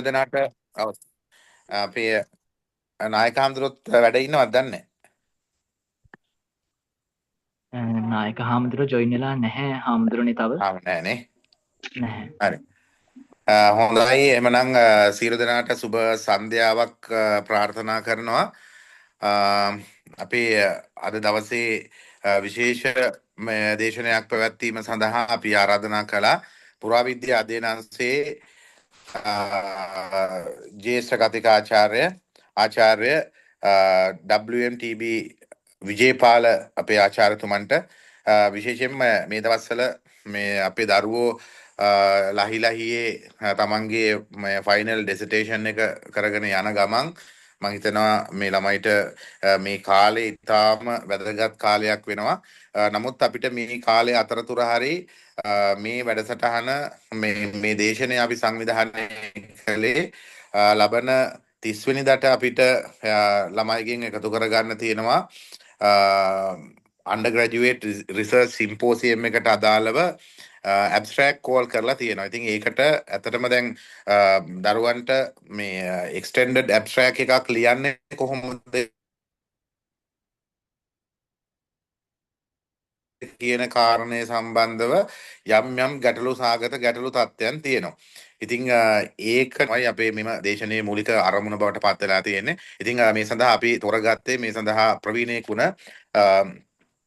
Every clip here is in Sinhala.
දෙනාට අපේ නායක හඳුරොත් වැඩ ඉන්නවද දන්නේ නායක හාමුදුරුවෝ ජොයින් වෙලා නැහැ හාමුදුරනේ තව නෑනේ. නැහැ. හරි. හොඳයි එහෙමනම් සියලු දෙනාට සුබ සන්ධ්‍යාවක් ප්‍රාර්ථනා කරනවා. අපි අද දවසේ විශේෂ දේශනයක් පැවැත්වීම සඳහා අපි ආරාධනා කළා පුරාවිද්‍යා අධ්‍යයන අංශයේ ජ්‍යෙෂ්ඨ කතිකාචාර්ය ආචාර්ය WMTB විජේපාල අපේ ආචාර්යතුමන්ට විශේෂයෙන්ම මේ දවස්වල මේ අපේ දරුවෝ ලහි ලහියේ තමන්ගේ ෆයිනල් ඩෙසිටේෂන් එක කරගෙන යන ගමන් මම හිතනවා මේ ළමයිට මේ කාලේ ඉතාම වැදගත් කාලයක් වෙනවා. නමුත් අපිට මේ කාලේ අතරතුර හරි මේ වැඩසටහන මේ දේශනය අපි සංවිධානය කළේ ලබන 30 වෙනිදාට අපිට ළමයිගෙන් එකතු කරගන්න තියෙනවා undergraduate research symposium එකට අදාළව ඇබ්ස්ට්‍රැක්ට් කෝල් කරලා තියෙනවා. ඉතින් ඒකට ඇත්තටම දැන් දරුවන්ට මේ එක්ස්ටෙන්ඩඩ් ඇබ්ස්ට්‍රැක්ට් එකක් ලියන්නේ කොහොමද කියන කාරණය සම්බන්ධව යම් ගැටලු සාගත ගැටලු තත්ත්වයන් තියෙනවා. ඉතින් ඒක තමයි අපේ මෙම දේශනයේ මූලික අරමුණ බවට පත් වෙලා තියෙන්නේ. ඉතින් මේ සඳහා අපි තෝරගත්තේ මේ සඳහා ප්‍රවීණයෙකුණ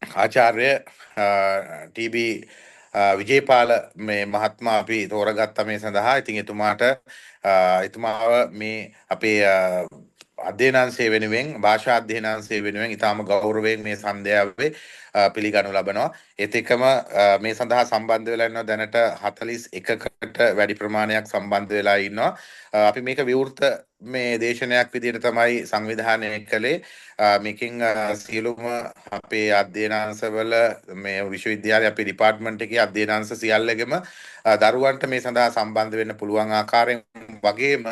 ආචාර්ය ටීබී විජේපාල මේ මහත්මයා අපි තෝරගත්ත මේ සඳහා. ඉතින් එතුමාව මේ අපේ අධ්‍යයනාංශය වෙනුවෙන් භාෂා අධ්‍යයනාංශය වෙනුවෙන් ඉතාම ගෞරවයෙන් මේ සන්ධ්‍යාවේ පිළිගනු ලබනවා. ඒත් එක්කම මේ සඳහා සම්බන්ධ වෙලා ඉන්නවා දැනට 41කට වැඩි ප්‍රමාණයක් සම්බන්ධ වෙලා ඉන්නවා. අපි මේක විවෘත මේ දේශනයක් විදිහට තමයි සංවිධානය කළේ. මේකෙන් සියලුම අපේ අධ්‍යයනාංශවල මේ විශ්වවිද්‍යාලයේ අපේ ඩිපාර්ට්මන්ට් එකේ අධ්‍යයනාංශ සියල්ලගෙම දරුවන්ට මේ සඳහා සම්බන්ධ වෙන්න පුළුවන් ආකාරයෙන් වගේම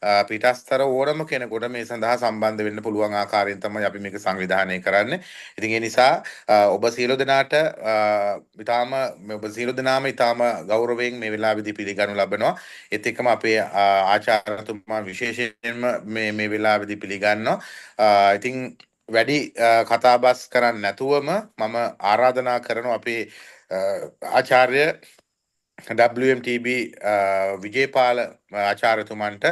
පිටස්තර ඕනම කෙනෙකුට මේ සඳහා සම්බන්ධ වෙන්න පුළුවන් ආකාරයෙන් තමයි අපි මේක සංවිධානය කරන්නේ. ඉතින් ඒ නිසා ඔබ සියලු දෙනාට ඔබ සියලු දෙනාම ඊටාම ගෞරවයෙන් මේ වෙලාවේදී පිළිගනු ලබනවා. ඒත් එක්කම අපේ ආචාර්යතුමා විශේෂයෙන්ම මේ වෙලාවේදී පිළිගන්නවා. ඉතින් වැඩි කතාබස් කරන්නේ නැතුවම මම ආරාධනා කරනවා අපේ ආචාර්ය WMTB විජේපාල ආචාර්යතුමන්ට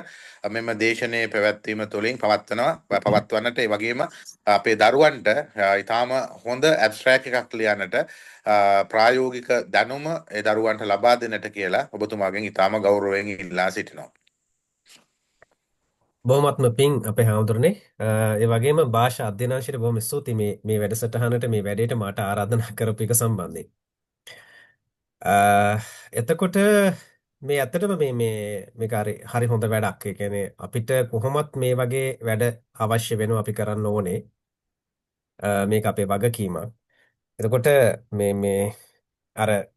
මෙම දේශනයේ පැවැත්වීම තුළින් පවත්වන්නට ඒ වගේම අපේ දරුවන්ට ඊටාම හොඳ ඇබ්ස්ට්‍රැක්ට් එකක් ලියන්නට ප්‍රායෝගික දැනුම ඒ දරුවන්ට ලබා දෙන්නට කියලා ඔබතුමාගෙන් ඊටාම ගෞරවයෙන් ඉල්ලා සිටිනවා. බොහොමත්ම පිං අපේ හාමුදුරනේ ඒ වගේම භාෂා අධ්‍යනාංශයට බොහොම ස්තුතියි මේ වැඩසටහනට මේ වැඩේට මට ආරාධනා කරපු එක සම්බන්ධයෙන්. එතකොට මේ ඇත්තටම මේක හරි හොඳ වැඩක්. ඒ කියන්නේ අපිට කොහොමත් මේ වගේ වැඩ අවශ්‍ය වෙනවා අපි කරන්න ඕනේ. මේක අපේ වගකීමක්. එතකොට මේ අර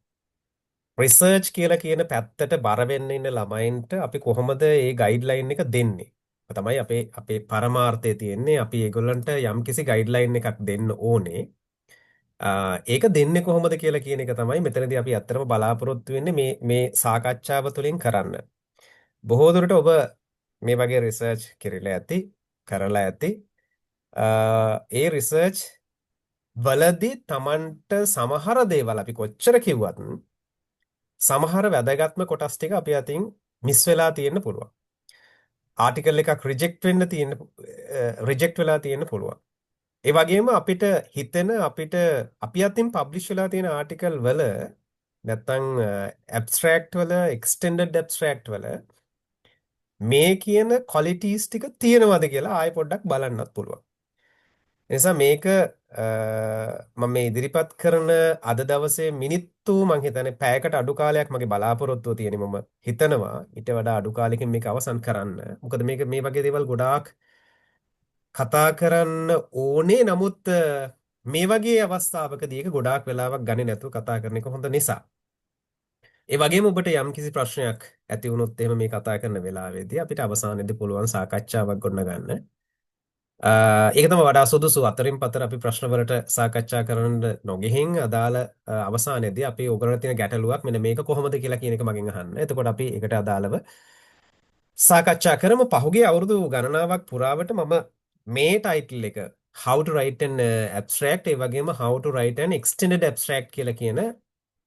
රිසර්ච් කියලා කියන පැත්තට බර වෙන්න ඉන්න ළමයින්ට අපි කොහොමද මේ ගයිඩ්ලයින් එක දෙන්නේ? තමයි අපේ පරමාර්ථය තියෙන්නේ. අපි ඒගොල්ලන්ට යම්කිසි ගයිඩ්ලයින් එකක් දෙන්න ඕනේ. ඒක දෙන්නේ කොහොමද කියලා කියන එක තමයි මෙතනදී අපි ඇත්තටම බලාපොරොත්තු වෙන්නේ මේ සාකච්ඡාව තුළින් කරන්න. බොහෝ දුරට ඔබ මේ වගේ රිසර්ච් කරලා ඇති. ඒ රිසර්ච් වලදී Tamanට සමහර දේවල් අපි කොච්චර කිව්වත් සමහර වැදගත්ම කොටස් ටික අපි අතින් මිස් වෙලා තියෙන්න පුළුවන්. ආටිකල් එකක් රිජෙක්ට් වෙලා තියෙන්න පුළුවන්. ඒ වගේම අපිට අපි අතින් පබ්ලිෂ් වෙලා තියෙන ආටිකල් වල නැත්තම් ඇබ්ස්ට්‍රැක්ට් වල එක්ස්ටෙන්ඩඩ් ඇබ්ස්ට්‍රැක්ට් වල මේ කියන ක්වොලිටිස් ටික තියෙනවද කියලා ආයෙ පොඩ්ඩක් බලන්නත් පුළුවන්. එනිසා මේක මම මේ ඉදිරිපත් කරන අද දවසේ මිනිත්තු මං හිතන්නේ පැයකට අඩු කාලයක් මගේ බලාපොරොත්තුව තියෙන්නේ. මම හිතනවා ඊට වඩා අඩු කාලෙකින් මේක අවසන් කරන්න. මොකද මේ වගේ දේවල් ගොඩාක් කතා කරන්න ඕනේ. නමුත් මේ වගේ අවස්ථාවකදී ඒක ගොඩාක් වෙලාවක් ගන්නේ නැතුව කතා කරන එක හොඳ නිසා. ඒ වගේම ඔබට යම්කිසි ප්‍රශ්නයක් ඇති වුණොත් එහෙම මේ කතා කරන වෙලාවේදී අපිට අවසානයේදී පුළුවන් සාකච්ඡාවක් ගොඩනගන්න. ඒක තමයි වඩා සුදුසු. අතරින් පතර අපි ප්‍රශ්න වලට සාකච්ඡා කරන්න නොගෙහින් අදාළ අවසානයේදී අපි ඔයගොල්ලන්ට තියෙන ගැටලුවක් මෙන්න මේක කොහොමද කියලා කියන එක මගෙන් අහන්න. එතකොට අපි ඒකට අදාළව සාකච්ඡා කරමු. පහුගිය අවුරුදු ගණනාවක් පුරාවට මම මේ ටයිටල් එක How to write an abstract ඒ වගේම How to write an extended abstract කියලා කියන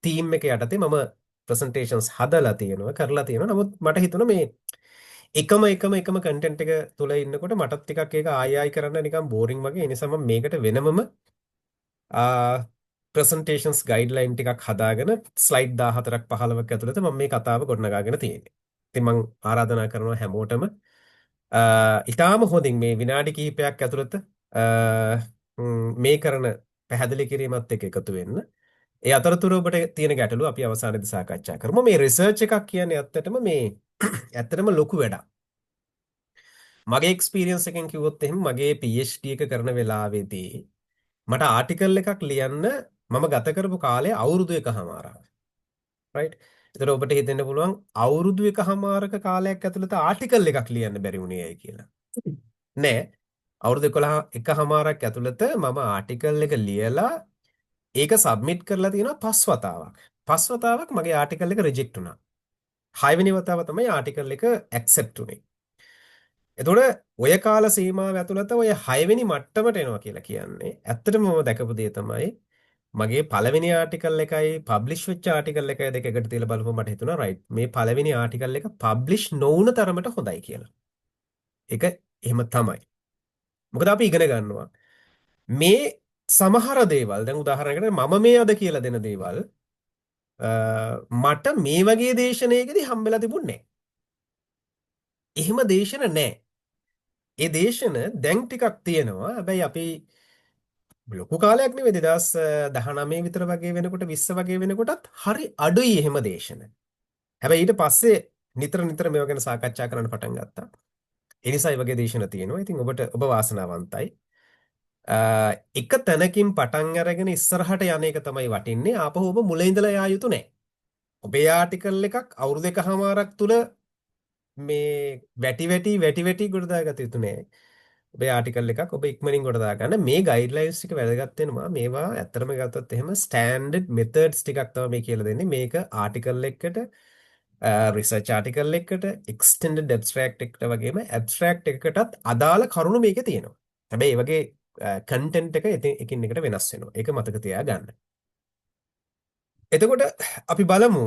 තීම් එක යටතේ මම presentations හදලා තියෙනවා කරලා තියෙනවා. නමුත් මට හිතුණා මේ එකම කන්ටෙන්ට් එක තුල ඉන්නකොට මටත් ටිකක් ඒක ආයි ආයි කරන්න නිකන් බෝරින් වගේ. ඒ නිසා මම මේකට වෙනමම presentations guideline ටිකක් හදාගෙන ස්ලයිඩ් 14ක් 15ක් ඇතුළත මම මේ කතාව ගොඩනගාගෙන තියෙන්නේ. ඉතින් මම ආරාධනා කරනවා හැමෝටම ඉතාලම හොඳින් මේ විනාඩි කිහිපයක් ඇතුළත මේ කරන පැහැදිලි කිරීමත් එක්ක එකතු වෙන්න. ඒ අතරතුර ඔබට තියෙන ගැටලු අපි අවසානයේදී සාකච්ඡා කරමු. මේ රිසර්ච් එකක් කියන්නේ ඇත්තටම මේ ඇත්තටම ලොකු වැඩක්. මගේ එක්ස්පීරියන්ස් එකෙන් කිව්වොත් එහෙනම් මගේ PhD එක කරන වෙලාවේදී මට ආටිකල් එකක් ලියන්න මම ගත කරපු කාලය අවුරුදු එකහමාරක්. රයිට්. එතකොට ඔබට හිතෙන්න පුළුවන් අවුරුදු එකහමාරක කාලයක් ඇතුළත ආටිකල් එකක් ලියන්න බැරි වුණේ ඇයි කියලා. නෑ. අවුරුදු 11 එකහමාරක් ඇතුළත මම ආටිකල් එක ලියලා ඒක සබ්මිට් කරලා තියෙනවා 5 වතාවක්. 5 වතාවක් මගේ ආටිකල් එක රිජෙක්ට් වුණා. 6 වෙනි වතාව තමයි ආටිකල් එක ඇක්සෙප්ට් වුනේ. එතකොට ඔය කාල සීමාව ඇතුළත ඔය 6 වෙනි මට්ටමට එනවා කියලා කියන්නේ ඇත්තටම මම දැකපු දේ තමයි මගේ පළවෙනි ආටිකල් එකයි පබ්ලිෂ් වෙච්ච ආටිකල් එකයි දෙක එකට තියලා බලපුවම මට හිතුණා රයිට් මේ පළවෙනි ආටිකල් එක පබ්ලිෂ් නොවුන තරමට හොඳයි කියලා. ඒක එහෙම තමයි. මොකද අපි ඉගෙන ගන්නවා මේ සමහර දේවල් දැන් උදාහරණයකට මම මේ අද කියලා දෙන දේවල් මට මේ වගේ දේශනයකදී හම්බෙලා තිබුණේ නැහැ. එහෙම දේශන නැහැ. ඒ දේශන දැන් ටිකක් තියෙනවා. හැබැයි අපි ලොකු කාලයක් නෙවෙයි 2019 විතර වගේ වෙනකොට 20 වගේ වෙනකොටත් හරි අඩුයි එහෙම දේශන. හැබැයි ඊට පස්සේ නිතර මේවා ගැන සාකච්ඡා කරන්න පටන් ගත්තා. ඒ නිසා මේ වගේ දේශන තියෙනවා. ඉතින් ඔබ වාසනාවන්තයි. එක තැනකින් පටන් අරගෙන ඉස්සරහට යන එක තමයි වටින්නේ. ආපහු ඔබ මුල ඉඳලා යා යුතු නැහැ. ඔබේ ආටිකල් එකක් අවුරුදු එකහමාරක් තුල මේ වැටි ගොඩදාගත යුතු නෑ. ඔබේ ආටිකල් එකක් ඔබ ඉක්මනින් ගොඩදා ගන්න. මේ ගයිඩ්ලයින්ස් ටික වැදගත් වෙනවා. මේවා ඇත්තටම ගත්තොත් එහෙම ස්ටෑන්ඩඩ් මෙතඩ්ස් ටිකක් තමයි මේ කියලා දෙන්නේ. මේක ආටිකල් එකකට රිසර්ච් ආටිකල් එකකට එක්ස්ටෙන්ඩඩ් ඇබ්ස්ට්‍රැක්ට් එකට වගේම ඇබ්ස්ට්‍රැක්ට් එකකටත් අදාළ කරුණු මේකේ තියෙනවා. හැබැයි මේ වගේ කන්ටෙන්ට් එක එකින් එකට වෙනස් වෙනවා. ඒක මතක තියාගන්න. එතකොට අපි බලමු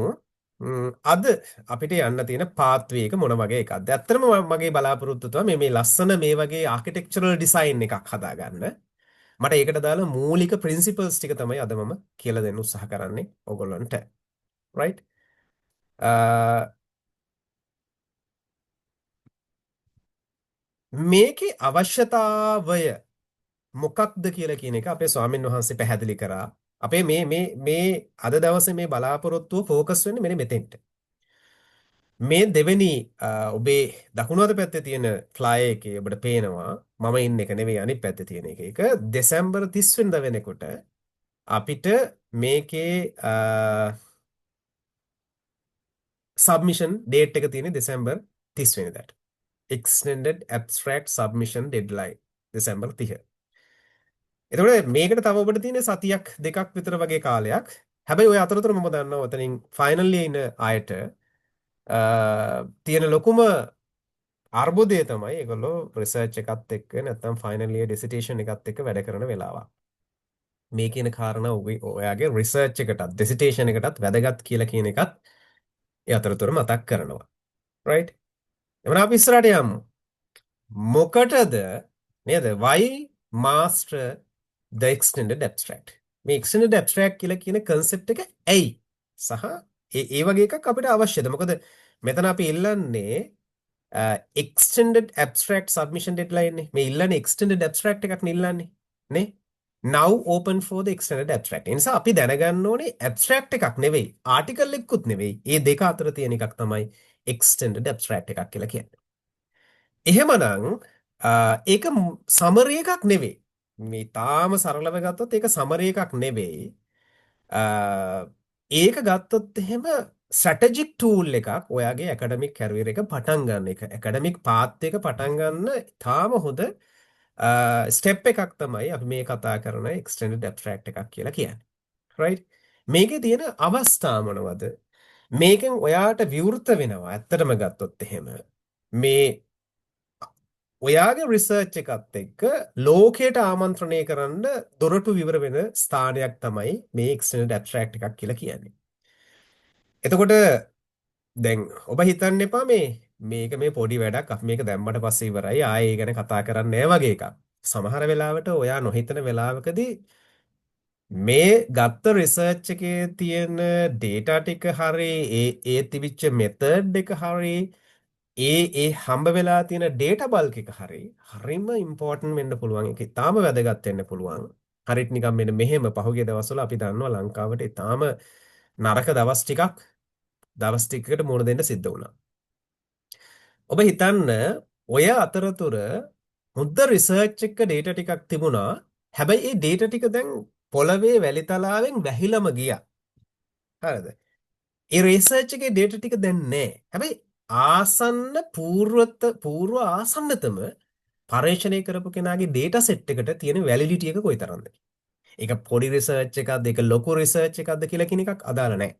අද අපිට යන්න තියෙන පාත්වේ එක මොන වගේ එකක්ද? ඇත්තටම මගේ බලාපොරොත්තුව තමයි මේ ලස්සන මේ වගේ ආකිටෙක්චරල් ඩිසයින් එකක් හදාගන්න. මට ඒකට දාලා මූලික ප්‍රින්සිපල්ස් ටික තමයි අද මම කියලා දෙන්න උත්සාහ කරන්නේ ඔයගොල්ලන්ට. right? මේකේ අවශ්‍යතාවය මොකක්ද කියලා කියන එක අපේ ස්වාමින් වහන්සේ පැහැදිලි කරා. අපේ මේ අද දවසේ මේ බලාපොරොත්තුව ફોකස් වෙන්නේ මෙන්න මෙතෙන්ට. මේ දෙවෙනි ඔබේ දකුණු අත පැත්තේ තියෙන ෆ්ලයර් එකේ ඔබට පේනවා මම ඉන්න එක නෙවෙයි අනිත් පැත්තේ තියෙන එක. ඒක දෙසැම්බර් 30 වෙනිදා වෙනකොට අපිට මේකේ සබ්මිෂන් ඩේට් එක තියෙන්නේ December 30 වෙනිදාට. extended abstract submission deadline December 30. එතකොට මේකට තව ඔබට තියෙන සතියක් දෙකක් විතර වගේ කාලයක්. හැබැයි ওই අතරතුර මම දන්නවා ඔතනින් ෆයිනල් ඉන අයට තියෙන ලොකුම අර්බුදය තමයි ඒගොල්ලෝ රිසර්ච් එකත් එක්ක නැත්නම් ෆයිනල් ඉයර් ඩිසිටේෂන් එකත් එක්ක වැඩ කරන වෙලාව. මේ කියන කාරණා ඔයාගේ රිසර්ච් එකටත් ඩිසිටේෂන් එකටත් වැදගත් කියලා කියන එකත් ඒ අතරතුර මතක් කරනවා. right? එවන අපි ඉස්සරහට යමු. මොකටද නේද? why master the extended abstract? මේ extended abstract කියලා කියන concept එක ඇයි? සහ ඒ වගේ එකක් අපිට අවශ්‍යද? මොකද මෙතන අපි ඉල්ලන්නේ extended abstract submission deadline නේ. මේ ඉල්ලන්නේ extended abstract එකක් නෙල්ලන්නේ නේ. now open for the extended abstract. ඒ නිසා අපි දැනගන්න ඕනේ abstract එකක් නෙවෙයි, article එකකුත් නෙවෙයි. මේ දෙක අතර තියෙන එකක් තමයි extended abstract එකක් කියලා කියන්නේ. එහෙමනම් ඒක සමරි එකක් නෙවෙයි. මේ තාම සරලව ගත්තොත් ඒක සමරි එකක් නෙවෙයි. ඒක ගත්තොත් එහෙම ස්ට්‍රැටජික් ටූල් එකක් ඔයාගේ ඇකඩමික් කැරියර් එක පටන් ගන්න එක. ඇකඩමික් පාත් එක පටන් ගන්න තාම හොඳ ස්ටෙප් එකක් තමයි අපි මේ කතා කරන එක්ස්ටෙන්ඩඩ් ඇබ්ස්ට්‍රැක්ට් එකක් කියලා කියන්නේ. right? මේකේ තියෙන අවස්ථා මොනවද? මේකෙන් ඔයාට විවෘත වෙනවා ඇත්තටම ගත්තොත් එහෙම මේ ඔයාගේ රිසර්ච් එකත් එක්ක ලෝකයට ආමන්ත්‍රණය කරන්න දොරටු විවර වෙන ස්ථානයක් තමයි මේ එක්ස්ටර්නල් ඇබ්ස්ට්‍රැක්ට් එකක් කියලා කියන්නේ. එතකොට දැන් ඔබ හිතන්න එපා මේක මේ පොඩි වැඩක් අපි මේක දැම්මට පස්සේ ඉවරයි ආයේ ඒ ගැන කතා කරන්නේ නැහැ වගේ එකක්. සමහර වෙලාවට ඔයා නොහිතන වෙලාවකදී මේ ගත්ත රිසර්ච් එකේ තියෙන ඩේටා ටික හරි ඒ තිබිච්ච මෙතඩ් එක හරි ඒ හම්බ වෙලා තියෙන ඩේටා බල්ක් එක හරිම ඉම්පෝර්ටන්ට් වෙන්න පුළුවන්. ඒක ඊටාම වැදගත් වෙන්න පුළුවන්. හරියට නිකන් මෙන්න මෙහෙම පහුගිය දවස්වල අපි දන්නවා ලංකාවට ඊටාම නරක දවස් ටිකකට මුහුණ දෙන්න සිද්ධ වුණා. ඔබ හිතන්න ඔය අතරතුර හොඳ රිසර්ච් එක ඩේටා ටිකක් තිබුණා. හැබැයි ඒ ඩේටා ටික දැන් පොළවේ වැලිතලාවෙන් වැහිලම ගියා. හරිද? ඒ රිසර්ච් එකේ ඩේටා ටික දැන් නැහැ. හැබැයි ආසන්න පූර්ව ආසන්නතම පර්යේෂණය කරපු කෙනාගේ ඩේටා සෙට් එකට තියෙන වැලිඩිටි එක කොයිතරම්ද? ඒක පොඩි රිසර්ච් එකක්ද ඒක ලොකු රිසර්ච් එකක්ද කියලා කියන එකක් අදාළ නැහැ.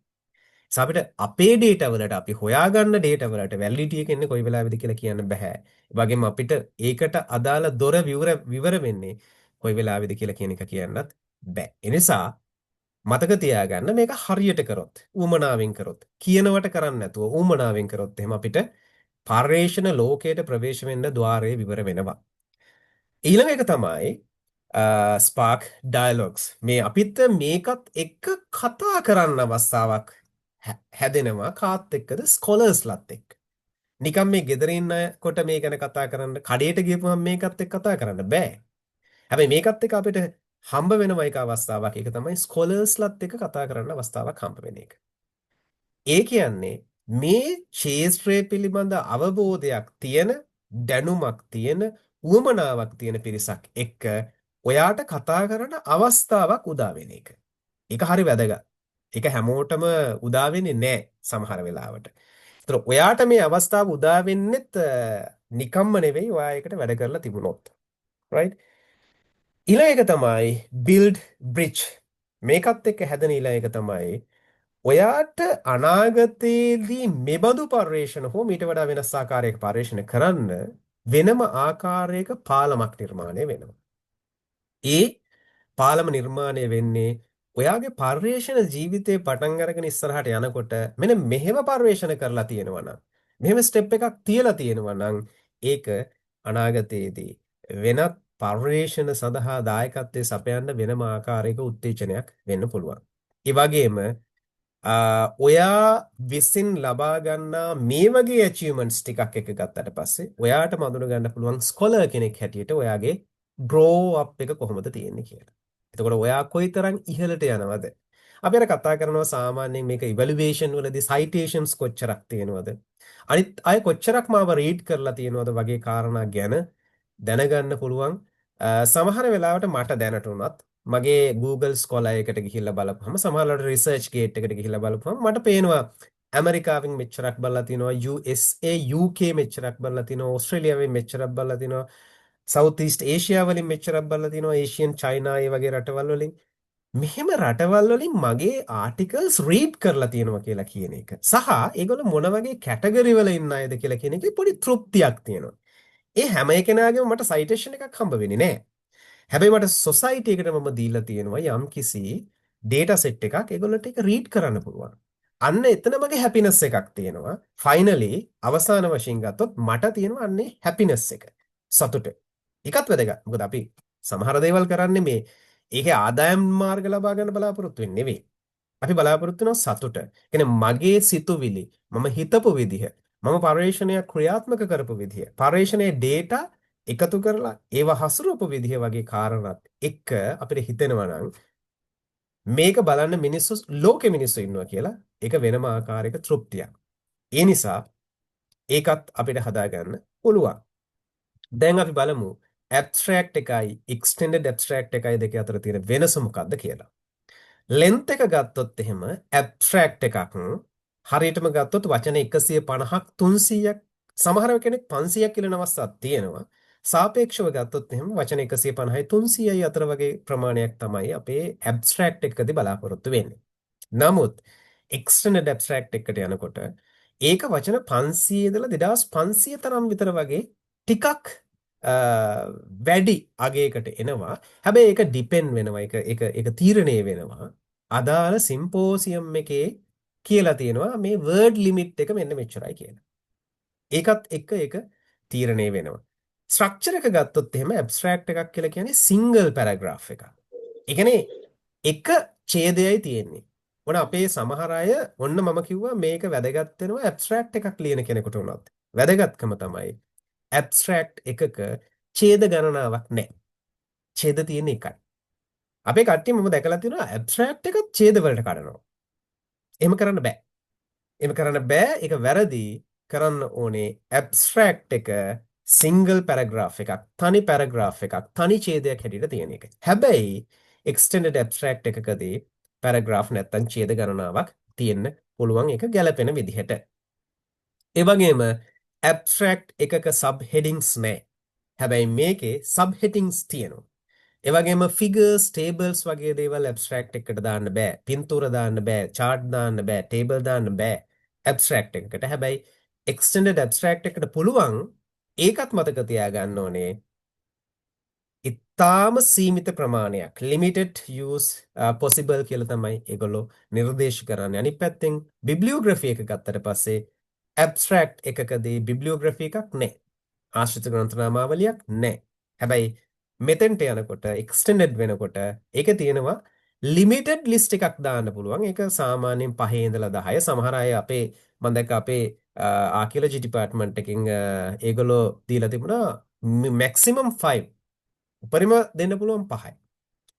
අපිට අපේ ඩේටා වලට අපි හොයාගන්න ඩේටා වලට වැලිඩිටි එක එන්නේ කොයි වෙලාවෙද කියලා කියන්න බෑ. ඒ වගේම අපිට ඒකට අදාළ දොර විවර වෙන්නේ කොයි වෙලාවෙද කියලා කියන එක කියන්නත් බෑ. ඒ නිසා මතක තියාගන්න මේක හරියට කරොත් ඌමනාවෙන් කරොත් කියනවට කරන්නේ නැතුව ඌමනාවෙන් කරොත් එහෙම අපිට පර්යේෂණ ලෝකයට ප්‍රවේශ වෙන්න ద్వාරය විවර වෙනවා. ඊළඟ එක තමයි ස්පාක් ඩයලොග්ස්. මේ අපිට මේකත් එක්ක කතා කරන්න අවස්ථාවක් හැදෙනවා. කාත් එක්කද? ස්කෝලර්ස්ලත් එක්ක. නිකම් මේ ගෙදර ඉන්න කොට මේ ගැන කතා කරන්න කඩේට ගියපුවම මේකත් එක්ක කතා කරන්න බෑ. හැබැයි මේකත් එක්ක අපිට හම්බ වෙනවා එක අවස්ථාවක්. ඒක තමයි ස්කෝලර්ස්ලත් එක්ක කතා කරන්න අවස්ථාවක් හම්බ වෙන එක. ඒ කියන්නේ මේ ක්ෂේත්‍රය පිළිබඳ අවබෝධයක් තියෙන, දැනුමක් තියෙන, උවමනාවක් තියෙන පිරිසක් එක්ක ඔයාට කතා කරන අවස්ථාවක් උදා වෙන එක. ඒක හරි වැදගත්. ඒක හැමෝටම උදා වෙන්නේ නැහැ සමහර වෙලාවට. ඒතර ඔයාට මේ අවස්ථාව උදා වෙන්නෙත් නිකම්ම නෙවෙයි ඔයා ඒකට වැඩ කරලා තිබුණොත්. right? ඊළඟ එක තමයි build bridge. මේකත් එක්ක හැදෙන ඊළඟ එක තමයි ඔයාට අනාගතයේදී මෙබඳු පර්යේෂණ හෝ මීට වඩා වෙනස් ආකාරයක පර්යේෂණ කරන්න වෙනම ආකාරයක පාලමක් නිර්මාණය වෙනවා. ඒ පාලම නිර්මාණය වෙන්නේ ඔයාගේ පර්යේෂණ ජීවිතේ පටන් අරගෙන ඉස්සරහට යනකොට මෙන්න මෙහෙම පර්යේෂණ කරලා තියෙනවා නම් මෙහෙම ස්ටෙප් එකක් තියලා තියෙනවා නම් ඒක අනාගතයේදී වෙනත් පර්යේෂණ සඳහා දායකත්වයේ සපයන්න වෙනම ආකාරයක උත්තේජනයක් වෙන්න පුළුවන්. ඒ වගේම ඔයා විසින් ලබා ගන්නා මේ වගේ achievements ටිකක් එක ගත්තට පස්සේ ඔයාට මඳුන ගන්න පුළුවන් ස්කෝලර් කෙනෙක් හැටියට ඔයාගේ grow up එක කොහොමද තියෙන්නේ කියලා. එතකොට ඔයා කොයිතරම් ඉහළට යනවද? අපි අර කතා කරනවා සාමාන්‍යයෙන් මේක ඉවැලුවේෂන් වලදී citations කොච්චරක් තියෙනවද? අනිත් අය කොච්චරක් මාව රීඩ් කරලා තියෙනවද වගේ කාරණා ගැන දැනගන්න පුළුවන්. සමහර වෙලාවට මට දැනට උනත් මගේ Google Scholar එකට ගිහිල්ලා බලපුවම සමහරවිට research gate එකට ගිහිල්ලා බලපුවම මට පේනවා ඇමරිකාවෙන් මෙච්චරක් බලලා තිනවා USA UK මෙච්චරක් බලලා තිනවා ඕස්ට්‍රේලියාවෙන් මෙච්චරක් බලලා තිනවා South East Asia වලින් මෙච්චරක් බලලා තිනවා Asian China ඒ වගේ රටවල් වලින් මෙහෙම රටවල් වලින් මගේ ආටිකල්ස් රීඩ් කරලා තියෙනවා කියලා කියන එක සහ ඒගොල්ලෝ මොන වගේ කැටගරි වල ඉන්න අයද කියලා කියන එකේ පොඩි තෘප්තියක් තියෙනවා. ඒ හැම එකනාගෙම මට සයිටේෂන් එකක් හම්බ වෙන්නේ නැහැ. හැබැයි මට සොසයිටි එකට මම දීලා තියෙනවා යම් කිසි ඩේටා සෙට් එකක් ඒගොල්ලන්ට ඒක රීඩ් කරන්න පුළුවන්. අන්න එතන මගේ හැපිනස් එකක් තියෙනවා. ෆයිනලි අවසාන වශයෙන් ගත්තොත් මට තියෙනවා අන්නේ හැපිනස් එක. සතුට. ඒකත් වැදගත්. මොකද අපි සමහර දේවල් කරන්නේ මේ ඒකේ ආදායම් මාර්ග ලබා ගන්න බලාපොරොත්තු වෙන්නේ නෙවෙයි. අපි බලාපොරොත්තු වෙනවා සතුට. කියන්නේ මගේ සිතුවිලි මම හිතපු විදිහ මම පර්යේෂණයක් ක්‍රියාත්මක කරපු විදිහ පර්යේෂණයේ ඩේටා එකතු කරලා ඒව හසුරුවපු විදිහ වගේ කාරණාත් එක්ක අපිට හිතෙනවා නම් මේක බලන්න මිනිස්සු ලෝකෙ මිනිස්සු ඉන්නවා කියලා ඒක වෙනම ආකාරයක තෘප්තියක්. ඒ නිසා ඒකත් අපිට හදාගන්න පුළුවන්. දැන් අපි බලමු abstract එකයි extended abstract එකයි දෙක අතර තියෙන වෙනස මොකක්ද කියලා. length එක ගත්තොත් එහෙම abstract එකක් හරියටම ගත්තොත් වචන 150ක් 300ක් සමහර කෙනෙක් 500ක් කියලා අවස්ථාවක් තියෙනවා. සාපේක්ෂව ගත්තොත් එහෙම වචන 150යි 300යි අතර වගේ ප්‍රමාණයක් තමයි අපේ abstract එකකදී බලාපොරොත්තු වෙන්නේ. නමුත් extended abstract එකට යනකොට ඒක වචන 500 ඉඳලා 2500 තරම් විතර වගේ ටිකක් අ, වැඩි අගයකට එනවා. හැබැයි ඒක ඩිපෙන්ඩ් වෙනවා. ඒක තීරණය වෙනවා. අදාළ සිම්පෝසියම් එකේ කියලා තියෙනවා මේ වර්ඩ් ලිමිට් එක මෙන්න මෙච්චරයි කියලා. ඒකත් එක්ක ඒක තීරණය වෙනවා. ස්ට්‍රක්චර් එක ගත්තොත් එහෙම ඇබ්ස්ට්‍රැක්ට් එකක් කියලා කියන්නේ සිංගල් පැරග්‍රාෆ් එකක්. ඒ කියන්නේ එක ඡේදයයි තියෙන්නේ. ඔන්න අපේ සමහර අය ඔන්න මම කිව්වා මේක වැදගත් වෙනවා ඇබ්ස්ට්‍රැක්ට් එකක් ලියන කෙනෙකුට උනත්. වැදගත්කම තමයි ඇබ්ස්ට්‍රැක්ට් එකක ඡේද ගණනාවක් නැහැ. ඡේද තියෙන එකයි. අපේ කට්ටිය මම දැකලා තියෙනවා ඇබ්ස්ට්‍රැක්ට් එකත් ඡේද වලට කඩනවා. එහෙම කරන්න බෑ. එහෙම කරන්න බෑ. ඒක වැරදි. කරන්න ඕනේ ඇබ්ස්ට්‍රැක්ට් එක සිංගල් පැරග්‍රාෆ් එකක්, තනි පැරග්‍රාෆ් එකක්, තනි ඡේදයක් හැටියට තියෙන එක. හැබැයි එක්ස්ටෙන්ඩඩ් ඇබ්ස්ට්‍රැක්ට් එකකදී පැරග්‍රාෆ් නැත්තම් ඡේද ගණනාවක් තියෙන්න පුළුවන් ඒක ගැලපෙන විදිහට. ඒ වගේම ඇබ්ස්ට්‍රැක්ට් එකක සබ් හෙඩින්ග්ස් නැහැ. හැබැයි මේකේ සබ් හෙඩින්ග්ස් තියෙනවා. ඒ වගේම ෆිගර්ස්, ටේබල්ස් වගේ දේවල් ඇබ්ස්ට්‍රැක්ට් එකකට දාන්න බෑ. පින්තූර දාන්න බෑ, chart දාන්න බෑ, ටේබල් දාන්න බෑ ඇබ්ස්ට්‍රැක්ට් එකකට. හැබැයි එක්ස්ටෙන්ඩඩ් ඇබ්ස්ට්‍රැක්ට් එකට පුළුවන්. ඒකත් මතක තියාගන්න ඕනේ. ඉතාම සීමිත ප්‍රමාණයක් limited use possible කියලා තමයි ඒගොල්ලෝ නිර්දේශ කරන්නේ. අනිත් පැත්තෙන් bibliography එක ගත්තට පස්සේ abstract එකකදී bibliography එකක් නැහැ. ආශ්‍රිත ග්‍රන්ථ නාමාවලියක් නැහැ. හැබැයි මෙතෙන්ට යනකොට extended වෙනකොට ඒකේ තියෙනවා limited list එකක් දාන්න පුළුවන්. ඒක සාමාන්‍යයෙන් 5 ඉඳලා 10. සමහර අය අපේ මම දැක්ක අපේ ආකියොලොජි ඩිපාර්ට්මන්ට් එකකින් ඒගොල්ලෝ දීලා තිබුණා maximum 5. උපරිම දෙන්න පුළුවන් 5යි.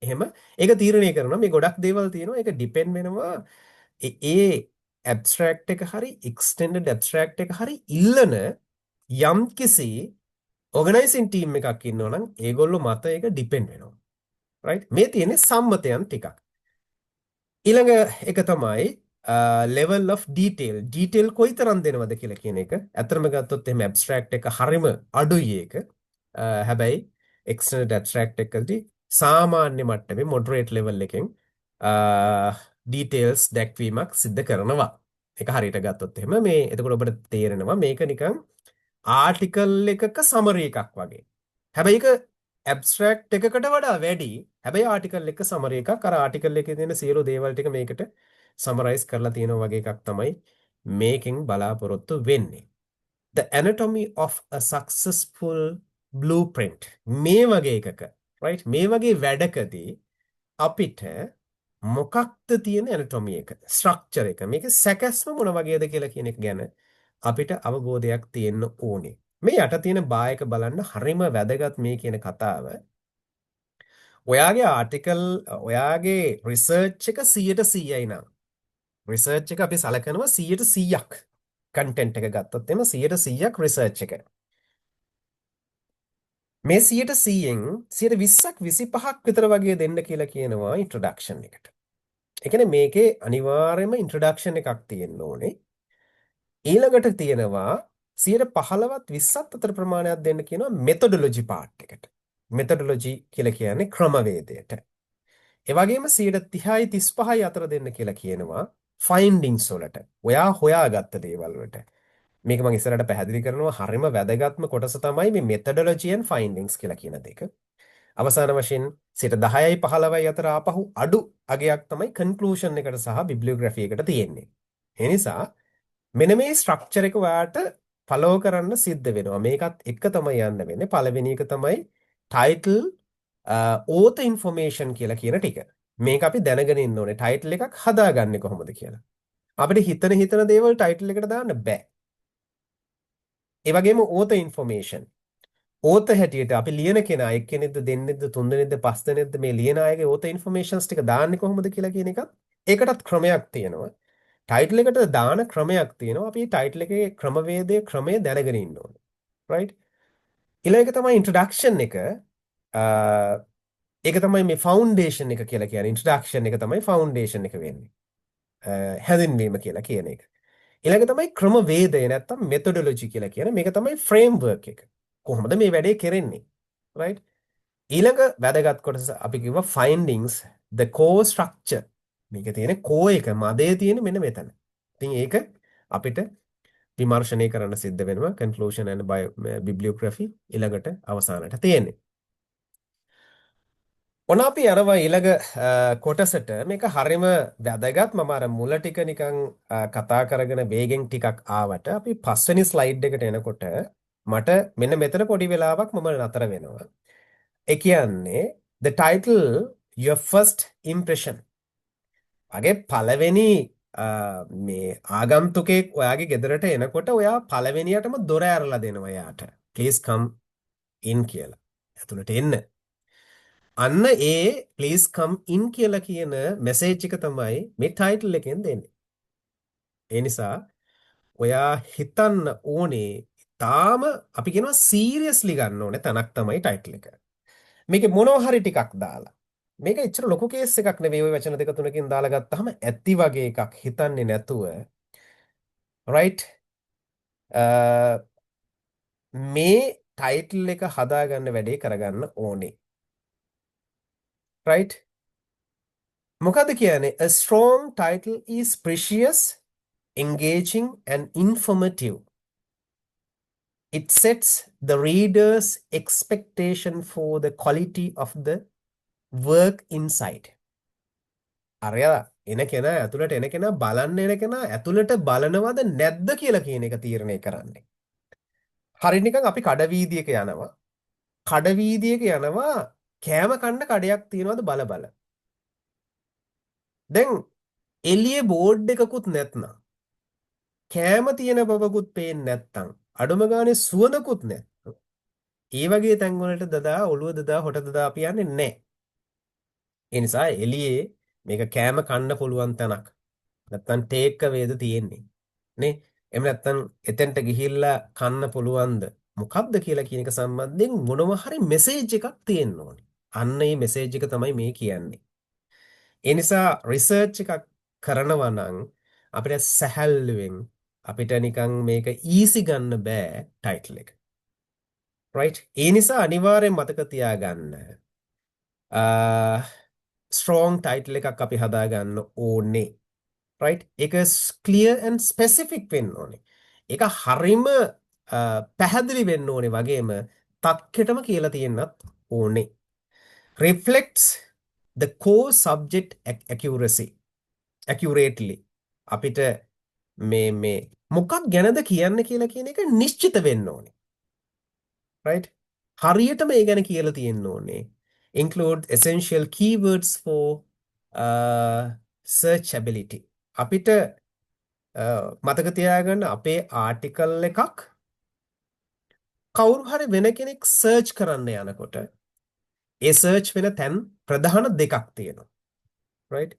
එහෙම ඒක තීරණය කරනවා. මේ ගොඩක් දේවල් තියෙනවා. ඒක ඩිපෙන්ඩ් වෙනවා ඒ ඇබ්ස්ට්‍රැක්ට් එක හරි එක්ස්ටෙන්ඩඩ් ඇබ්ස්ට්‍රැක්ට් එක හරි ඉල්ලන යම්කිසි ඕගනයිසින් ටීම් එකක් ඉන්නවා නම් ඒගොල්ලෝ මත ඒක ඩිපෙන්ඩ් වෙනවා. රයිට්? මේ තියෙන්නේ සම්මතයන් ටිකක්. ඊළඟ එක තමයි level of detail කොයිතරම් දෙනවද කියලා කියන එක. ඇත්තටම ගත්තොත් එහෙම ඇබ්ස්ට්‍රැක්ට් එක හරිම අඩුයි ඒක. හැබැයි එක්ස්ටර්නල් ඇබ්ස්ට්‍රැක්ට් එකකදී සාමාන්‍ය මට්ටමේ මොඩරේට් ලෙවල් එකෙන් ඩීටේල්ස් දැක්වීමක් සිද්ධ කරනවා. ඒක හරියට ගත්තොත් එහෙම මේ එතකොට ඔබට තේරෙනවා මේක නිකන් ආටිකල් එකක සමරි එකක් වගේ. හැබැයි ඒක ඇබ්ස්ට්‍රැක්ට් එකකට වඩා වැඩි. හැබැයි ආටිකල් එක සමරි එකක්. අර ආටිකල් එකේ තියෙන සියලු දේවල් ටික මේකට සමරයිස් කරලා තියෙනවා වගේ එකක් තමයි මේකෙන් බලාපොරොත්තු වෙන්නේ. The anatomy of a successful blueprint මේ වගේ එකක right මේ වගේ වැඩකදී අපිට මොකක්ද තියෙන anatomy එක structure එක මේක සැකස්ම මොන වගේද කියලා කියන එක ගැන අපිට අවබෝධයක් තියෙන්න ඕනේ. මේ යට තියෙන බායක බලන්න හරිම වැදගත් මේ කියන කතාව. ඔයාගේ ආටිකල් ඔයාගේ රිසර්ච් එක 100%යි නම් රිසර්ච් එක අපි සලකනවා 100%ක් කන්ටෙන්ට් එක ගත්තොත් එම 100%ක් රිසර්ච් එක. මේ 100%න් 120ක් 25ක් විතර වගේ දෙන්න කියලා කියනවා ඉන්ට්‍රොඩක්ෂන් එකට. ඒ කියන්නේ මේකේ අනිවාර්යයෙන්ම ඉන්ට්‍රොඩක්ෂන් එකක් තියෙන්න ඕනේ. ඊළඟට තියෙනවා 15ත් 20ත් අතර ප්‍රමාණයක් දෙන්න කියනවා මෙතොඩොලොජි පාර්ට් එකට. මෙතොඩොලොජි කියලා කියන්නේ ක්‍රමවේදයට. ඒ වගේම 30යි 35යි අතර දෙන්න කියලා කියනවා ෆයින්ඩින්ග්ස් වලට. ඔයා හොයාගත්ත දේවල් වලට. මේක මම ඉස්සරහට පැහැදිලි කරනවා හරිම වැදගත්ම කොටස තමයි මේ methodology and findings කියලා කියන දෙක. අවසාන වශයෙන් 10යි 15යි අතර ආපහු අඩු අගයක් තමයි conclusion එකට සහ bibliography එකට තියෙන්නේ. ඒ නිසා මෙන්න මේ structure එක ඔයාලට follow කරන්න සිද්ධ වෙනවා. මේකත් එක තමයි යන්න වෙන්නේ. පළවෙනි එක තමයි title author information කියලා කියන ටික. මේක අපි දැනගෙන ඉන්න ඕනේ. title එකක් හදාගන්නේ කොහොමද කියලා. අපිට හිතන දේවල් title එකට දාන්න බෑ. ඒ වගේම author information. author හැටියට අපි ලියන කෙනා එක්කෙනෙක්ද දෙන්නෙක්ද තුන්දෙනෙක්ද පස්දෙනෙක්ද මේ ලියන අයගේ author informations ටික දාන්නේ කොහොමද කියලා කියන එකත් ඒකටත් ක්‍රමයක් තියෙනවා. title එකට දාන ක්‍රමයක් තියෙනවා. අපි title එකේ ක්‍රමය දැනගෙන ඉන්න ඕනේ. right? ඊළඟ එක තමයි introduction එක. ඒක තමයි මේ foundation එක කියලා කියන්නේ. introduction එක තමයි foundation එක වෙන්නේ. හැඳින්වීම කියලා කියන එක. ඊළඟ තමයි ක්‍රමවේදය නැත්තම් methodology කියලා කියන මේක තමයි framework එක. කොහොමද මේ වැඩේ කරන්නේ? right? ඊළඟ වැදගත් කොටස අපි කිව්වා findings the core structure. මේක තියෙන core එක මදේ තියෙන මෙන්න මෙතන. ඉතින් ඒක අපිට විමර්ශනය කරන්න සිද්ධ වෙනවා conclusion and bibliography ඊළඟට අවසානට තියෙන්නේ. ඔන්න අපි යනවා ඊළඟ කොටසට. මේක හරිම වැදගත්. මම අර මුල ටික නිකන් කතා කරගෙන වේගෙන් ටිකක් ආවට අපි පස්වෙනි ස්ලයිඩ් එකට එනකොට මට මෙන්න මෙතන පොඩි වෙලාවක් මම නතර වෙනවා. ඒ කියන්නේ the title your first impression. වගේ පළවෙනි මේ ආගන්තුකෙක් ඔයාගේ ගෙදරට එනකොට ඔයා පළවෙනියටම දොර ඇරලා දෙනවා එයාට. please come in කියලා. ඇතුළට එන්න. අන්න ඒ please come in කියලා කියන මැසේජ් එක තමයි මේ ටයිටල් එකෙන් දෙන්නේ. ඒ නිසා ඔයා හිතන්න ඕනේ තාම අපි කියනවා සීරියස්ලි ගන්න ඕනේ තැනක් තමයි ටයිටල් එක. මේකේ මොනවා හරි ටිකක් දාලා මේක එච්චර ලොකු කේස් එකක් නෙවෙයි. ওই වචන දෙක තුනකින් දාලා ගත්තාම ඇති වගේ එකක් හිතන්නේ නැතුව right මේ ටයිටල් එක හදාගන්න වැඩේ කරගන්න ඕනේ. right මොකද කියන්නේ a strong title is precious, engaging and informative. It sets the reader's expectation for the quality of the work inside. අරයා එන කෙනා ඇතුළට එන කෙනා බලන්න එන කෙනා ඇතුළට බලනවද නැද්ද කියලා කියන එක තීරණය කරන්නේ. හරි නිකන් අපි කඩවීදියක යනවා. කඩවීදියක යනවා කෑම කන්න කඩයක් තියනවද බල බල. දැන් එළියේ බෝඩ් එකකුත් නැත්නම් කෑම තියෙන බබකුත් පේන්නේ නැත්නම් අඩුම ගානේ සුවඳකුත් නැත්නම් ඒ වගේ තැන් වලට දදා ඔළුව දදා හොට දදා අපි යන්නේ නැහැ. ඒ නිසා එළියේ මේක කෑම කන්න පුළුවන් තැනක්. නැත්තම් ටේක් අවේද තියෙන්නේ. නේ? එහෙම නැත්තම් එතෙන්ට ගිහිල්ලා කන්න පුළුවන්ද? මොකක්ද කියලා කියන එක සම්බන්ධයෙන් මොනවා හරි මෙසේජ් එකක් තියෙන්න ඕනේ. අන්න ඒ මෙසේජ් එක තමයි මේ කියන්නේ. ඒ නිසා රිසර්ච් එකක් කරනවා නම් අපිට සැහැල්ලුවෙන් අපිට නිකන් මේක ඊසි ගන්න බෑ ටයිටල් එක. right? ඒ නිසා අනිවාර්යෙන් මතක තියාගන්න. strong title එකක් අපි හදාගන්න ඕනේ. right? ඒක clear and specific වෙන්න ඕනේ. ඒක හරිම පැහැදිලි වෙන්න ඕනේ වගේම තක්කෙටම කියලා තියෙන්නත් ඕනේ. reflects the core subject accurately. අපිට මේ මොකක් ගැනද කියන්න කියලා කියන එක නිශ්චිත වෙන්න ඕනේ. right? හරියටම ඒ ගැන කියලා තියෙන්න ඕනේ. include essential keywords for searchability. අපිට මතක තියාගන්න අපේ ආටිකල් එකක් කවුරු හරි වෙන කෙනෙක් සර්ච් කරන්න යනකොට ඒ සර්ච් වෙන තැන් ප්‍රධාන දෙකක් තියෙනවා. right?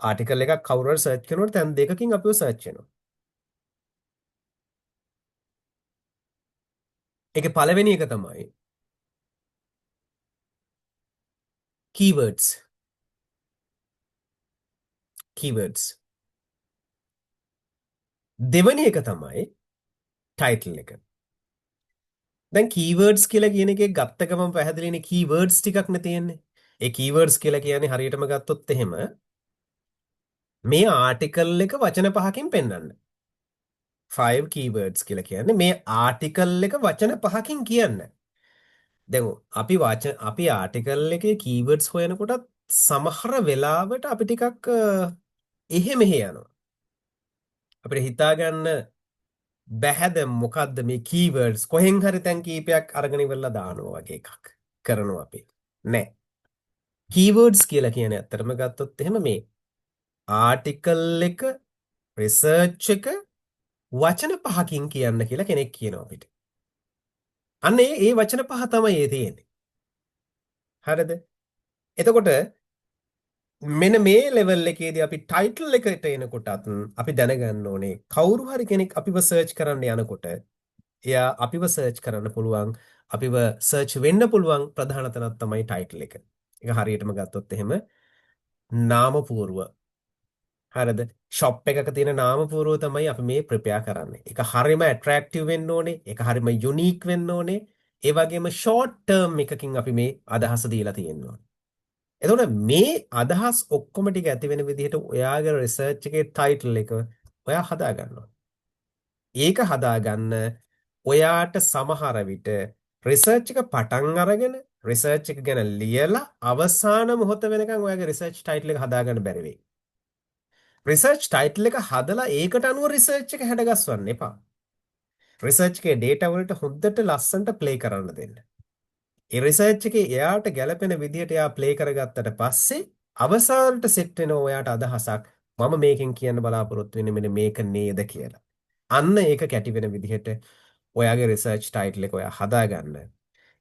ආටිකල් එකක් කවුරු හරි සර්ච් කරනකොට තැන් දෙකකින් අපිව සර්ච් වෙනවා. ඒකේ පළවෙනි එක තමයි keywords. දෙවෙනි එක තමයි title එක. දැන් keywords කියලා කියන එකේ ගත්ත ගමන් පැහැදිලිනේ keywords ටිකක් නේ තියෙන්නේ. ඒ keywords කියලා කියන්නේ හරියටම ගත්තොත් එහෙම මේ ආටිකල් එක වචන පහකින් පෙන්වන්න. 5 keywords කියලා කියන්නේ මේ ආටිකල් එක වචන පහකින් කියන්න. දැන් අපි ආටිකල් එකේ keywords හොයනකොට සමහර වෙලාවට අපි ටිකක් එහෙ මෙහෙ යනවා. අපිට හිතාගන්න බැහැ දැන් මොකද්ද මේ keywords කොහෙන් හරි තැන් කීපයක් අරගෙන ඉවරලා දානවා වගේ එකක් කරනවා අපි. නෑ. keywords කියලා කියන්නේ ඇත්තටම ගත්තොත් එහෙම මේ ආටිකල් එක රිසර්ච් එක වචන පහකින් කියන්න කියලා කෙනෙක් කියනවා අපිට. අන්න ඒ වචන පහ තමයි ඒ තියෙන්නේ. හරිද? එතකොට මෙන්න මේ ලෙවල් එකේදී අපි ටයිටල් එකට එනකොටත් අපි දැනගන්න ඕනේ කවුරු හරි කෙනෙක් අපිව සර්ච් කරන්න යනකොට එයා අපිව සර්ච් කරන්න පුළුවන් අපිව සර්ච් වෙන්න පුළුවන් ප්‍රධාන තැනක් තමයි ටයිටල් එක. ඒක හරියටම ගත්තොත් එහෙම නාම පුවරුව. හරිද? ෂොප් එකක තියෙන නාම පුවරුව තමයි අපි මේ ප්‍රිපෙයාර් කරන්නේ. ඒක හරියම ඇට්‍රැක්ටිව් වෙන්න ඕනේ. ඒක හරියම යුනික් වෙන්න ඕනේ. ඒ වගේම ෂෝට් ටර්ම් එකකින් අපි මේ අදහස දීලා තියෙනවා. එතකොට මේ අදහස් ඔක්කොම ටික ඇති වෙන විදිහට ඔයාගේ රිසර්ච් එකේ ටයිටල් එක ඔයා හදා ගන්නවා. ඒක හදාගන්න ඔයාට සමහර විට රිසර්ච් එක පටන් අරගෙන රිසර්ච් එක ගැන ලියලා අවසාන මොහොත වෙනකන් ඔයාගේ රිසර්ච් ටයිටල් එක හදාගන්න බැරි වෙයි. රිසර්ච් ටයිටල් එක හදලා ඒකට අනුව රිසර්ච් එක හැඩගස්වන්න එපා. රිසර්ච් එකේ ඩේටා වලට හොඳට ලස්සනට ප්ලේ කරන්න දෙන්න. ඒ රිසර්ච් එකේ එයාට ගැලපෙන විදිහට එයා ප්ලේ කරගත්තට පස්සේ අවසානට සෙට් වෙන ඔයාට අදහසක් මම මේකෙන් කියන්න බලාපොරොත්තු වෙන්නේ මෙන්න මේක නේද කියලා. අන්න ඒක කැටි වෙන විදිහට ඔයාගේ රිසර්ච් ටයිටල් එක ඔයා හදාගන්න.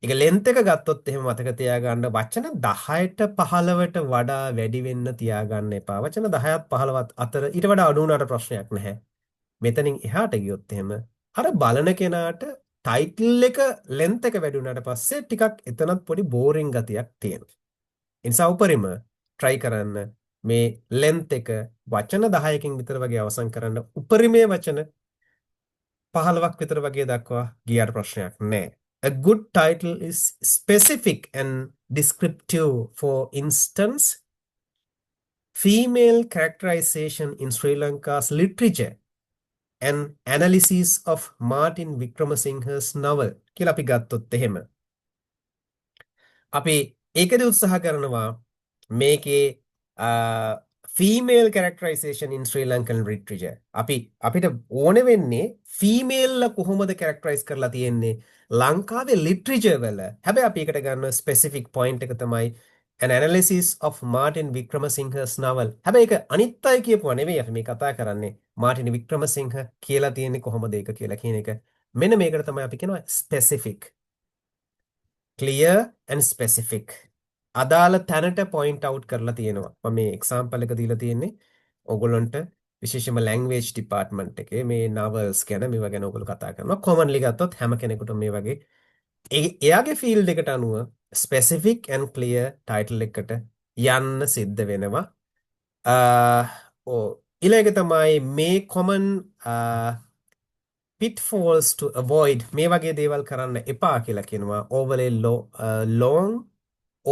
ඒක ලෙන්ත් එක ගත්තොත් එහෙම මතක තියාගන්න වචන 10ට 15ට වඩා වැඩි වෙන්න තියාගන්න එපා. වචන 10ත් 15ත් අතර ඊට වඩා අඩු වුණාට ප්‍රශ්නයක් නැහැ. මෙතනින් එහාට ගියොත් එහෙම අර බලන කෙනාට ටයිටල් එක ලෙන්ත් එක වැඩි වුණාට පස්සේ ටිකක් එතනත් පොඩි බෝරින් ගතියක් තියෙනවා. ඒ නිසා උපරිම try කරන්න මේ ලෙන්ත් එක වචන 10කින් විතර වගේ අවසන් කරන්න. උපරිමයේ වචන 15ක් විතර වගේ දක්වා ගියාට ප්‍රශ්නයක් නැහැ. A good title is specific and descriptive. For instance, female characterization in Sri Lanka's literature and analysis of Martin Wickramasinghe's novel කියලා අපි ගත්තොත් එහෙම අපි ඒකද උත්සාහ කරනවා මේකේ female characterization in Sri Lankan literature අපිට ඕන වෙන්නේ female කොහොමද characterize කරලා තියෙන්නේ ලංකාවේ literature වල. හැබැයි අපි ඒකට ගන්න specific point එක තමයි an analysis of Martin Wickramasinghe's novel. හැබැයි ඒක අනිත් අය කියපුවා නෙවෙයි අපි මේ කතා කරන්නේ. මාටින් වික්‍රමසිංහ කියලා තියෙන්නේ කොහොමද ඒක කියලා කියන එක. මෙන්න මේකට තමයි අපි කියනවා specific. Clear and specific. අදාළ තැනට point out කරලා තියෙනවා. මම මේ example එක දීලා තියෙන්නේ ඕගොල්ලන්ට විශේෂයෙන්ම language department එකේ මේ novels ගැන මේවා ගැන ඕගොල්ලෝ කතා කරනවා. commonly ගත්තොත් හැම කෙනෙකුටම මේ වගේ එයාගේ field එකට අනුව specific and clear title එකකට යන්න සිද්ධ වෙනවා. ඊළඟ තමයි මේ common pitfalls to avoid මේ වගේ දේවල් කරන්න එපා කියලා කියනවා. overly long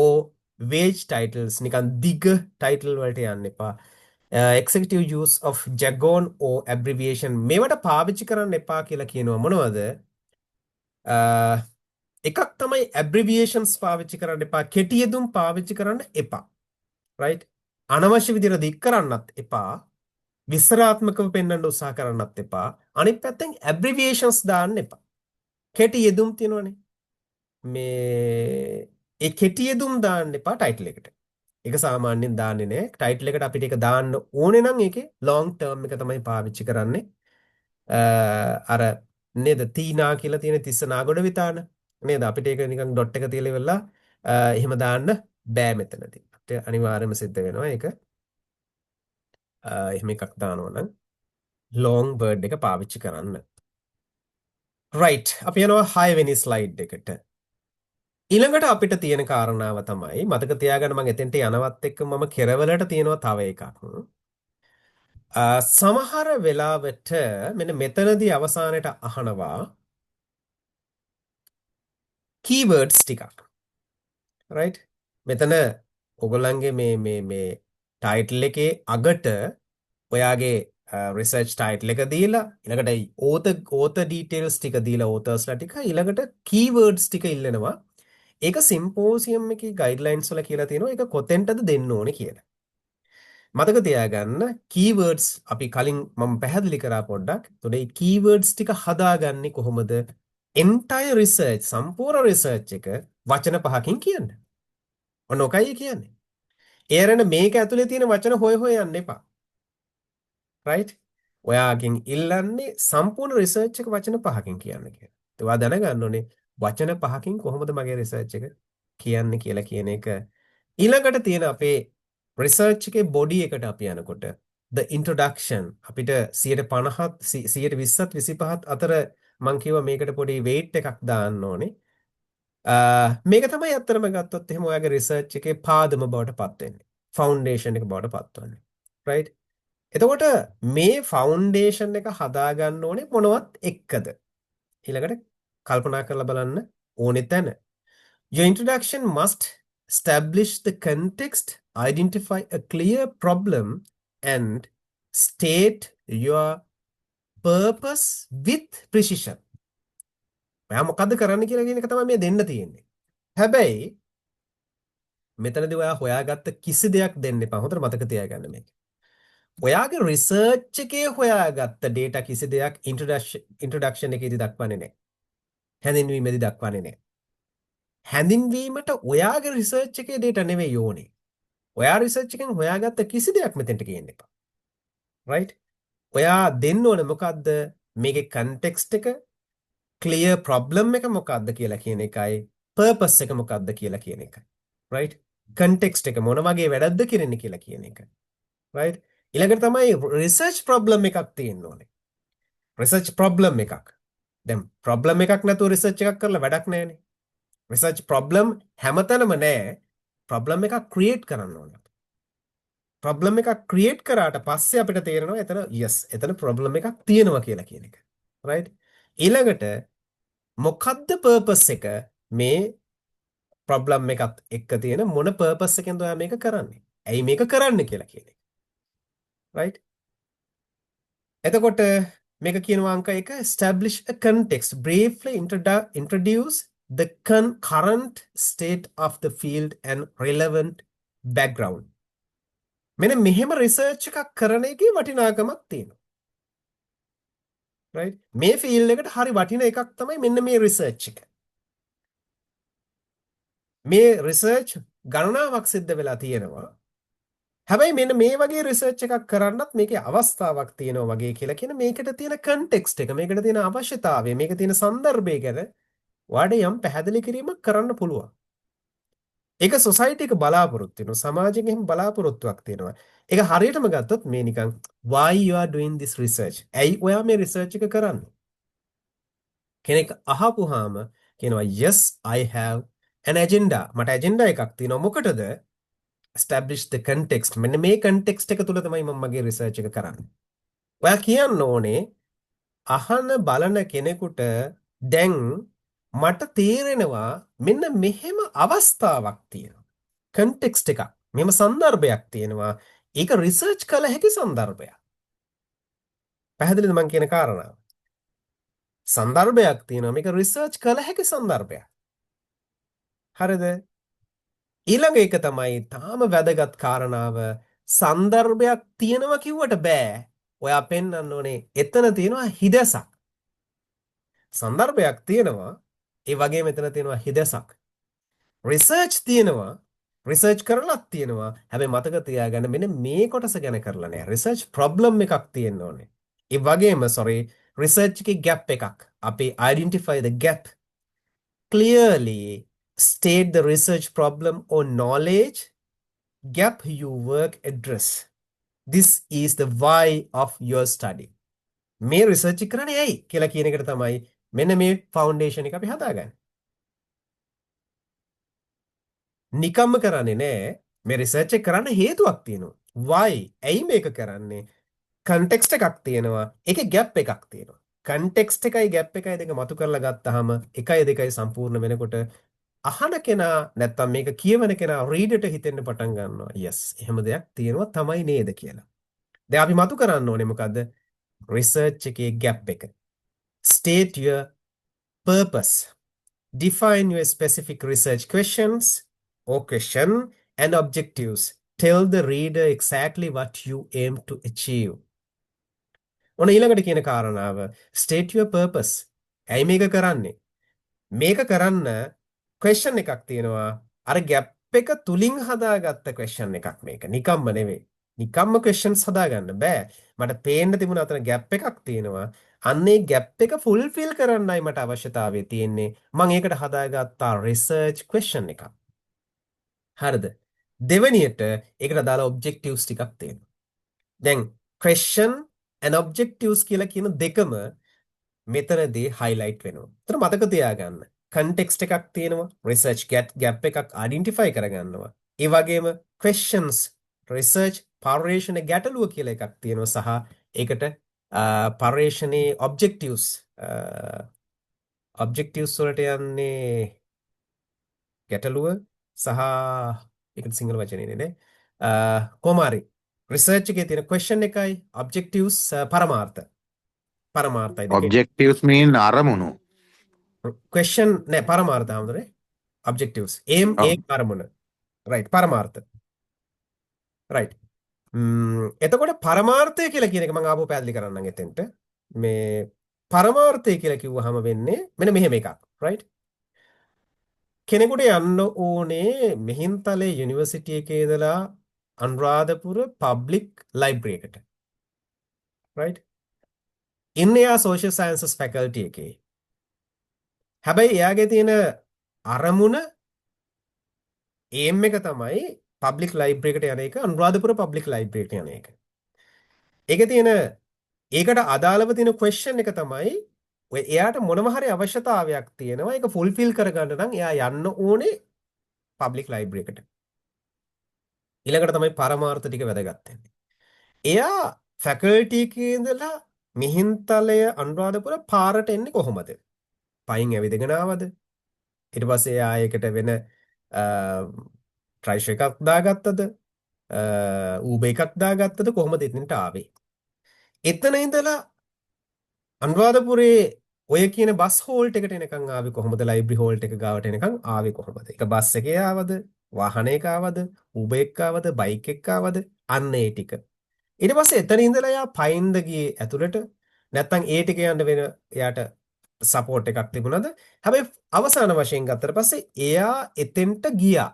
or vague titles නිකන් දිග title වලට යන්න එපා. executive use of jargon or abbreviation මේවට පාවිච්චි කරන්න එපා කියලා කියනවා. මොනවද? එකක් තමයි abbreviations පාවිච්චි කරන්න එපා. කෙටි යෙදුම් පාවිච්චි කරන්න එපා. right? අනවශ්‍ය විදිහට දික් කරන්නත් එපා. විස්තරාත්මකව පෙන්වන්න උත්සාහ කරන්නත් එපා. අනිත් පැත්තෙන් abbreviations දාන්න එපා. කෙටි යෙදුම් තියෙනවනේ. මේ ඒ කෙටි යෙදුම් දාන්න එපා ටයිටල් එකට. ඒක සාමාන්‍යයෙන් දාන්නේ නැහැ. ටයිටල් එකට අපිට ඒක දාන්න ඕනේ නම් ඒකේ long term එක තමයි පාවිච්චි කරන්නේ. අර නේද තීනා කියලා තියෙන තිස්ස නාගොඩ විතාන නේද අපිට ඒක නිකන් ඩොට් එක තියලා ඉවරලා එහෙම දාන්න බෑ මෙතනදී. අපිට අනිවාර්යයෙන්ම සිද්ධ වෙනවා ඒක. එහෙම එකක් දානවා නම් long word එක පාවිච්චි කරන්න. right අපි යනවා 6 වෙනි slide එකට. ඊළඟට අපිට තියෙන කාරණාව තමයි මතක තියාගන්න මම එතෙන්ට යනවත් එක්ක මම කෙරවලට තියෙනවා තව එකක්. සමහර වෙලාවට මෙන්න මෙතනදී අවසානයේ අහනවා keywords ටිකක්. right මෙතන ඔයගොල්ලන්ගේ මේ title එකේ අගට ඔයාගේ research title එක දීලා ඊළඟට author details ටික දීලා authors ටික ඊළඟට keywords ටික ඉල්ලනවා. ඒක symposium එකේ guidelines වල කියලා තියෙනවා ඒක කොතෙන්ටද දෙන්න ඕනේ කියලා. මතක තියාගන්න keywords අපි කලින් මම පැහැදිලි කරා පොඩ්ඩක්. එතකොට මේ keywords ටික හදාගන්නේ කොහොමද? entire research සම්පූර්ණ research එක වචන 5කින් කියන්න. ඔන්න ඔකයි කියන්නේ. ඒරෙන මේක ඇතුලේ තියෙන වචන හොය යන්න එපා. right? ඔයාගෙන් ඉල්ලන්නේ සම්පූර්ණ research එක වචන 5කින් කියන්න කියලා. ඒවා දැනගන්න ඕනේ වචන 5කින් කොහොමද මගේ research එක කියන්නේ කියලා කියන එක. ඊළඟට තියෙන අපේ research එකේ body එකට අපි යනකොට the introduction අපිට 150ත් 120ත් 25ත් අතර මම කිව්වා මේකට පොඩි weight එකක් දාන්න ඕනේ. මේක තමයි අත්‍තරම ගත්තොත් එහෙම ඔයාගේ research එකේ පාදම බවට පත් වෙන්නේ. foundation එක බවට පත් වෙන්නේ. right? එතකොට මේ foundation එක හදාගන්න ඕනේ මොනවත් එක්කද? ඊළඟට කල්පනා කරලා බලන්න ඕනේ තැන. Your introduction must establish the context, identify a clear problem, and state your purpose with precision. ඔයා මොකද්ද කරන්න කියලා කියන එක තමයි මේ දෙන්න තියෙන්නේ. හැබැයි මෙතනදී ඔයා හොයාගත්ත කිසි දෙයක් දෙන්න එපා. හොඳට මතක තියාගන්න මේක. ඔයාගේ රිසර්ච් එකේ හොයාගත්ත data කිසි දෙයක් introduction එකේදී දක්වන්නේ නැහැ. හැඳින්වීමේදී දක්වන්නේ නැහැ. හැඳින්වීමට ඔයාගේ රිසර්ච් එකේ data නෙවෙයි ඕනේ. ඔයා රිසර්ච් එකෙන් හොයාගත්ත කිසි දෙයක් මෙතෙන්ට කියන්න එපා. right? ඔයා දෙන්න ඕනේ මොකද්ද? මේකේ context එක, clear problem එක මොකද්ද කියලා කියන එකයි, purpose එක මොකද්ද කියලා කියන එකයි. right? context එක මොන වගේ වැඩක්ද කරන්නේ කියලා කියන එක. right? ඊළඟට තමයි research problem එකක් තියෙන්න ඕනේ. research problem එකක්. දැන් problem එකක් නැතුව research එකක් කරලා වැඩක් නැහැනේ. research problem හැමතැනම නැහැ. problem එකක් create කරන්න ඕනේ. problem එකක් create කරාට පස්සේ අපිට තේරෙනවා එතන yes එතන problem එකක් තියෙනවා කියලා කියන එක. right? ඊළඟට මොකද්ද purpose එක මේ problem එකත් එක්ක තියෙන මොන purpose එකෙන්ද ඔයා මේක කරන්නේ? ඇයි මේක කරන්න කියලා කියන එක. right? එතකොට මේක කියනවා අංක 1 establish a context briefly introduce the current state of the field and relevant background. මෙන්න මෙහෙම රිසර්ච් එකක් කරන එකේ වටිනාකමක් තියෙනවා. right? මේ ෆීල්ඩ් එකට හරි වටින එකක් තමයි මෙන්න මේ රිසර්ච් එක. මේ රිසර්ච් ගණනාවක් සිද්ධ වෙලා තියෙනවා. හැබැයි මෙන්න මේ වගේ රිසර්ච් එකක් කරන්නත් මේකේ අවස්ථාවක් තියෙනවා වගේ කියලා කියන මේකට තියෙන කන්ටෙක්ස්ට් එක, මේකට තියෙන අවශ්‍යතාවය, මේක තියෙන සන්දර්භය ගැන ඔයාට යම් පැහැදිලි කිරීමක් කරන්න පුළුවන්. ඒක සොසයිටි එක බලාපොරොත්තු වෙනවා, සමාජයෙන් එහෙම බලාපොරොත්තුවක් තියෙනවා. ඒක හරියටම ගත්තොත් මේ නිකන් why you are doing this research? ඇයි ඔයා මේ රිසර්ච් එක කරන්නේ? කෙනෙක් අහපුවාම කියනවා yes I have an agenda. මට agenda එකක් තියෙනවා. මොකටද? establish the context. මෙන්න මේ context එක තුල තමයි මම මගේ research එක කරන්නේ. ඔයා කියන්න ඕනේ අහන බලන කෙනෙකුට දැන් මට තේරෙනවා මෙන්න මෙහෙම අවස්ථාවක් තියෙනවා. context එකක්. මෙහෙම සන්දර්භයක් තියෙනවා. ඒක research කළ හැකි සන්දර්භයක්. පැහැදිලිද මම කියන කාරණාව? සන්දර්භයක් තියෙනවා. මේක research කළ හැකි සන්දර්භයක්. හරිද? ඊළඟ එක තමයි තාම වැදගත් කාරණාව සන්දර්භයක් තියෙනවා කිව්වට බෑ. ඔයා පෙන්වන්න ඕනේ එතන තියෙනවා හිදසක්. සන්දර්භයක් තියෙනවා ඒ වගේම එතන තියෙනවා හිදසක්. රිසර්ච් තියෙනවා රිසර්ච් කරලත් තියෙනවා. හැබැයි මතක තියාගන්න මෙන්න මේ කොටස ගැන කරලා නෑ. රිසර්ච් ප්‍රොබ්ලම් එකක් තියෙන්න ඕනේ. ඒ වගේම රිසර්ච් එකේ ગેප් එකක්. අපි identify the gap clearly state the research problem or knowledge gap you work address. This is the why of your study. මේ රිසර්ච් කරන්නේ ඇයි කියලා කියන එකට තමයි මෙන්න මේ ෆවුන්ඩේෂන් එක අපි හදාගන්නේ. නිකම්ම කරන්නේ නෑ. මේ රිසර්ච් එක කරන්න හේතුවක් තියෙනවා. why? ඇයි මේක කරන්නේ? context එකක් තියෙනවා. ඒකේ gap එකක් තියෙනවා. context එකයි gap එකයි දෙක මතු කරලා ගත්තාම 1 2 සම්පූර්ණ වෙනකොට අහන කෙනා නැත්තම් මේක කියවන කෙනා රීඩර්ට හිතෙන්න පටන් ගන්නවා yes එහෙම දෙයක් තියෙනවා තමයි නේද කියලා. දැන් අපි මතු කරන්න ඕනේ මොකද්ද? රිසර්ච් එකේ ગેප් එක. State your purpose. Define your specific research questions or question and objectives. Tell the reader exactly what you aim to achieve. ඔන්න ඊළඟට කියන කාරණාව state your purpose. ඇයි මේක කරන්නේ? මේක කරන්න question එකක් තියෙනවා. අර gap එක තුලින් හදාගත්ත question එකක් මේක. නිකම්ම නෙවෙයි. නිකම්ම questions හදාගන්න බෑ. මට පේන්න තිබුණ අතන gap එකක් තියෙනවා. අන්නේ gap එක fulfill කරන්නයි මට අවශ්‍යතාවය තියෙන්නේ. මම ඒකට හදාගත්තා research question එකක්. හරිද? දෙවෙනියට ඒකට දාලා objectives ටිකක් තියෙනවා. දැන් question and objectives කියලා කියන දෙකම මෙතනදී highlight වෙනවා. ඒතර මතක තියාගන්න. context එකක් තියෙනවා. research gap එකක් identify කරගන්නවා. ඒ වගේම questions research පර්යේෂණ ගැටලුව කියලා එකක් තියෙනවා සහ ඒකට පර්යේෂණේ objectives වලට යන්නේ ගැටලුව සහ ඒකට සිංහල වචනේ නේ කොහොම හරි research එකේ තියෙන question එකයි objectives පරමාර්ථ පරමාර්ථයි දෙක. objectives mean අරමුණු. question නෑ පරමාර්ථ හඳුනේ. objectives. aim ඔව්. අරමුණ. right පරමාර්ථ. right. එතකොට පරමාර්ථය කියලා කියන එක මම ආපහු පැහැදිලි කරන්නම් එතෙන්ට. මේ පරමාර්ථය කියලා කිව්වහම වෙන්නේ මෙන්න මෙහෙම එකක්. right. කෙනෙකුට යන්න ඕනේ මිහින්තලේ යුනිවර්සිටි එකේ ඉඳලා අනුරාධපුර පබ්ලික් ලයිබ්‍රරි එකට. right. ඉන්නේ යා සෝෂල් සයන්සස් ෆැකල්ටි එකේ. හැබැයි එයාගේ තියෙන අරමුණ ඒම් එක තමයි පබ්ලික් ලයිබ්‍රරි එකට යන එක අනුරාධපුර පබ්ලික් ලයිබ්‍රරි එකට යන එක. ඒකේ තියෙන ඒකට අදාළව තියෙන ක්වෙස්චන් එක තමයි ඔය එයාට මොනම හරි අවශ්‍යතාවයක් තියෙනවා ඒක ෆුල්ෆිල් කරගන්න නම් එයා යන්න ඕනේ පබ්ලික් ලයිබ්‍රරි එකට. ඊළඟට තමයි පරමාර්ථ ටික වැදගත් වෙන්නේ. එයා ෆැකල්ටි එකේ ඉඳලා මිහින්තලය අනුරාධපුර පාරට එන්නේ කොහොමද? පයින් ඇවිදගෙන ආවද? ඊට පස්සේ එයා ඒකට වෙන ට්‍රයිස් එකක් දාගත්තද? ඌබර් එකක් දාගත්තද? කොහොමද එතනට ආවේ? එතන ඉඳලා අනුරාධපුරේ ඔය කියන බස් හෝල්ට් එකට එනකන් ආවේ කොහොමද? ලයිබ්‍රරි හෝල්ට් එක ගාවට එනකන් ආවේ කොහොමද? ඒක බස් එකේ ආවද? වාහනයක ආවද? ඌබර් එකක් ආවද? බයික් එකක් ආවද? අන්න ඒ ටික. ඊට පස්සේ එතන ඉඳලා එයා පයින්ද ගියේ ඇතුළට නැත්නම් ඒ ටික යන්න වෙන එයාට සපෝට් එකක් තිබුණාද? හැබැයි අවසාන වශයෙන් ගත්තට පස්සේ එයා එතෙන්ට ගියා.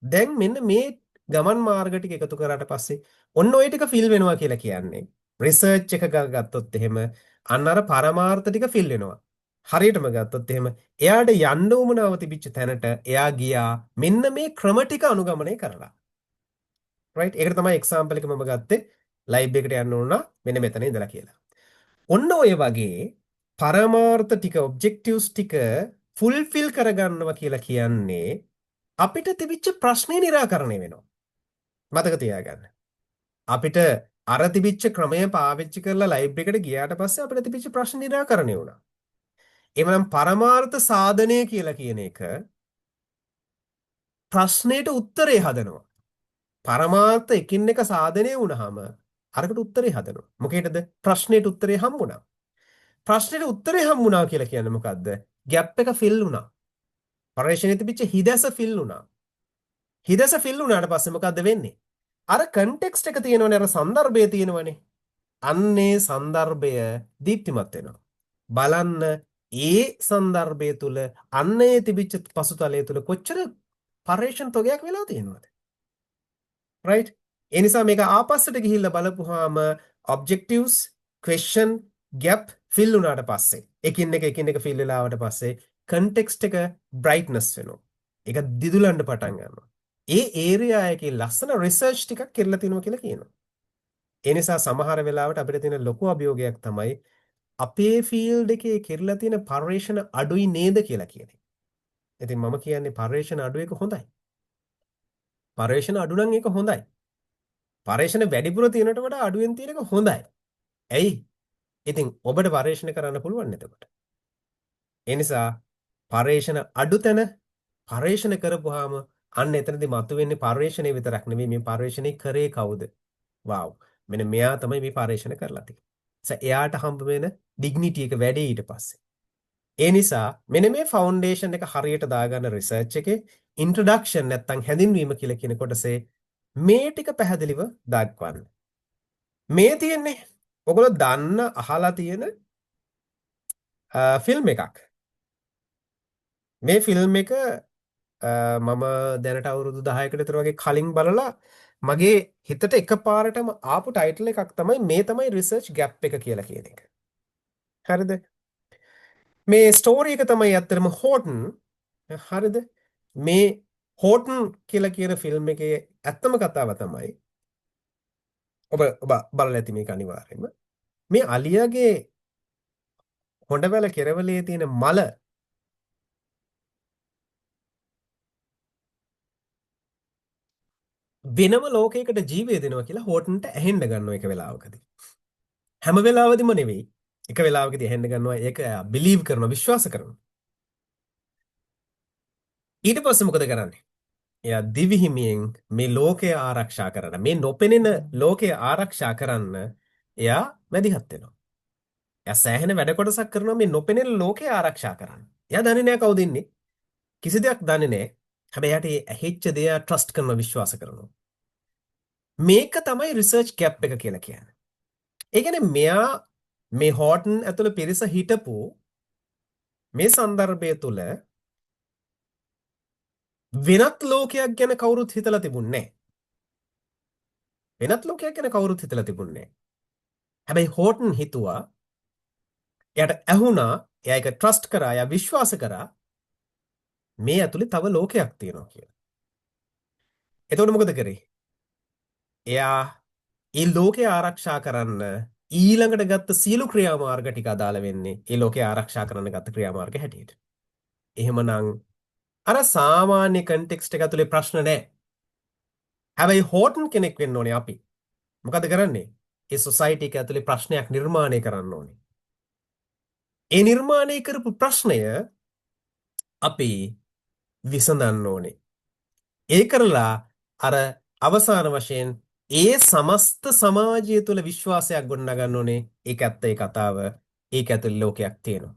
දැන් මෙන්න මේ ගමන් මාර්ග ටික එකතු කරාට පස්සේ ඔන්න ඔය ටික ෆිල් වෙනවා කියලා කියන්නේ. රිසර්ච් එක ගත්තොත් එහෙම අන්න අර පරමාර්ථ ටික ෆිල් වෙනවා. හරියටම ගත්තොත් එහෙම එයාට යන්න උවමනාව තිබිච්ච තැනට එයා ගියා මෙන්න මේ ක්‍රම ටික අනුගමනය කරලා. right ඒකට තමයි එක්සැම්පල් එක මම ගත්තේ ලයිබ් එකට යන්න ඕන මෙන්න මෙතන ඉඳලා කියලා. ඔන්න ඔය වගේ පරමාර්ථ ටික ඔබ්ජෙක්ටිව්ස් ටික ෆුල්ෆිල් කරගන්නවා කියලා කියන්නේ අපිට තිබිච්ච ප්‍රශ්නේ निराකරණය වෙනවා. මතක තියාගන්න. අපිට අර තිබිච්ච ක්‍රමය පාවිච්චි කරලා ලයිබ්‍රරි එකට ගියාට පස්සේ අපිට තිබිච්ච ප්‍රශ්න निराකරණය වුණා. එවනම් පරමාර්ථ සාධනය කියලා කියන එක ප්‍රශ්නෙට උත්තරේ හදනවා. පරමාර්ථ එකින් එක සාධනය වුණාම අරකට උත්තරේ හදනවා. මොකේද? ප්‍රශ්නෙට උත්තරේ හම්බුණා. ප්‍රශ්නෙට උත්තරේ හම්බුණා කියලා කියන්නේ මොකද්ද? ગેප් එක ෆිල් වුණා. පරිශ්‍රණයේ තිබිච්ච හිදැස ෆිල් වුණා. හිදැස ෆිල් වුණාට පස්සේ මොකද්ද වෙන්නේ? අර කන්ටෙක්ස්ට් එක තියෙනවනේ අර සන්දර්භය තියෙනවනේ. අන්නේ සන්දර්භය දීප්තිමත් වෙනවා. බලන්න ඒ සන්දර්භය තුල අන්නේ තිබිච්ච පසුතලය තුල කොච්චර පරිශ්‍රණ තොගයක් වෙලා තියෙනවද? right ඒ නිසා මේක ආපස්සට ගිහිල්ලා බලපුවාම objectives question gap fill වුණාට පස්සේ එකින් එක fill වෙලා ආවට පස්සේ context එක brightness වෙනවා. ඒක දිදුලන්න පටන් ගන්නවා. ඒ area එකේ ලස්සන research ටිකක් කරලා තිනවා කියලා කියනවා. ඒ නිසා සමහර වෙලාවට අපිට තියෙන ලොකු අභියෝගයක් තමයි අපේ field එකේ කරලා තියෙන පරිශ්‍රණ අඩුයි නේද කියලා කියන්නේ. ඉතින් මම කියන්නේ පරිශ්‍රණ අඩු එක හොඳයි. පරිශ්‍රණ අඩු නම් ඒක හොඳයි. පරිශ්‍රණ වැඩිපුර තියෙනට වඩා අඩුවෙන් තියෙන එක හොඳයි. ඇයි? ඉතින් ඔබට පරිශ්‍රණ කරන්න පුළුවන් එතකොට. ඒ නිසා පරිශ්‍රණ අඩු තැන පරිශ්‍රණ කරපුවාම අන්න එතනදී මතුවෙන්නේ පරිශ්‍රණය විතරක් නෙමෙයි මේ පරිශ්‍රණය කරේ කවුද? වව්. මෙන්න මෙයා තමයි මේ පරිශ්‍රණ කරලා තියෙන්නේ. එයාට හම්බ වෙන ඩිග්නිටි එක වැඩි ඊට පස්සේ. ඒ නිසා මෙන්න මේ ෆවුන්ඩේෂන් එක හරියට දාගන්න රිසර්ච් එකේ ඉන්ට්‍රොඩක්ෂන් නැත්තම් හැඳින්වීම කියලා කියන කොටසේ මේ ටික පැහැදිලිව දක්වන්න. මේ තියෙන්නේ ඔයගොල්ලෝ දන්න අහලා තියෙන ෆිල්ම් එකක්. මේ ෆිල්ම් එක මම දැනට අවුරුදු 10කට විතර වගේ කලින් බලලා මගේ හිතට එකපාරටම ආපු ටයිටල් එකක් තමයි මේ තමයි රිසර්ච් ගැප් එක කියලා කියන එක. හරිද? මේ ස්ටෝරි එක තමයි ඇත්තටම හෝටන්. හරිද? මේ හෝටන් කියලා කියන ෆිල්ම් එකේ ඇත්තම කතාව තමයි ඔබ බලලා ඇති මේක අනිවාර්යයෙන්ම. මේ අලියාගේ හොඬවැල කෙරවලේ තියෙන මල වෙනම ලෝකයකට ජීවය දෙනවා කියලා හෝටන්ට ඇහෙන්න ගන්නවා එක වෙලාවකදී. හැම වෙලාවෙදිම නෙවෙයි. එක වෙලාවකදී ඇහෙන්න ගන්නවා ඒක බිලීව් කරනවා විශ්වාස කරනවා. ඊට පස්සේ මොකද කරන්නේ? එයා දිවිහිමියෙන් මේ ලෝකය ආරක්ෂා කරන්න මේ නොපෙනෙන ලෝකය ආරක්ෂා කරන්න එයා මැදිහත් වෙනවා. එයා සෑහෙන වැඩ කොටසක් කරනවා මේ නොපෙනෙන ලෝකය ආරක්ෂා කරන්න. එයා දන්නේ නැහැ කවුද ඉන්නේ. කිසි දෙයක් දන්නේ නැහැ. හැබැයි එයාට ඒ ඇහිච්ච දේ එයා ට්‍රස්ට් කරනවා විශ්වාස කරනවා. මේක තමයි රිසර්ච් ගැප් එක කියලා කියන්නේ. ඒ කියන්නේ මෙයා මේ හෝටන් ඇතුළේ පිරිස හිටපු මේ සන්දර්භය තුල වෙනත් ලෝකයක් ගැන කවුරුත් හිතලා තිබුණේ නැහැ. වෙනත් ලෝකයක් ගැන කවුරුත් හිතලා තිබුණේ නැහැ. හැබැයි හෝටන් හිතුවා එයාට ඇහුණා එයා ඒක ට්‍රස්ට් කරා එයා විශ්වාස කරා මේ ඇතුලේ තව ලෝකයක් තියෙනවා කියලා. එතකොට මොකද කරේ? එයා ඒ ලෝකය ආරක්ෂා කරන්න ඊළඟට ගත්ත සියලු ක්‍රියාමාර්ග ටික අදාළ වෙන්නේ ඒ ලෝකය ආරක්ෂා කරන්න ගත්ත ක්‍රියාමාර්ග හැටියට. එහෙමනම් අර සාමාන්‍ය කන්ටෙක්ස්ට් එක ඇතුලේ ප්‍රශ්න නැහැ. හැබැයි හෝටන් කෙනෙක් වෙන්න ඕනේ අපි. මොකද කරන්නේ? ඒ සොසයිටි එක ඇතුලේ ප්‍රශ්නයක් නිර්මාණය කරන්න ඕනේ. ඒ නිර්මාණය කරපු ප්‍රශ්නය අපි විසඳන්න ඕනේ. ඒ කරලා අර අවසාන වශයෙන් ඒ සමස්ත සමාජය තුළ විශ්වාසයක් ගොඩනගන්න ඕනේ. ඒක ඇත්ත ඒ කතාව. ඒක ඇතුළේ ලෝකයක් තියෙනවා.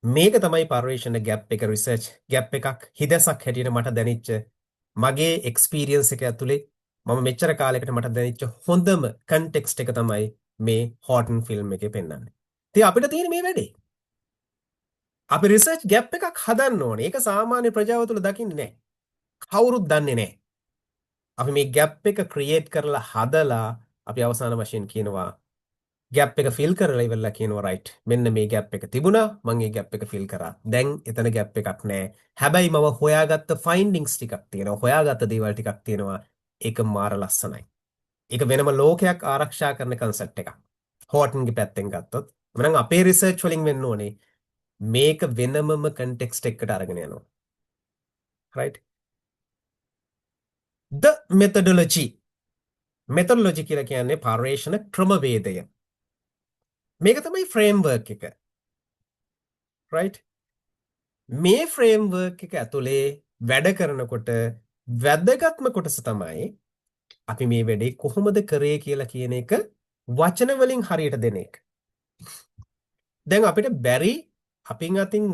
මේක තමයි පර්යේෂණ ගැප් එක රිසර්ච් ගැප් එකක් හිදසක් හැටියට මට දැනෙච්ච මගේ එක්ස්පීරියන්ස් එක ඇතුලේ මම මෙච්චර කාලයකට මට දැනෙච්ච හොඳම කන්ටෙක්ස්ට් එක තමයි මේ හෝටන් ෆිල්ම් එකේ පෙන්වන්නේ. ඉතින් අපිට තියෙන මේ වැඩේ. අපි රිසර්ච් ගැප් එකක් හදන්න ඕනේ. ඒක සාමාන්‍ය ප්‍රජාව තුළ දකින්නේ නැහැ. කවුරුත් දන්නේ නැහැ. අපි මේ ගැප් එක ක්‍රියේට් කරලා හදලා අපි අවසාන වශයෙන් කියනවා ගැප් එක ෆිල් කරලා ඉවරලා කියනවා රයිට් මෙන්න මේ ගැප් එක තිබුණා මම ඒ ගැප් එක ෆිල් කරා දැන් එතන ගැප් එකක් නැහැ හැබැයි මම හොයාගත්ත ෆයින්ඩින්ග්ස් ටිකක් තියෙනවා හොයාගත්ත දේවල් ටිකක් තියෙනවා ඒක මාර ලස්සනයි ඒක වෙනම ලෝකයක් ආරක්ෂා කරන කන්සෙප්ට් එකක් හෝටන්ගේ පැත්තෙන් ගත්තොත් මනම් අපේ රිසර්ච් වලින් වෙන්න ඕනේ මේක වෙනමම කන්ටෙක්ස්ට් එකකට අරගෙන යනවා රයිට් the methodology කියලා කියන්නේ පර්යේෂණ ක්‍රමවේදය මේක තමයි ෆ්‍රේම්වර්ක් එක රයිට් මේ ෆ්‍රේම්වර්ක් එක ඇතුලේ වැඩ කරනකොට වැදගත්ම කොටස තමයි අපි මේ වැඩේ කොහොමද කරේ කියලා කියන එක වචන වලින් හරියට දෙන එක. දැන් අපිට බැරි අපින් අතින්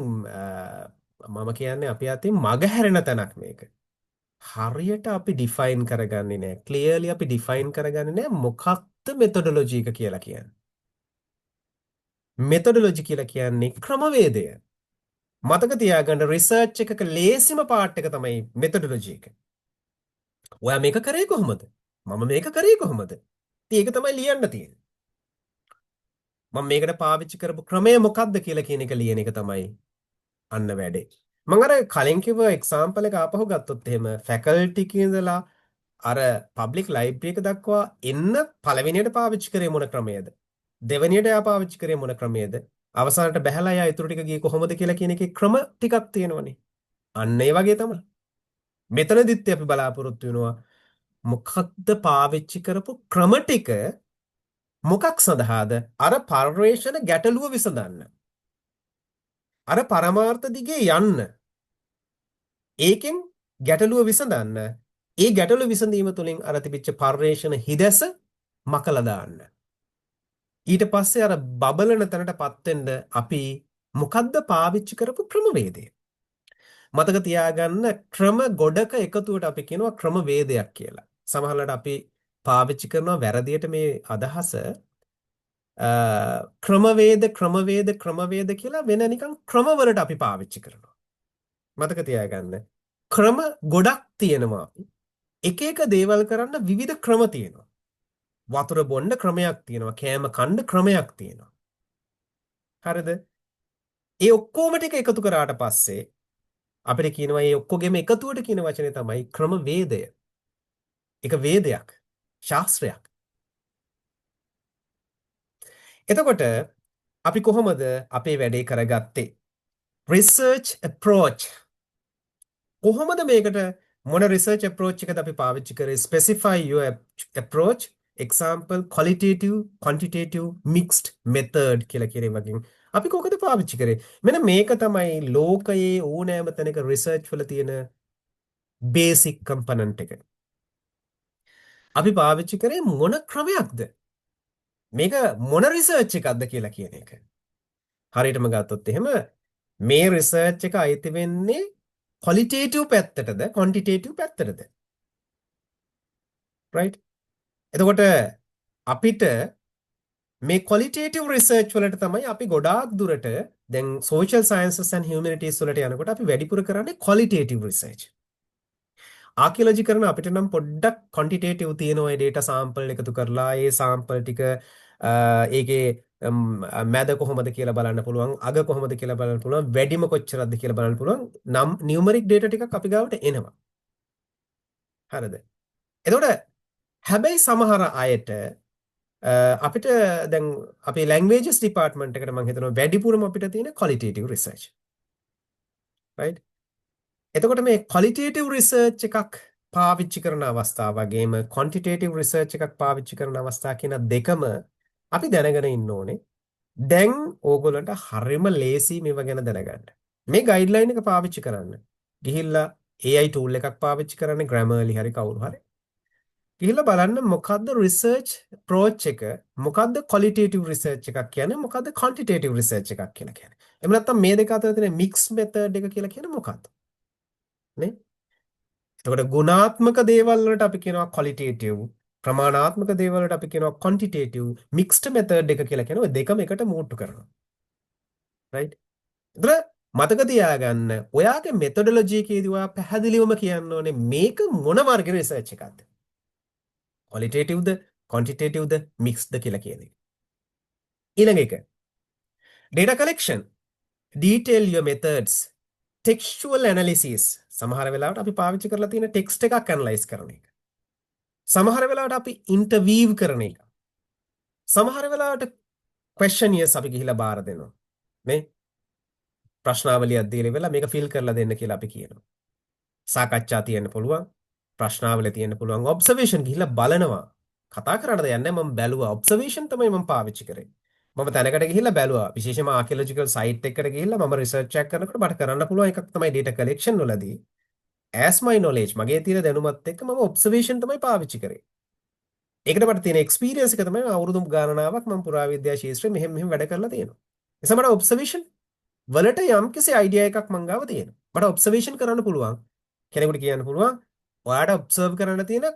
මම කියන්නේ අපි අතින් මග හැරෙන තැනක් මේක. හරියට අපි ඩිෆයින් කරගන්නේ නැහැ. ක්ලියර්ලි අපි ඩිෆයින් කරගන්නේ නැහැ මොකක්ද මෙතොඩොලොජි එක කියලා කියන්නේ. මෙතොඩොලොජි කියලා කියන්නේ ක්‍රමවේදය. මතක තියාගන්න රිසර්ච් එකක ලේසිම පාර්ට් එක තමයි මෙතොඩොලොජි එක. ඔයා මේක කරේ කොහොමද? මම මේක කරේ කොහොමද? ඉතින් ඒක තමයි ලියන්න තියෙන්නේ. මම මේකට පාවිච්චි කරපු ක්‍රමය මොකක්ද කියලා කියන එක ලියන එක තමයි අන්න වැඩේ. මම අර කලින් කිව්ව එක්සැම්පල් එක ආපහු ගත්තොත් එහෙම ෆැකල්ටි එකේ ඉඳලා අර පබ්ලික් ලයිබ්‍රරි එක දක්වා එන්න පළවෙනියට පාවිච්චි කරේ මොන ක්‍රමයේද? දෙවෙනියට එයා පාවිච්චි කරේ මොන ක්‍රමයේද? අවසානට බහැලා එයා ඊටු ටික ගියේ කොහොමද කියලා කියන එකේ ක්‍රම ටිකක් තියෙනවනේ. අන්න ඒ වගේ තමයි. මෙතනදිත් අපි බලාපොරොත්තු වෙනවා මොකක්ද පාවිච්චි කරපු ක්‍රම ටික මොකක් සඳහාද? අර පර්යේෂණ ගැටලුව විසඳන්න. අර පරමාර්ථ දිගේ යන්න. ඒකෙන් ගැටලුව විසඳන්න. ඒ ගැටලුව විසඳීම තුළින් අර තිබිච්ච පර්යේෂණ හිදැස මකලා දාන්න. ඊට පස්සේ අර බබලන තැනටපත් වෙන්න අපි මොකද්ද පාවිච්චි කරපු ක්‍රමවේදය? මතක තියාගන්න ක්‍රම ගොඩක එකතුවට අපි කියනවා ක්‍රමවේදයක් කියලා. සමහරවිට අපි පාවිච්චි කරනවා වැරදියට මේ අදහස ක්‍රමවේද කියලා වෙන නිකන් ක්‍රමවලට අපි පාවිච්චි කරනවා. මතක තියාගන්න ක්‍රම ගොඩක් තියෙනවා අපි. එක එක දේවල් කරන්න විවිධ ක්‍රම තියෙනවා. වතුර බොන්න ක්‍රමයක් තියෙනවා. කෑම කන්න ක්‍රමයක් තියෙනවා. හරිද? ඒ ඔක්කොම ටික එකතු කරාට පස්සේ අපිට කියනවා මේ ඔක්කොගෙම එකතුවට කියන වචනේ තමයි ක්‍රමවේදය. ඒක වේදයක්, ශාස්ත්‍රයක්. එතකොට අපි කොහොමද අපේ වැඩේ කරගත්තේ? research approach. කොහොමද මේකට මොන research approach එකද අපි පාවිච්චි කරේ? specify your approach. example qualitative, quantitative, mixed method කියලා කියන වගේ. අපි කොහොමද පාවිච්චි කරේ? මෙන්න මේක තමයි ලෝකයේ ඕනෑම තැනක research වල තියෙන basic component එක. අපි පාවිච්චි කරේ මොන ක්‍රමයක්ද? මේක මොන රිසර්ච් එකක්ද කියලා කියන එක. හරියටම ගත්තොත් එහෙම මේ රිසර්ච් එක අයිති වෙන්නේ ක්වලිටේටිව් පැත්තටද ක්වොන්ටිටේටිව් පැත්තටද? රයිට්? එතකොට අපිට මේ ක්වලිටේටිව් රිසර්ච් වලට තමයි අපි ගොඩාක් දුරට දැන් සෝෂල් සයන්සස් ඇන්ඩ් හියුමැනිටීස් වලට යනකොට අපි වැඩිපුර කරන්නේ ක්වලිටේටිව් රිසර්ච්. ආකියොලොජි කරන අපිට නම් පොඩ්ඩක් ක්වොන්ටිටේටිව් තියෙනවා ඒ ඩේටා සාම්පල් එකතු කරලා ඒ සාම්පල් ටික ඒකේ මැද කොහොමද කියලා බලන්න පුළුවන් අග කොහොමද කියලා බලන්න පුළුවන් වැඩිම කොච්චරද කියලා බලන්න පුළුවන් නම් නියුමරික් ඩේටා ටිකක් අපි ගාවට එනවා. හරිද? එතකොට හැබැයි සමහර අයට අපිට දැන් අපේ ලැන්ග්වේජස් ඩිපාර්ට්මන්ට් එකට මම හිතනවා වැඩිපුරම අපිට තියෙන ක්වලිටේටිව් රිසර්ච්. රයිට්? එතකොට මේ ක්වලිටේටිව් රිසර්ච් එකක් පාවිච්චි කරන අවස්ථාව වගේම ක්වොන්ටිටේටිව් රිසර්ච් එකක් පාවිච්චි කරන අවස්ථා කියන දෙකම අපි දැනගෙන ඉන්න ඕනේ. දැන් ඕගොල්ලන්ට හරිම ලේසි මේව ගැන දැනගන්න. මේ ගයිඩ්ලයින් එක පාවිච්චි කරන්න. ගිහිල්ලා AI tool එකක් පාවිච්චි කරන්න Grammarly හරි කවුරු හරි. ගිහිල්ලා බලන්න මොකද්ද රිසර්ච් approach එක, මොකද්ද ක්වලිටේටිව් රිසර්ච් එකක් කියන්නේ, මොකද්ද ක්වොන්ටිටේටිව් රිසර්ච් එකක් කියලා කියන්නේ. එහෙම නැත්නම් මේ දෙක අතර තියෙන මික්ස් මෙතඩ් එක කියලා කියන්නේ මොකක්ද? නේ? එතකොට ගුණාත්මක දේවල් වලට අපි කියනවා ක්වලිටේටිව්, ප්‍රමාණාත්මක දේවල් වලට අපි කියනවා ක්වොන්ටිටේටිව්, මික්ස්ඩ් මෙතඩ් එක කියලා කියනවා. ඔය දෙකම එකට මූට්ටු කරනවා. රයිට්? එතකොට මතක තියාගන්න ඔයාගේ මෙතඩොලොජි එකේදී ඔයා පැහැදිලිවම කියන්න ඕනේ මේක මොන වර්ග රිසර්ච් එකක්ද? ක්වොලිටේටිව්ද, ක්වොන්ටිටේටිව්ද, මික්ස්ඩ්ද කියලා කියන එක. ඊළඟ එක data collection, detail your methods, textual analysis. සමහර වෙලාවට අපි පාවිච්චි කරලා තියෙන ටෙක්ස්ට් එකක් ඇනලයිස් කරන එක. සමහර වෙලාවට අපි ඉන්ටර්විව් කරන එක. සමහර වෙලාවට questionnaires අපි ගිහිලා බාර දෙනවා. මේ ප්‍රශ්නාවලියක් දීලා වෙලා මේක ෆිල් කරලා දෙන්න කියලා අපි කියනවා. සාකච්ඡා තියෙන්න පුළුවන්. ප්‍රශ්නාවලිය තියෙන්න පුළුවන්. ඔබ්සර්වේෂන් ගිහිලා බලනවා. කතා කරන්න දෙයක් නැහැ. මම බැලුවා. ඔබ්සර්වේෂන් තමයි මම පාවිච්චි කරේ. මම තැනකට ගිහිල්ලා බැලුවා. විශේෂයෙන්ම ආකියොලොජිකල් සයිට් එකකට ගිහිල්ලා මම රිසර්ච් එකක් කරනකොට මට කරන්න පුළුවන් එකක් තමයි data collection වලදී as my knowledge මගේ තියෙන දැනුමත් එක්ක මම ඔබ්සර්වේෂන් තමයි පාවිච්චි කරේ. ඒකට මට තියෙන එක්ස්පීරියන්ස් එක තමයි අවුරුදු ගණනාවක් මම පුරාවිද්‍යා ශාස්ත්‍රයේ මෙහෙම වැඩ කරලා තියෙනවා. ඒ නිසා මට ඔබ්සර්වේෂන් වලට යම්කිසි අයිඩියා එකක් මං ගාව තියෙනවා. මට ඔබ්සර්වේෂන් කරන්න පුළුවන්. කෙනෙකුට කියන්න පුළුවන් ඔයාට ඔබ්සර්ව් කරන්න තියෙන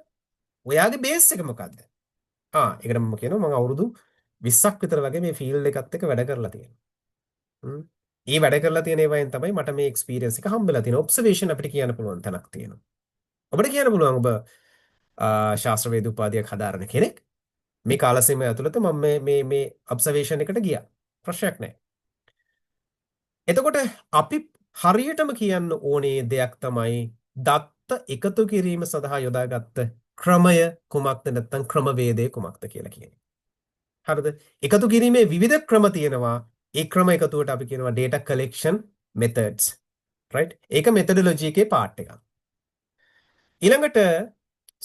ඔයාගේ බේස් එක මොකක්ද? ඒකට මම කියනවා මම අවුරුදු 20ක් විතර වගේ මේ ෆීල්ඩ් එකත් එක්ක වැඩ කරලා තියෙනවා. ඒ වැඩ කරලා තියෙන ඒවායින් තමයි මට මේ එක්ස්පීරියන්ස් එක හම්බෙලා තියෙන. ඔබ්සර්වේෂන් අපිට කියන්න පුළුවන් තැනක් තියෙනවා. ඔබට කියන්න පුළුවන් ඔබ ශාස්ත්‍රවේද උපාධියක් හදාරන කෙනෙක්. මේ කාල සීමාව ඇතුළත මම මේ ඔබ්සර්වේෂන් එකට ගියා. ප්‍රශ්නයක් නැහැ. එතකොට අපි හරියටම කියන්න ඕනේ දෙයක් තමයි දත්ත එකතු කිරීම සඳහා යොදාගත්ත ක්‍රමය කුමක්ද නැත්නම් ක්‍රමවේදය කුමක්ද කියලා කියන්නේ. හරිද? එකතු කිරීමේ විවිධ ක්‍රම තියෙනවා. ඒ ක්‍රම එකතුවට අපි කියනවා data collection methods. right? ඒක methodology එකේ part එකක්. ඊළඟට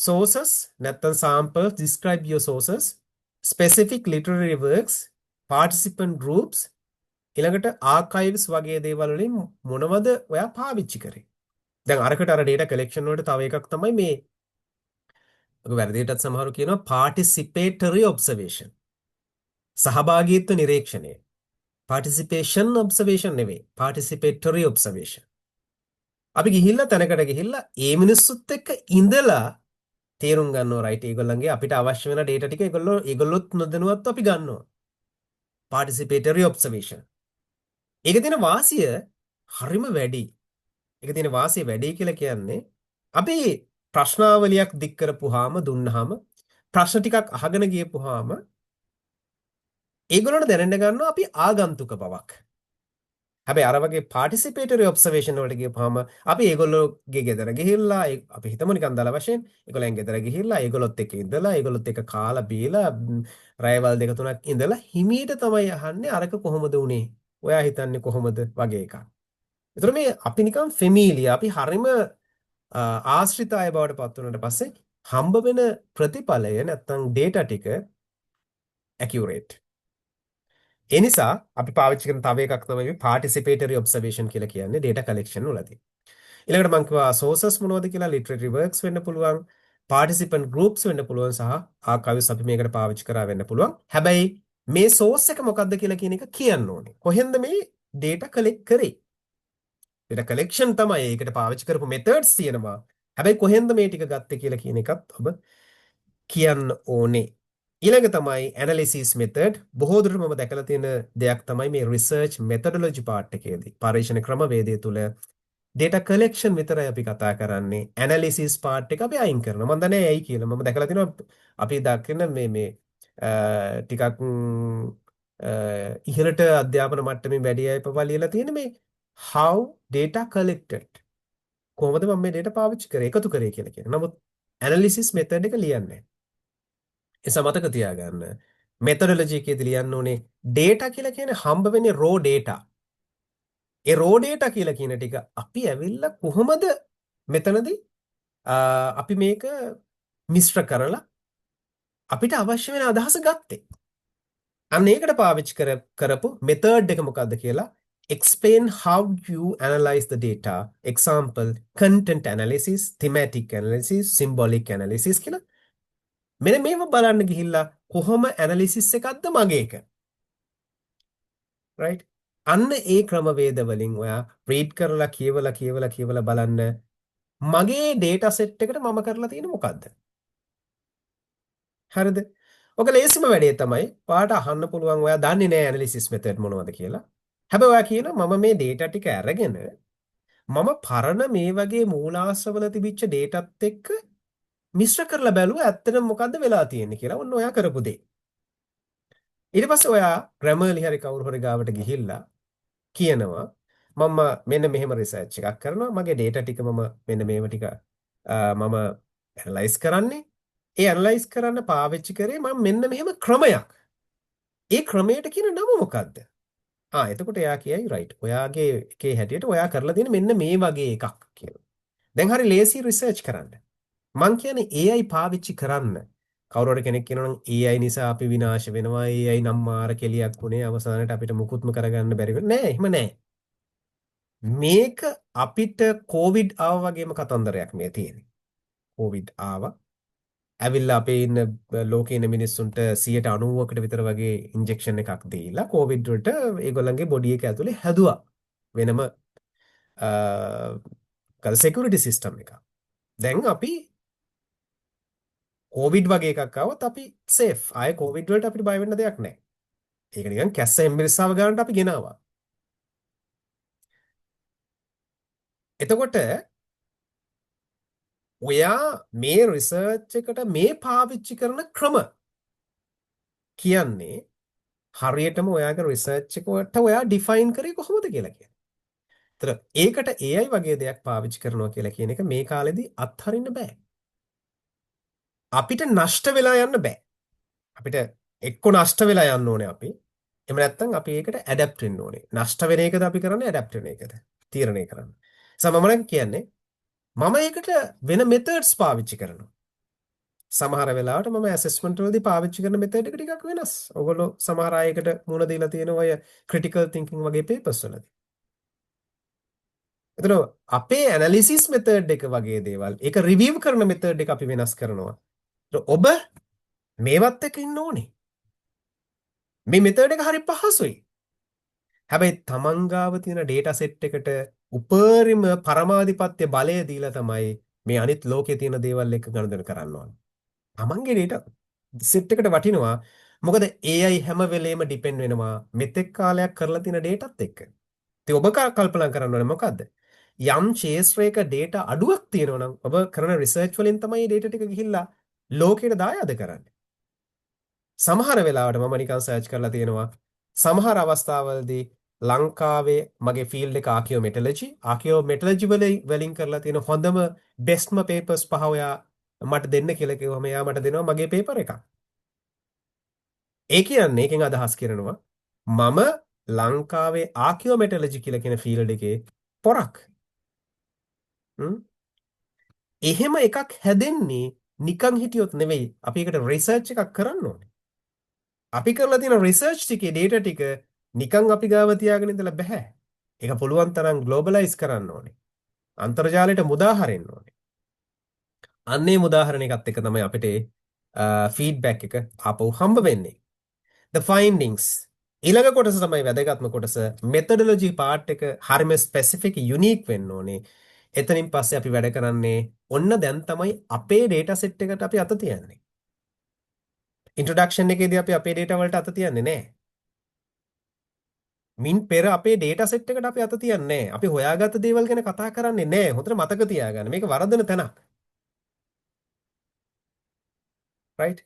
sources නැත්නම් samples, describe your sources, specific literary works, participant groups, ඊළඟට archives වගේ දේවල් වලින් මොනවද ඔයා පාවිච්චි කරේ? දැන් අරකට අර data collection වලට තව එකක් තමයි මේ ඔක වැරදියටත් සමහරව කියනවා participatory observation. සහභාගීත්ව නිරීක්ෂණය. participation observation නෙවෙයි participatory observation. අපි ගිහිල්ලා තැනකට ගිහිල්ලා ඒ මිනිස්සුත් එක්ක ඉඳලා තේරුම් ගන්නවා right ඒගොල්ලන්ගේ අපිට අවශ්‍ය වෙන data ටික ඒගොල්ලොත් නොදැනුවත්ව අපි ගන්නවා. participatory observation. ඒක තියෙන වාසිය හරිම වැඩි. ඒක තියෙන වාසිය වැඩි කියලා කියන්නේ අපි ප්‍රශ්නාවලියක් දික් කරපුවාම දුන්නාම ප්‍රශ්න ටිකක් අහගෙන ගියපුවාම ඒගොල්ලොන්ට දැනෙන්න ගන්නවා අපි ආගන්තුක බවක්. හැබැයි අර වගේ participatory observation වලට ගියපුවාම අපි ඒගොල්ලෝගේ ගෙදර ගිහිල්ලා අපි හිතමු නිකන් දල වශයෙන් ඒගොල්ලන් ගෙදර ගිහිල්ලා ඒගොල්ලොත් එක්ක ඉඳලා ඒගොල්ලොත් එක්ක කාලා බීලා රැයවල් දෙක තුනක් ඉඳලා හිමීට තමයි අහන්නේ අරක කොහොමද උනේ? ඔයා හිතන්නේ කොහොමද වගේ එකක්. ඒතර මේ අපි නිකන් ෆැමිලියා අපි හරිම ආශ්‍රිත අය බවට පත් වුණාට පස්සේ හම්බ වෙන ප්‍රතිඵලය නැත්තම් data ටික accurate. ඒ නිසා අපි පාවිච්චි කරන තව එකක් තමයි participatory observation කියලා කියන්නේ data collection වලදී. ඊළඟට මම කිව්වා sources මොනවද කියලා literary works වෙන්න පුළුවන්, participant groups වෙන්න පුළුවන් සහ archives අපි මේකට පාවිච්චි කරා වෙන්න පුළුවන්. හැබැයි මේ source එක මොකක්ද කියලා කියන එක කියන්න ඕනේ. කොහෙන්ද මේ data collect කරේ? data collection තමයි ඒකට පාවිච්චි කරපු methods තියෙනවා. හැබැයි කොහෙන්ද මේ ටික ගත්තේ කියලා කියන එකත් ඔබ කියන්න ඕනේ. ඊළඟ තමයි analysis method. බොහෝ දුරට මම දැකලා තියෙන දෙයක් තමයි මේ research methodology part එකේදී. පරීක්ෂණ ක්‍රමවේදය තුල data collection විතරයි අපි කතා කරන්නේ. analysis part එක අපි අයින් කරනවා. මම දන්නේ ඇයි කියලා. මම දැකලා තිනවා අපි දකින මේ ටිකක් ඉහළට අධ්‍යාපන මට්ටමින් වැඩි අය පවා ලියලා තියෙන මේ how data collected කොහොමද මම මේ data පාවිච්චි කරේ එකතු කරේ කියලා කියන. නමුත් analysis method එක ලියන්නේ නැහැ. ඒ මතක තියාගන්න. methodology එකේදී ලියන්න ඕනේ data කියලා කියන්නේ හම්බ වෙන්නේ raw data. ඒ raw data කියලා කියන ටික අපි ඇවිල්ලා කොහොමද මෙතනදී අපි මේක මිශ්‍ර කරලා අපිට අවශ්‍ය වෙන අදහස ගත්තේ. අන්න ඒකට පාවිච්චි කරපු method එක මොකක්ද කියලා explain how you analyze the data. Example, content analysis, thematic analysis, symbolic analysis කියලා. මෙන්න මේව බලන්න ගිහිල්ලා කොහොම analysis එකක්ද මගේ එක. right? අන්න ඒ ක්‍රමවේද වලින් ඔයා read කරලා කියවලා බලන්න මගේ data set එකට මම කරලා තියෙන මොකද්ද? හරිද? ඔක ලේසිම වැඩේ තමයි ඔයාට අහන්න පුළුවන් ඔයා දන්නේ නැහැ analysis method මොනවද කියලා. හැබැයි ඔයා කියන මම මේ data ටික අරගෙන මම පරණ මේ වගේ මූලාශ්‍රවල තිබිච්ච dataත් එක්ක මිශ්‍ර කරලා බැලුවා ඇත්තටම මොකද්ද වෙලා තියෙන්නේ කියලා. ඔන්න ඔයා කරපු දේ. ඊට පස්සේ ඔයා Grammarly හරි කවුරු හරි ගාවට ගිහිල්ලා කියනවා මම මෙන්න මෙහෙම රිසර්ච් එකක් කරනවා. මගේ data ටික මම මෙන්න මේව ටික මම ඇනලයිස් කරන්නේ. ඒ ඇනලයිස් කරන්න පාවිච්චි කරේ මම මෙන්න මෙහෙම ක්‍රමයක්. ඒ ක්‍රමයට කියන නම මොකද්ද? එතකොට එයා කියයි රයිට්. ඔයාගේ එකේ හැටියට ඔයා කරලා තියෙන මෙන්න මේ වගේ එකක් කියලා. දැන් හරි ලේසි රිසර්ච් කරන්න. මං කියන්නේ AI පාවිච්චි කරන්න. කවුරු හරි කෙනෙක් කියනවා නම් AI නිසා අපි විනාශ වෙනවා. AI නම් මාර කෙලියක් වුණේ අවසානයේ අපිට මුකුත්ම කරගන්න බැරි වෙනවා. නෑ, එහෙම නෑ. මේක අපිට COVID ආව වගේම කතන්දරයක් මේ තියෙන්නේ. COVID ආවා. ඇවිල්ලා අපේ ඉන්න ලෝකේ ඉන්න මිනිස්සුන්ට 90%කට විතර වගේ ඉන්ජෙක්ෂන් එකක් දීලා COVID වලට ඒගොල්ලන්ගේ බොඩි එක ඇතුලේ හැදුවා. වෙනම සිකියුරිටි සිස්ටම් එකක්. දැන් අපි COVID වගේ එකක් ආවොත් අපි සේෆ්. ආයේ COVID වලට අපිට බය වෙන්න දෙයක් නැහැ. ඒක නිකන් කැස්ස එම්බිරිස්සාව ගන්නට අපි ගෙනාවා. එතකොට ඔයා මේ රිසර්ච් එකට මේ පාවිච්චි කරන ක්‍රම කියන්නේ හරියටම ඔයාගේ රිසර්ච් එකට ඔයා ඩිෆයින් කරේ කොහොමද කියලා කියන්නේ. ඒතර ඒකට AI වගේ දෙයක් පාවිච්චි කරනවා කියලා කියන එක මේ කාලෙදී අත්හරින්න බෑ. අපිට නෂ්ට වෙලා යන්න බෑ. අපිට එක්ක නෂ්ට වෙලා යන්න ඕනේ අපි. එහෙම නැත්නම් අපි ඒකට ඇඩැප්ට් වෙන්න ඕනේ. නෂ්ට වෙන එකද අපි කරන්නේ ඇඩැප්ට් වෙන එකද? තීරණය කරන්න. මම කියන්නේ මම ඒකට වෙන මෙතඩ්ස් පාවිච්චි කරනවා. සමහර වෙලාවට මම ඇසෙස්මන්ට් වලදී පාවිච්චි කරන මෙතඩ් එක ටිකක් වෙනස්. ඔයගොල්ලෝ සමහර අයකට මුණ දීලා තියෙන ඔය ක්‍රිටිකල් තින්කින් වගේ පේපර්ස් වලදී. එතන අපේ ඇනලිසිස් මෙතඩ් එක වගේ දේවල් ඒක රිවිව් කරන මෙතඩ් එක අපි වෙනස් කරනවා. ඔබ මේවත් එක්ක ඉන්න ඕනේ. මේ මෙතඩ් එක හරි පහසුයි. හැබැයි තමන් ගාව තියෙන data set එකට උපරිම පරමාධිපත්‍ය බලය දීලා තමයි මේ අනිත් ලෝකේ තියෙන දේවල් එක්ක ගනුදෙනු කරන්න ඕනේ. තමන්ගේ data set එකට වටිනවා. මොකද AI හැම වෙලේම ඩිපෙන්ඩ් වෙනවා මෙතෙක් කාලයක් කරලා තියෙන dataත් එක්ක. ඉතින් ඔබ කල්පනා කරන්න ඕනේ මොකද්ද? යම් ක්ෂේත්‍රයක data අඩුවක් තියෙනවා නම් ඔබ කරන රිසර්ච් වලින් තමයි data ටික ගිහිල්ලා ලෝකෙට දායාද කරන්නේ. සමහර වෙලාවට මම නිකන් සර්ච් කරලා තියෙනවා. සමහර අවස්ථාවලදී ලංකාවේ මගේ ෆීල්ඩ් එක ආකියෝමෙටලොජි වලින් කරලා තියෙන හොඳම බෙස්ට්ම පේපර්ස් 5 ඔයා මට දෙන්න කියලා කිව්වම එයා මට දෙනවා මගේ පේපර් එකක්. ඒ කියන්නේ එකෙන් අදහස් කරනවා මම ලංකාවේ ආකියෝමෙටලොජි කියලා කියන ෆීල්ඩ් එකේ පොරක්. එහෙම එකක් හැදෙන්නේ නිකන් හිටියොත් නෙවෙයි. අපි ඒකට රිසර්ච් එකක් කරන්න ඕනේ. අපි කරලා තියෙන රිසර්ච් ටිකේ data ටික නිකන් අපි ගාව තියාගෙන ඉඳලා බෑ. ඒක පුළුවන් තරම් ග්ලෝබලයිස් කරන්න ඕනේ. අන්තර්ජාලයට මුදා හරින්න ඕනේ. අන්නේ උදාහරණයකත් එක තමයි අපිට ෆීඩ්බැක් එක ආපහු හම්බ වෙන්නේ. The findings ඊළඟ කොටස තමයි වැදගත්ම කොටස. මෙතඩොලොජි පාර්ට් එක හරිම ස්පෙસિෆික් යුනික් වෙන්න ඕනේ. එතනින් පස්සේ අපි වැඩ කරන්නේ ඔන්න දැන් තමයි අපේ data set එකට අපි අත තියන්නේ. ඉන්ට්‍රොඩක්ෂන් එකේදී අපි අපේ data වලට අත තියන්නේ නැහැ. මින් පෙර අපේ data set එකට අපි අත තියන්නේ නැහැ. අපි හොයාගත්ත දේවල් ගැන කතා කරන්නේ නැහැ. හොඳට මතක තියාගන්න. මේක වරදන තැනක්. right?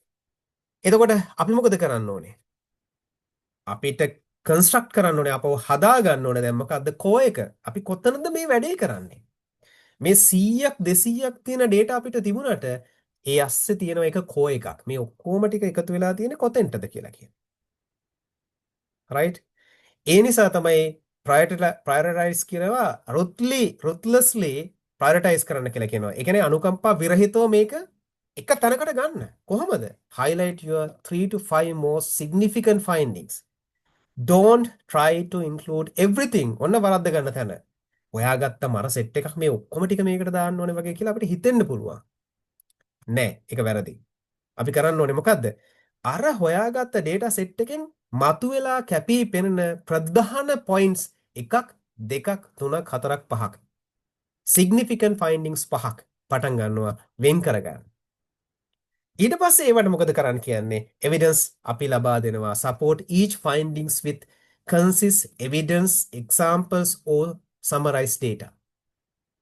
එතකොට අපි මොකද කරන්න ඕනේ? අපිට කන්ස්ට්‍රක්ට් කරන්න ඕනේ අපව හදා ගන්න ඕනේ. දැන් මොකද්ද කෝ එක? අපි කොතනද මේ වැඩේ කරන්නේ? මේ 100ක් 200ක් තියෙන data අපිට තිබුණාට ඒ අස්සේ තියෙන එක කෝ එකක්. මේ ඔක්කොම ටික එකතු වෙලා තියෙන්නේ කොතෙන්ටද කියලා කියන්නේ. right? ඒ නිසා තමයි ප්‍රයොරිටයිස් කියනවා ruthlessly prioritize කරන්න කියලා කියනවා. ඒ කියන්නේ අනුකම්පා විරහිතව මේක එක තැනකට ගන්න. කොහොමද? Highlight your 3 to 5 most significant findings. Don't try to include everything. ඔන්න වරද්ද ගන්න තැන. හොයාගත්ත මර සෙට් එකක් මේ ඔක්කොම ටික මේකට දාන්න ඕනේ වගේ කියලා අපිට හිතෙන්න පුළුවන්. නෑ, ඒක වැරදි. අපි කරන්න ඕනේ මොකද්ද? අර හොයාගත්ත data set එකෙන් මතුවලා කැපී පෙනෙන ප්‍රධාන points එකක් දෙකක් තුනක් හතරක් පහක් significant findings පහක් පටන් ගන්නවා වෙන් කරගන්න. ඊට පස්සේ ඒවට මොකද කරන්න කියන්නේ? evidence අපි ලබා දෙනවා. support each findings with consist evidence examples or summarized data.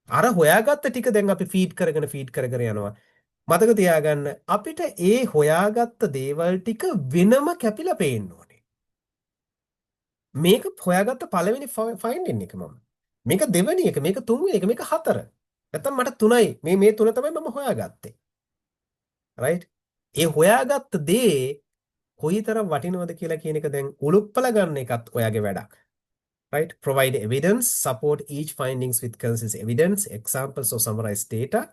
අර හොයාගත්ත ටික දැන් අපි ෆීඩ් කරගෙන යනවා. මතක තියාගන්න අපිට ඒ හොයාගත්ත දේවල් ටික වෙනම කැපිලා පේන්න ඕනේ. මේක හොයාගත්ත පළවෙනි ෆයින්ඩින් එක මම. මේක දෙවෙනි එක, මේක තුන්වෙනි එක, මේක හතර. නැත්තම් මට තුනයි. මේ තුන තමයි මම හොයාගත්තේ. right? ඒ හොයාගත්ත දේ කොයිතරම් වටිනවද කියලා කියන එක දැන් උලුප්පල ගන්න එකත් ඔයාගේ වැඩක්. right? Provide evidence, support each findings with consistent evidence, examples or summarized data.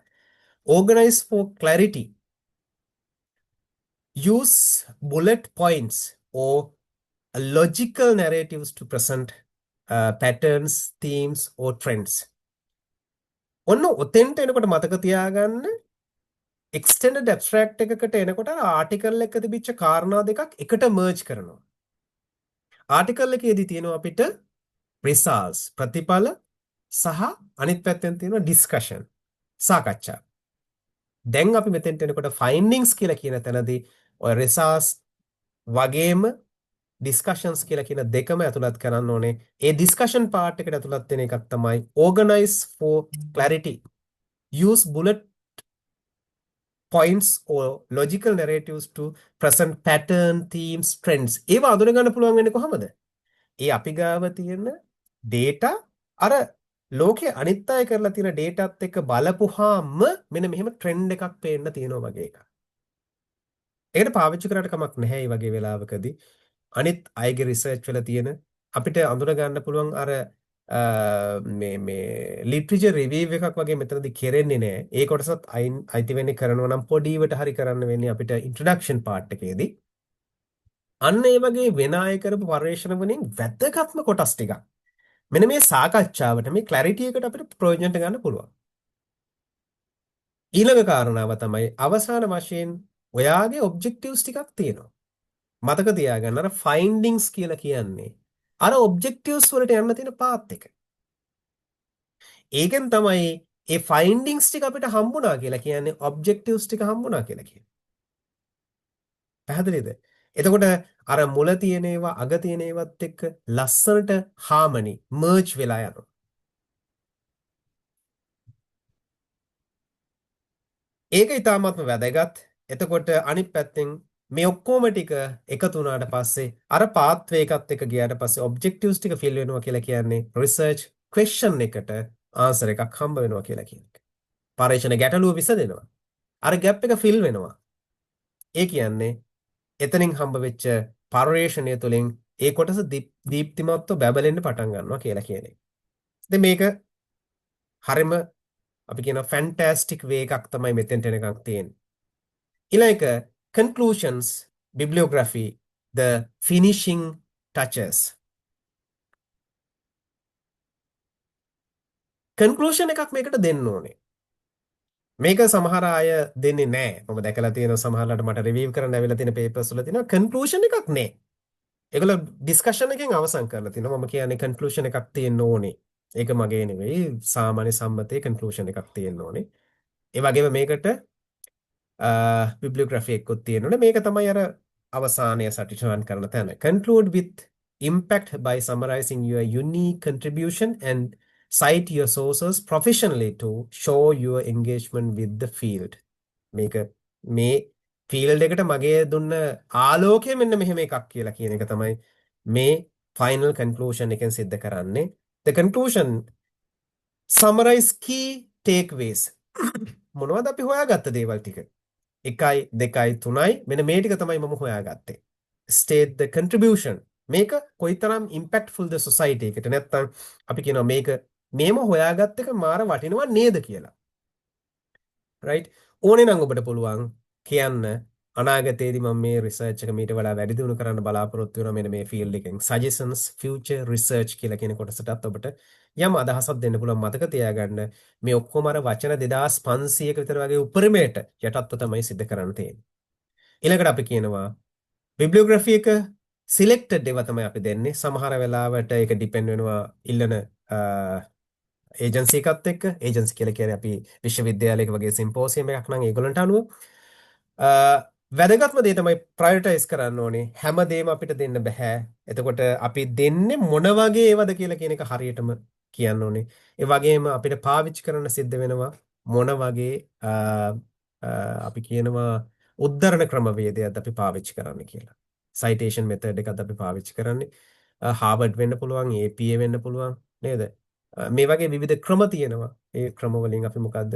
Organize for clarity. Use bullet points or logical narratives to present patterns, themes, or trends. ඔන්න ඔතෙන්ට එනකොට මතක තියාගන්න extended abstract එකකට එනකොට ආටිකල් එක තිබිච්ච කාරණා දෙකක් එකට merge කරනවා. ආටිකල් එකේදී තියෙනවා අපිට results ප්‍රතිඵල සහ අනිත් පැත්තෙන් තියෙනවා discussion සාකච්ඡා. දැන් අපි මෙතෙන්ට එනකොට findings කියලා කියන තැනදී ඔය results වගේම discussions කියලා කියන දෙකම ඇතුළත් කරන්න ඕනේ. ඒ discussion part එකට ඇතුළත් වෙන එකක් තමයි organize for clarity. Use bullet points or logical narratives to present pattern, themes, trends. ඒවා අඳුන ගන්න පුළුවන් වෙන්නේ කොහමද? ඒ අපි ගාව තියෙන data අර ලෝකේ අනිත් අය කරලා තියෙන dataත් එක්ක බලපුවාම මෙන්න මෙහෙම trend එකක් පේන්න තියෙනවා වගේ එකක්. ඒකට පාවිච්චි කරාට කමක් නැහැ මේ වගේ වෙලාවකදී. අනිත් අයගේ රිසර්ච් වල තියෙන අපිට අඳුන ගන්න පුළුවන් අර මේ ලිටරචර් රිවිව් එකක් වගේ මෙතනදී කෙරෙන්නේ නැහැ. ඒ කොටසත් අයිති වෙන්නේ කරනවා නම් පොඩිවට හරි කරන්න වෙන්නේ අපිට ඉන්ට්‍රොඩක්ෂන් පාර්ට් එකේදී. අන්න ඒ වගේ වෙන අය කරපු පර්යේෂණ වලින් වැදගත්ම කොටස් ටිකක්. මෙන්න මේ සාකච්ඡාවට මේ ක්ලැරිටි එකට අපිට ප්‍රයෝජනට ගන්න පුළුවන්. ඊළඟ කාරණාව තමයි අවසාන වශයෙන් ඔයාගේ ඔබ්ජෙක්ටිව්ස් ටිකක් තියෙනවා. මතක තියාගන්න අර ෆයින්ඩින්ග්ස් කියලා කියන්නේ අර ඔබ්ජෙක්ටිව්ස් වලට යන්න තියෙන පාත් එක. ඒකෙන් තමයි ඒ ෆයින්ඩින්ග්ස් ටික අපිට හම්බුණා කියලා කියන්නේ ඔබ්ජෙක්ටිව්ස් ටික හම්බුණා කියලා කියන්නේ. පැහැදිලිද? එතකොට අර මුල තියෙන ඒවා අග තියෙන ඒවත් එක්ක ලස්සනට හාමනි මර්ජ් වෙලා යනවා. ඒක ඊටාත්ම වැදගත්. එතකොට අනිත් පැත්තෙන් මේ ඔක්කොම ටික එකතු වුණාට පස්සේ අර පාත්වේ එකත් එක්ක ගියාට පස්සේ ඔබ්ජෙක්ටිව්ස් ටික ෆිල් වෙනවා කියලා කියන්නේ රිසර්ච් ක්වෙස්චන් එකට ආන්සර් එකක් හම්බ වෙනවා කියලා කියන එක. පරීක්ෂණ ගැටලුව විසඳෙනවා. අර ගැප් එක ෆිල් වෙනවා. ඒ කියන්නේ එතනින් හම්බ වෙච්ච පර්යේෂණය තුළින් ඒ කොටස දීප්තිමත්ව බැබලෙන්න පටන් ගන්නවා කියලා කියන්නේ. ඉතින් මේක හරිම අපි කියන ෆැන්ටස්ටික් වේ එකක් තමයි මෙතෙන්ට එනකන් තියෙන්නේ. ඊළඟ conclusions, bibliography, the finishing touches. conclusion එකක් මේකට දෙන්න ඕනේ. මේක සමහර අය දෙන්නේ නැහැ. මම දැකලා තියෙනවා සමහරලාට මට රිවිව් කරන්න ඇවිල්ලා තියෙන පේපර්ස් වල තියෙනවා කන්ක්ලූෂන් එකක් නැහැ. ඒගොල්ලෝ ඩිස්කෂන් එකෙන් අවසන් කරලා තිනවා. මම කියන්නේ කන්ක්ලූෂන් එකක් තියෙන්න ඕනේ. ඒක මගේ නෙවෙයි. සාමාන්‍ය සම්මතයේ කන්ක්ලූෂන් එකක් තියෙන්න ඕනේ. ඒ වගේම මේකට bibliography එකකුත් තියෙනවනේ. මේක තමයි අර අවසානයේ සටිචාන් කරන තැන. Conclude with impact by summarizing your unique contribution and cite your sources professionally to show your engagement with the field. මේක මේ ෆීල්ඩ් එකට මගේ දුන්න ආලෝකය මෙන්න මෙහෙම එකක් කියලා කියන එක තමයි මේ ෆයිනල් කන්ක්ලූෂන් එකෙන් සිද්ධ කරන්නේ. The conclusion summarize key takeaways. මොනවද අපි හොයාගත්ත දේවල් ටික? 1යි 2යි 3යි මෙන්න මේ ටික තමයි මම හොයාගත්තේ. State the contribution. මේක කොයිතරම් impactful ද society එකට නැත්තම් අපි කියනවා මේක මේම හොයාගත්ත එක මාර වටිනවා නේද කියලා. right? ඕනේ නම් ඔබට පුළුවන් කියන්න අනාගතයේදී මම මේ රිසර්ච් එක මීට වඩා වැඩි දියුණු කරන්න බලාපොරොත්තු වෙනවා මෙන්න මේ ෆීල්ඩ් එකෙන්. suggestions future research කියලා කියන කොටසටත් ඔබට යම් අදහසක් දෙන්න පුළුවන්. මතක තියාගන්න මේ ඔක්කොම අර වචන 2500ක විතර වගේ උපරිමයට යටත්ව තමයි සිද්ධ කරන්න තියෙන්නේ. ඊළඟට අපි කියනවා bibliography එක selected ඒවා තමයි අපි දෙන්නේ. සමහර වෙලාවට ඒක depend වෙනවා ඉල්ලන ඒජන්සි එකත් එක්ක. ඒජන්සි කියලා කියන්නේ අපි විශ්වවිද්‍යාලයක වගේ සිම්පෝසියම් එකක් නම් ඒගොල්ලන්ට අනුව වැදගත්ම දේ තමයි ප්‍රයොරිටයිස් කරන්න ඕනේ. හැමදේම අපිට දෙන්න බෑ. එතකොට අපි දෙන්නේ මොන වගේ ඒවද කියලා කියන එක හරියටම කියන්න ඕනේ. ඒ වගේම අපිට පාවිච්චි කරන්න සිද්ධ වෙනවා මොන වගේ අපි කියනවා උද්ධරණ ක්‍රමවේදයක්ද අපි පාවිච්චි කරන්න කියලා. citation method එකක්ද අපි පාවිච්චි කරන්නේ. Harvard වෙන්න පුළුවන්, APA වෙන්න පුළුවන් නේද? මේ වගේ විවිධ ක්‍රම තියෙනවා. ඒ ක්‍රම වලින් අපි මොකද්ද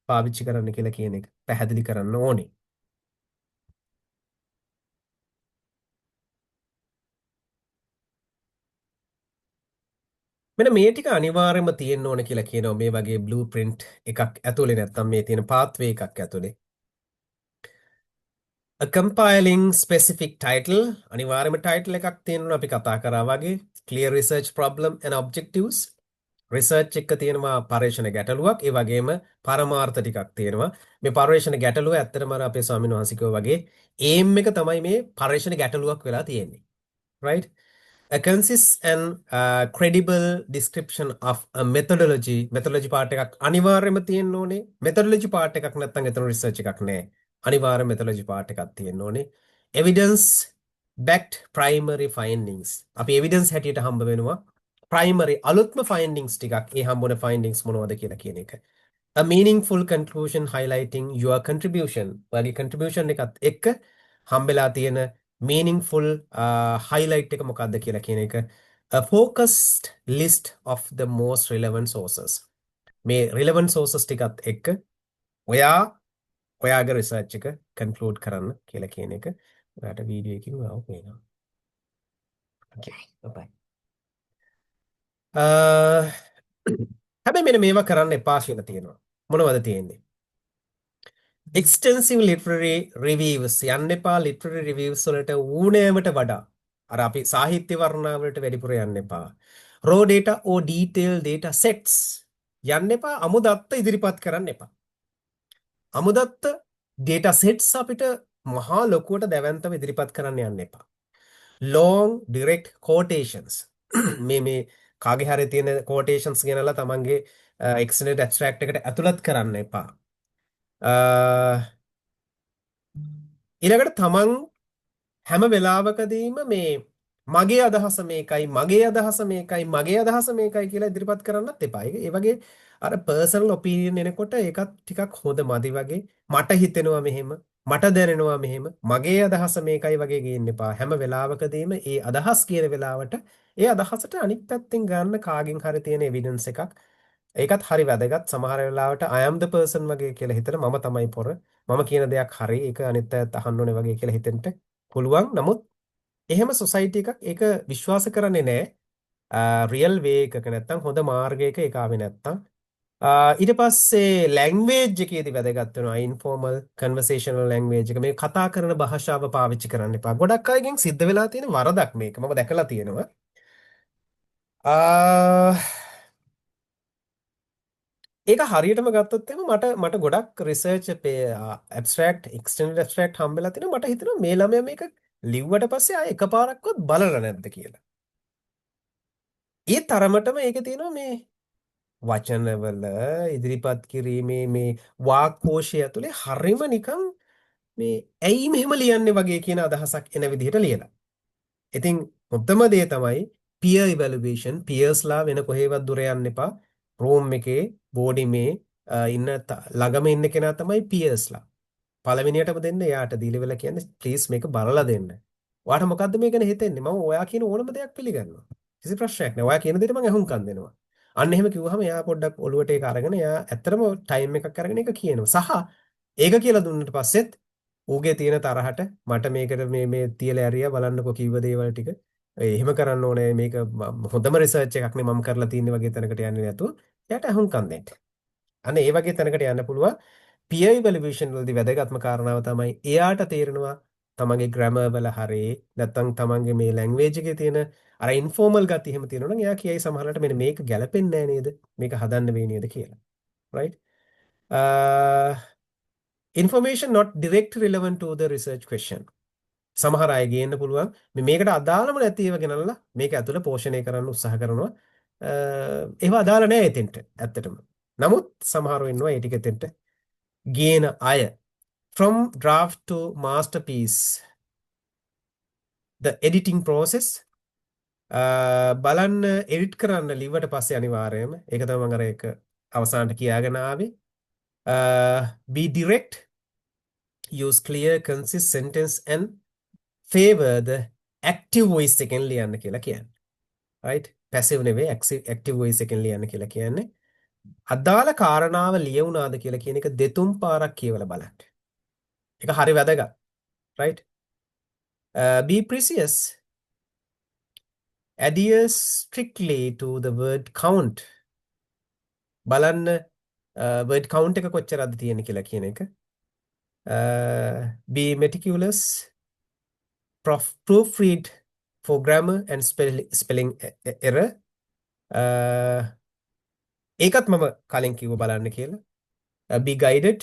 පාවිච්චි කරන්න කියලා කියන එක පැහැදිලි කරන්න ඕනේ. මෙන්න මේ ටික අනිවාර්යයෙන්ම තියෙන්න ඕන කියලා කියනවා මේ වගේ බ්ලූප්‍රින්ට් එකක් ඇතුලේ නැත්තම් මේ තියෙන පාත්වේ එකක් ඇතුලේ. A compiling specific title අනිවාර්යයෙන්ම ටයිටල් එකක් තියෙනවා අපි කතා කරා වගේ clear research problem and objectives research එක තියෙනවා පර්යේෂණ ගැටලුවක් ඒ වගේම පරමාර්ථ ටිකක් තියෙනවා මේ පර්යේෂණ ගැටලුව ඇත්තටම අර අපේ ස්වාමීන් වහන්සේ කිව්වා වගේ aim එක තමයි මේ පර්යේෂණ ගැටලුවක් වෙලා තියෙන්නේ right a concise and credible description of a methodology part එකක් අනිවාර්යයෙන්ම තියෙන්න ඕනේ methodology part එකක් නැත්නම් එතන research එකක් නෑ අනිවාර්ය methodology part එකක් තියෙන්න ඕනේ evidence backed primary findings අපි evidence හැටියට හම්බ වෙනවා primary අලුත්ම findings ටිකක් ඒ හම්බුන findings මොනවද කියලා කියන එක a meaningful conclusion highlighting your contribution වගේ contribution එකත් එක්ක හම්බෙලා තියෙන meaningful highlight එක මොකක්ද කියලා කියන එක a focused list of the most relevant sources මේ relevant sources ටිකත් එක්ක ඔයාගේ රිසර්ච් එක කන්ක්ලූඩ් කරන්න කියලා කියන එක ඔයාට වීඩියෝ එකකින් ඔයාව පේනවා. Okay. bye. හැබැයි මෙන්න මේවා කරන්න එපා කියලා තියෙනවා. මොනවද තියෙන්නේ? Extensive literary reviews යන්න එපා literary reviews වලට ඌණෑමට වඩා. අර අපි සාහිත්‍ය වර්ණනා වලට වැඩිපුර යන්න එපා. Raw data or detailed data sets යන්න එපා. අමුදත්ත ඉදිරිපත් කරන්න එපා. අමුදත්ත data sets අපිට මහා ලොකුවට දැවැන්තව ඉදිරිපත් කරන්න යන්න එපා. long direct quotations මේ කාගේ හරි තියෙන quotations ගෙනලා තමන්ගේ excellent abstract එකට ඇතුළත් කරන්න එපා. ඊළඟට තමන් හැම වෙලාවකදීම මේ මගේ අදහස මේකයි මගේ අදහස මේකයි මගේ අදහස මේකයි කියලා ඉදිරිපත් කරන්නත් එපා. ඒ වගේ අර පර්සනල් ඔපිනියන් එනකොට ඒකත් ටිකක් හොඳ මදි වගේ මට හිතෙනවා මෙහෙම මට දැනෙනවා මෙහෙම මගේ අදහස මේකයි වගේ ගේන්න එපා. හැම වෙලාවකදීම ඒ අදහස් කියන වෙලාවට ඒ අදහසට අනිත් පැත්තෙන් ගන්න කාගෙන් හරි තියෙන එවිඩන්ස් එකක්. ඒකත් හරි වැදගත්. සමහර වෙලාවට I am the person වගේ කියලා හිතන මම තමයි පොර. මම කියන දෙයක් හරි ඒක අනිත් අයත් අහන්න ඕනේ වගේ කියලා හිතෙන්න පුළුවන්. නමුත් එහෙම සොසයිටි එකක් ඒක විශ්වාස කරන්නේ නැහැ. රියල් වේ එකක නැත්තම් හොඳ මාර්ගයක ඒක ආවේ නැත්තම් ඊට පස්සේ ලැන්ග්වේජ් එකේදී වැදගත් වෙනවා ඉන්ෆෝමල් කන්වර්සේෂනල් ලැන්ග්වේජ් එක මේ කතා කරන භාෂාව පාවිච්චි කරන්න එපා. ගොඩක් අයගෙන් සිද්ධ වෙලා තියෙන වරදක් මේක. මම දැකලා තියෙනවා. ඒක හරියටම ගත්තොත් එම මට ගොඩක් රිසර්ච් ඇබ්ස්ට්‍රැක්ට් එක්ස්ටෙන්ඩඩ් ඇබ්ස්ට්‍රැක්ට් හම්බෙලා තිනවා. මට හිතෙනවා මේ ළමයා මේක ලිව්වට පස්සේ ආයෙ එකපාරක්වත් බලලා නැද්ද කියලා. ඒ තරමටම ඒකේ තියෙනවා මේ වචනවල ඉදිරිපත් කිරීමේ මේ වාක්කෝෂය ඇතුලේ හරිම නිකන් මේ ඇයි මෙහෙම ලියන්නේ වගේ කියන අදහසක් එන විදිහට ලියලා. ඉතින් මුත්තම දේ තමයි peer evaluation peersලා වෙන කොහෙවත් දුර යන්න එපා. රූම් එකේ බෝඩිමේ ඉන්න ළඟම ඉන්න කෙනා තමයි peersලා. පළවෙනියටම දෙන්න එයාට දීලා වෙලා කියන්නේ ප්ලීස් මේක බලලා දෙන්න. ඔයාට මොකද්ද මේ ගැන හිතෙන්නේ? මම ඔයා කියන ඕනම දෙයක් පිළිගන්නවා. කිසි ප්‍රශ්නයක් නෑ. ඔයා කියන දේට මම අහුම්කම් දෙනවා. අන්න එහෙම කිව්වහම එයා පොඩ්ඩක් ඔලුවට ඒක අරගෙන එයා ඇත්තටම ටයිම් එකක් අරගෙන ඒක කියනවා. සහ ඒක කියලා දුන්නට පස්සෙත් ඌගේ තියෙන තරහට මට මේකට මේ තියලා ඇරියා බලන්නකෝ කිව්ව දේවල් ටික. එහෙම කරන්න ඕනේ මේක හොඳම රිසර්ච් එකක් නේ මම කරලා තියෙන්නේ වගේ තැනකට යන්නේ නැතුව එයාට අහුම්කම් දෙන්න. අන්න ඒ වගේ තැනකට යන්න පුළුවන්. peer evaluation වලදී වැදගත්ම කාරණාව තමයි එයාට තේරෙනවා තමන්ගේ grammar වල හරි නැත්නම් තමන්ගේ මේ language එකේ තියෙන අර informal ගති එහෙම තියෙනවා නම් එයා කියයි සමහරවිට මෙන්න මේක ගැලපෙන්නේ නැහැ නේද? මේක හදන්න වෙයි නේද කියලා. right? Information not direct relevant to the research question. සමහර අය ගේන්න පුළුවන් මේකට අදාළම නැති ඒවා ගෙනල්ලා මේක ඇතුළේ පෝෂණය කරන්න උත්සාහ කරනවා. ඒවා අදාළ නැහැ එතෙන්ට ඇත්තටම. නමුත් සමහරව ඉන්නවා ඒ ටික එතෙන්ට ගේන අය. From draft to masterpiece, the editing process. බලන්න එඩිට් කරන්න ලිව්වට පස්සේ අනිවාර්යයෙන්ම ඒක තමයි මම අර ඒක අවසානට කියාගෙන ආවේ. Be direct, use clear concise sentence and favor the active voice එකෙන් ලියන්න කියලා කියන්නේ. right? passive නෙවෙයි active voice එකෙන් ලියන්න කියලා කියන්නේ. අදාළ කාරණාව ලියුණාද කියලා කියන එක දෙතුන් පාරක් කියවලා බලන්න. ඒක හරි වැදගත්. right? Be precise. Adhere strictly to the word count. බලන්න word count එක කොච්චරද තියෙන්නේ කියලා කියන එක. Be meticulous. Proofread for grammar and spelling error. ඒකත් මම කලින් කිව්ව බලන්න කියලා. Be guided.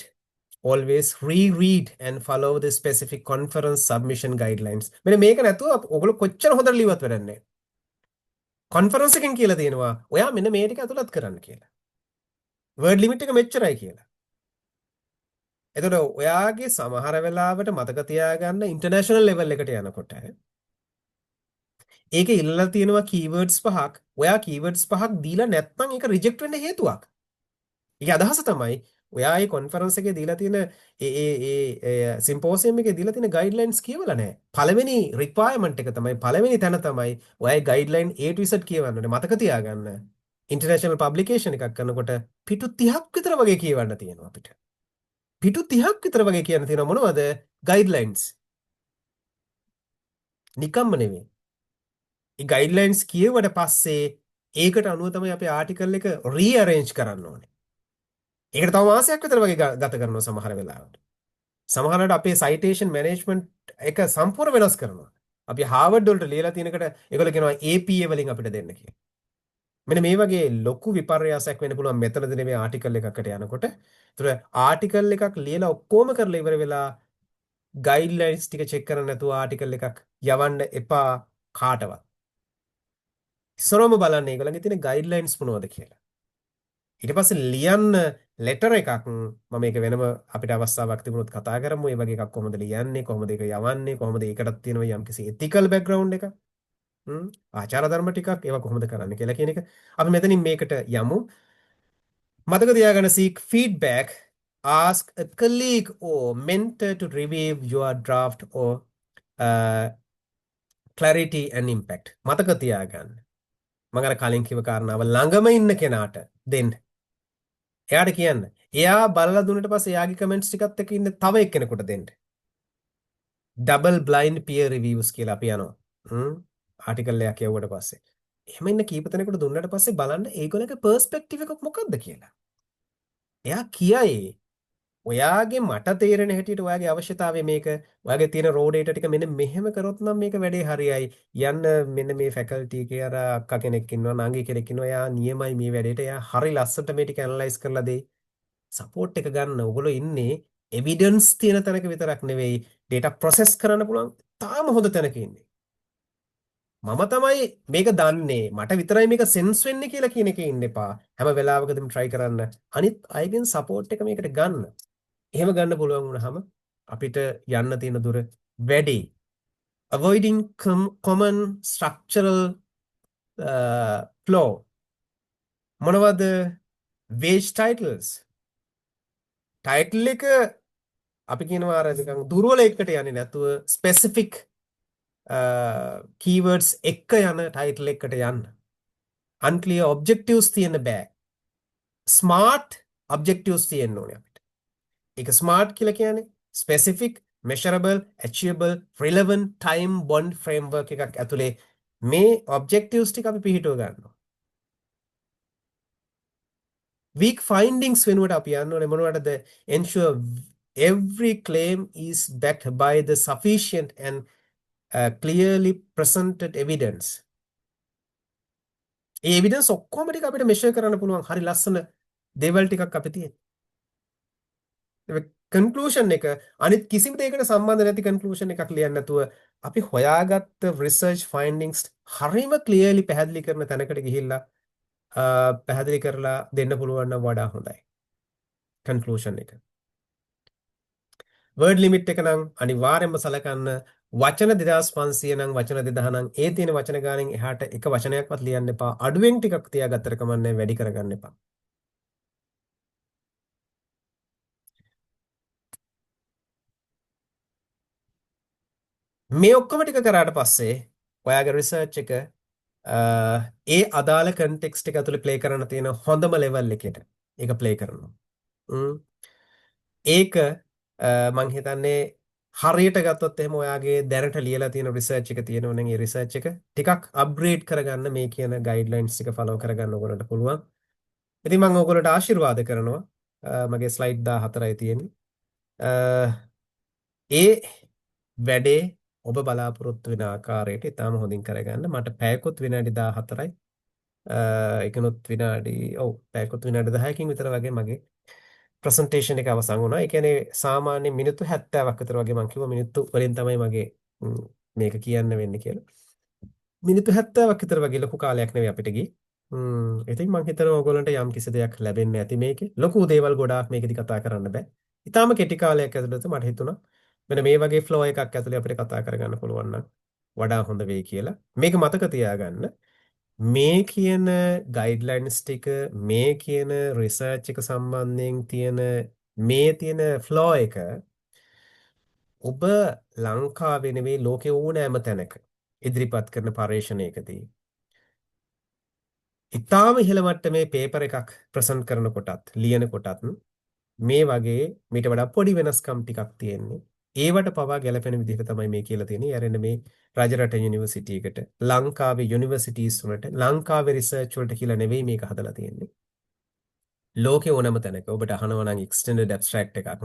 Always reread and follow the specific conference submission guidelines. මෙන්න මේක නැතුව ඔයගොල්ලෝ කොච්චර හොඳට ලියවත් වැඩක් නැහැ. කොන්ෆරන්ස් එකෙන් කියලා තියෙනවා ඔයා මෙන්න මේ ටික අතුලත් කරන්න කියලා. වර්ඩ් ලිමිට් එක මෙච්චරයි කියලා. එතකොට ඔයාගේ සමහර වෙලාවට මතක තියාගන්න ඉන්ටර්නැෂනල් ලෙවල් එකට යනකොට ඒකේ ඉල්ලලා තියෙනවා කීවර්ඩ්ස් පහක්. ඔයා කීවර්ඩ්ස් පහක් දීලා නැත්නම් ඒක රිජෙක්ට් වෙන්න හේතුවක්. ඒකේ අදහස තමයි ඔයා මේ කොන්ෆරන්ස් එකේ දීලා තියෙන ඒ සිම්පෝසියම් එකේ දීලා තියෙන ගයිඩ්ලයින්ස් කියවලා නැහැ. පළවෙනි රික්වයර්මන්ට් එක තමයි පළවෙනි තැන තමයි ඔයාගේ ගයිඩ්ලයින් A to Z කියවන්න ඕනේ. මතක තියාගන්න. ඉන්ටර්නැෂනල් පබ්ලිකේෂන් එකක් කරනකොට පිටු 30ක් විතර වගේ කියවන්න තියෙනවා අපිට. පිටු 30ක් විතර වගේ කියන්න තියෙනවා මොනවද? ගයිඩ්ලයින්ස්. නිකම්ම නෙමෙයි. ඒ ගයිඩ්ලයින්ස් කියුවට පස්සේ ඒකට අනුව තමයි අපි ආටිකල් එක රීඅරේන්ජ් කරන්න ඕනේ. ඒකට තව මාසයක් විතර වගේ ගත කරනවා සමහර වෙලාවට. සමහරවිට අපේ සයිටේෂන් මැනේජ්මන්ට් එක සම්පූර්ණ වෙනස් කරනවා. අපි හාවර්ඩ් වලට ලියලා තියෙනකට ඒගොල්ලෝ කියනවා APA වලින් අපිට දෙන්න කියලා. මෙන්න මේ වගේ ලොකු විපර්යාසයක් වෙන්න පුළුවන් මෙතනද නෙමෙයි ආටිකල් එකකට යනකොට. ඒතර ආටිකල් එකක් ලියලා ඔක්කොම කරලා ඉවර වෙලා ගයිඩ්ලයින්ස් ටික චෙක් කරන්න නැතුව ආටිකල් එකක් යවන්න එපා කාටවත්. ඉස්සරවම බලන්න ඒගොල්ලන්ගේ තියෙන ගයිඩ්ලයින්ස් මොනවද කියලා. ඊට පස්සේ ලියන්න ලෙටර් එකක් මම මේක වෙනම අපිට අවස්ථාවක් තිබුණොත් කතා කරමු. ඒ වගේ එකක් කොහොමද ලියන්නේ, කොහොමද ඒක යවන්නේ, කොහොමද ඒකටත් තියෙනවා යම්කිසි ethical background එකක්. ආචාර ධර්ම ටිකක් ඒවා කොහොමද කරන්න කියලා කියන එක. අපි මෙතනින් මේකට යමු. මතක තියාගන්න seek feedback, ask a colleague or mentor to review your draft or clarity and impact. මතක තියාගන්න. මම අර කලින් කිව්ව කාරණාව ළඟම ඉන්න කෙනාට දෙන්න. එයාට කියන්න. එයා බලලා දුන්නට පස්සේ එයාගේ කමෙන්ට්ස් ටිකත් එක්ක ඉන්න තව එක්කෙනෙකුට දෙන්න. double blind peer reviews කියලා අපි යනවා. ආටිකල් එකක් යවුවට පස්සේ. එහෙම ඉන්න කීප දෙනෙකුට දුන්නට පස්සේ බලන්න ඒගොල්ලෝගේ පර්ස්පෙක්ටිව් එක මොකක්ද කියලා. එයා කියයි ඔයාගේ මට තේරෙන හැටියට ඔයාගේ අවශ්‍යතාවය මේක ඔයාගේ තියෙන රෝ ඩේටා ටික මෙන්න මෙහෙම කරොත් නම් මේක වැඩේ හරියයි යන්න මෙන්න මේ ෆැකල්ටි එකේ අර අක්කා කෙනෙක් ඉන්නවා නංගි කෙනෙක් ඉන්නවා එයා නියමයි මේ වැඩේට එයා හරි ලස්සනට මේ ටික ඇනලයිස් කරලා දෙයි සපෝට් එක ගන්න ඔයගොල්ලෝ ඉන්නේ එවිඩන්ස් තියෙන තැනක විතරක් නෙවෙයි ඩේටා ප්‍රොසෙස් කරන්න පුළුවන් තාම හොඳ තැනක ඉන්නේ මම තමයි මේක දන්නේ මට විතරයි මේක සෙන්ස් වෙන්නේ කියලා කියන එකේ ඉන්න එපා හැම වෙලාවකදීම try කරන්න අනිත් අයගෙන් සපෝට් එක මේකට ගන්න එහෙම ගන්න පුළුවන් වුණාම අපිට යන්න තියෙන දුර වැඩි avoiding common structural flaw මොනවද wage titles title එක අපි කියනවා අර නිකන් දුර්වල එකට යන්නේ නැතුව specific keywords එක්ක යන title එකකට යන්න unclear objectives තියෙන්න බෑ smart objectives තියෙන්න ඕනේ අපිට ඒක smart කියලා කියන්නේ specific measurable achievable relevant time bound framework එකක් ඇතුලේ මේ objectives ටික අපි පිළිහිටව ගන්නවා weak findings වෙනුවට අපි යන්න ඕනේ මොනවටද ensure every claim is backed by the sufficient and clearly presented evidence A evidence ඔක්කොම ටික අපිට measure කරන්න පුළුවන් හරි ලස්සන දේවල් ටිකක් අපි තියෙනවා කන්ක්ලූෂන් එක අනිත් කිසිම දෙයකට සම්බන්ධ නැති කන්ක්ලූෂන් එකක් ලියන්න නැතුව අපි හොයාගත්ත රිසර්ච් ෆයින්ඩින්ග්ස් හරිම ක්ලියර්ලි පැහැදිලි කරන තැනකට ගිහිල්ලා පැහැදිලි කරලා දෙන්න පුළුවන් නම් වඩා හොඳයි කන්ක්ලූෂන් එක වර්ඩ් ලිමිට් එක නම් අනිවාර්යයෙන්ම සලකන්න වචන 2500 නම් වචන 2000 නම් ඒ තියෙන වචන ගානෙන් එහාට එක වචනයක්වත් ලියන්න එපා අඩුවෙන් ටිකක් තියාගත්තට කමන්නේ වැඩි කරගන්න එපා මේ ඔක්කොම ටික කරාට පස්සේ ඔයාගේ රිසර්ච් එක ඒ අදාළ කන්ටෙක්ස්ට් එක ඇතුලේ ප්ලේ කරන්න තියෙන හොඳම ලෙවල් එකට ඒක ප්ලේ කරනවා. ඒක මං හිතන්නේ හරියට ගත්තොත් එහෙම ඔයාගේ දැනට ලියලා තියෙන රිසර්ච් එක තියෙනවා නම් ඒ රිසර්ච් එක ටිකක් අප්ග්‍රේඩ් කරගන්න මේ කියන ගයිඩ්ලයින්ස් ටික ෆලෝ කරගන්න ඕගොල්ලන්ට පුළුවන්. ඉතින් මම ඕගොල්ලන්ට ආශිර්වාද කරනවා. මගේ ස්ලයිඩ් 14යි තියෙන්නේ. ඒ වැඩේ ඔබ බලාපොරොත්තු වෙන ආකාරයට ඉතාම හොඳින් කරගන්න මට පැයකොත් විනාඩි 14යි එකනොත් විනාඩි පැයකොත් විනාඩි 10කින් විතර වගේ මගේ ප්‍රසන්ටේෂන් එක අවසන් වුණා. ඒ කියන්නේ සාමාන්‍ය මිනිත්තු 70ක් විතර වගේ මම කිව්වා මිනිත්තු වලින් තමයි මගේ මේක කියන්න වෙන්නේ කියලා. මිනිත්තු 70ක් විතර වගේ ලොකු කාලයක් නෙවෙයි අපිට ගියේ. ඉතින් මම හිතනවා ඔයගොල්ලන්ට යම් කිසි දෙයක් ලැබෙන්නේ නැති මේකේ. ලොකු දේවල් ගොඩාක් මේකෙදි කතා කරන්න බෑ. ඊටාම කෙටි කාලයක් ඇතුළත මට හිතුණා මෙන්න මේ වගේ ෆ්ලෝ එකක් ඇතුලේ අපිට කතා කරගන්න පුළුවන් නම් වඩා හොඳ වෙයි කියලා. මේක මතක තියාගන්න. මේ කියන ගයිඩ්ලයින්ස් ටික මේ කියන රිසර්ච් එක සම්බන්ධයෙන් තියෙන මේ තියෙන ෆ්ලෝ එක ඔබ ලංකාවේ නෙවෙයි ලෝකේ ඕනෑම තැනක ඉදිරිපත් කරන පර්යේෂණයකදී ඉතාම ඉහළ මට්ටමේ පේපර් එකක් ප්‍රසන්ට් කරනකොටත් ලියනකොටත් මේ වගේ මීට වඩා පොඩි වෙනස්කම් ටිකක් තියෙන්නේ. ඒවට පවා ගැලපෙන විදිහට තමයි මේ කියලා තියෙන්නේ. යරෙන්න මේ රජරට යුනිවර්සිටි එකට ලංකාවේ යුනිවර්සිටීස් වලට ලංකාවේ රිසර්ච් වලට කියලා නෙවෙයි මේක හදලා තියෙන්නේ. ලෝකේ ඕනම තැනක ඔබට අහනවා නම් එක්ස්ටෙන්ඩඩ් ඇබ්ස්ට්‍රැක්ට් එකක්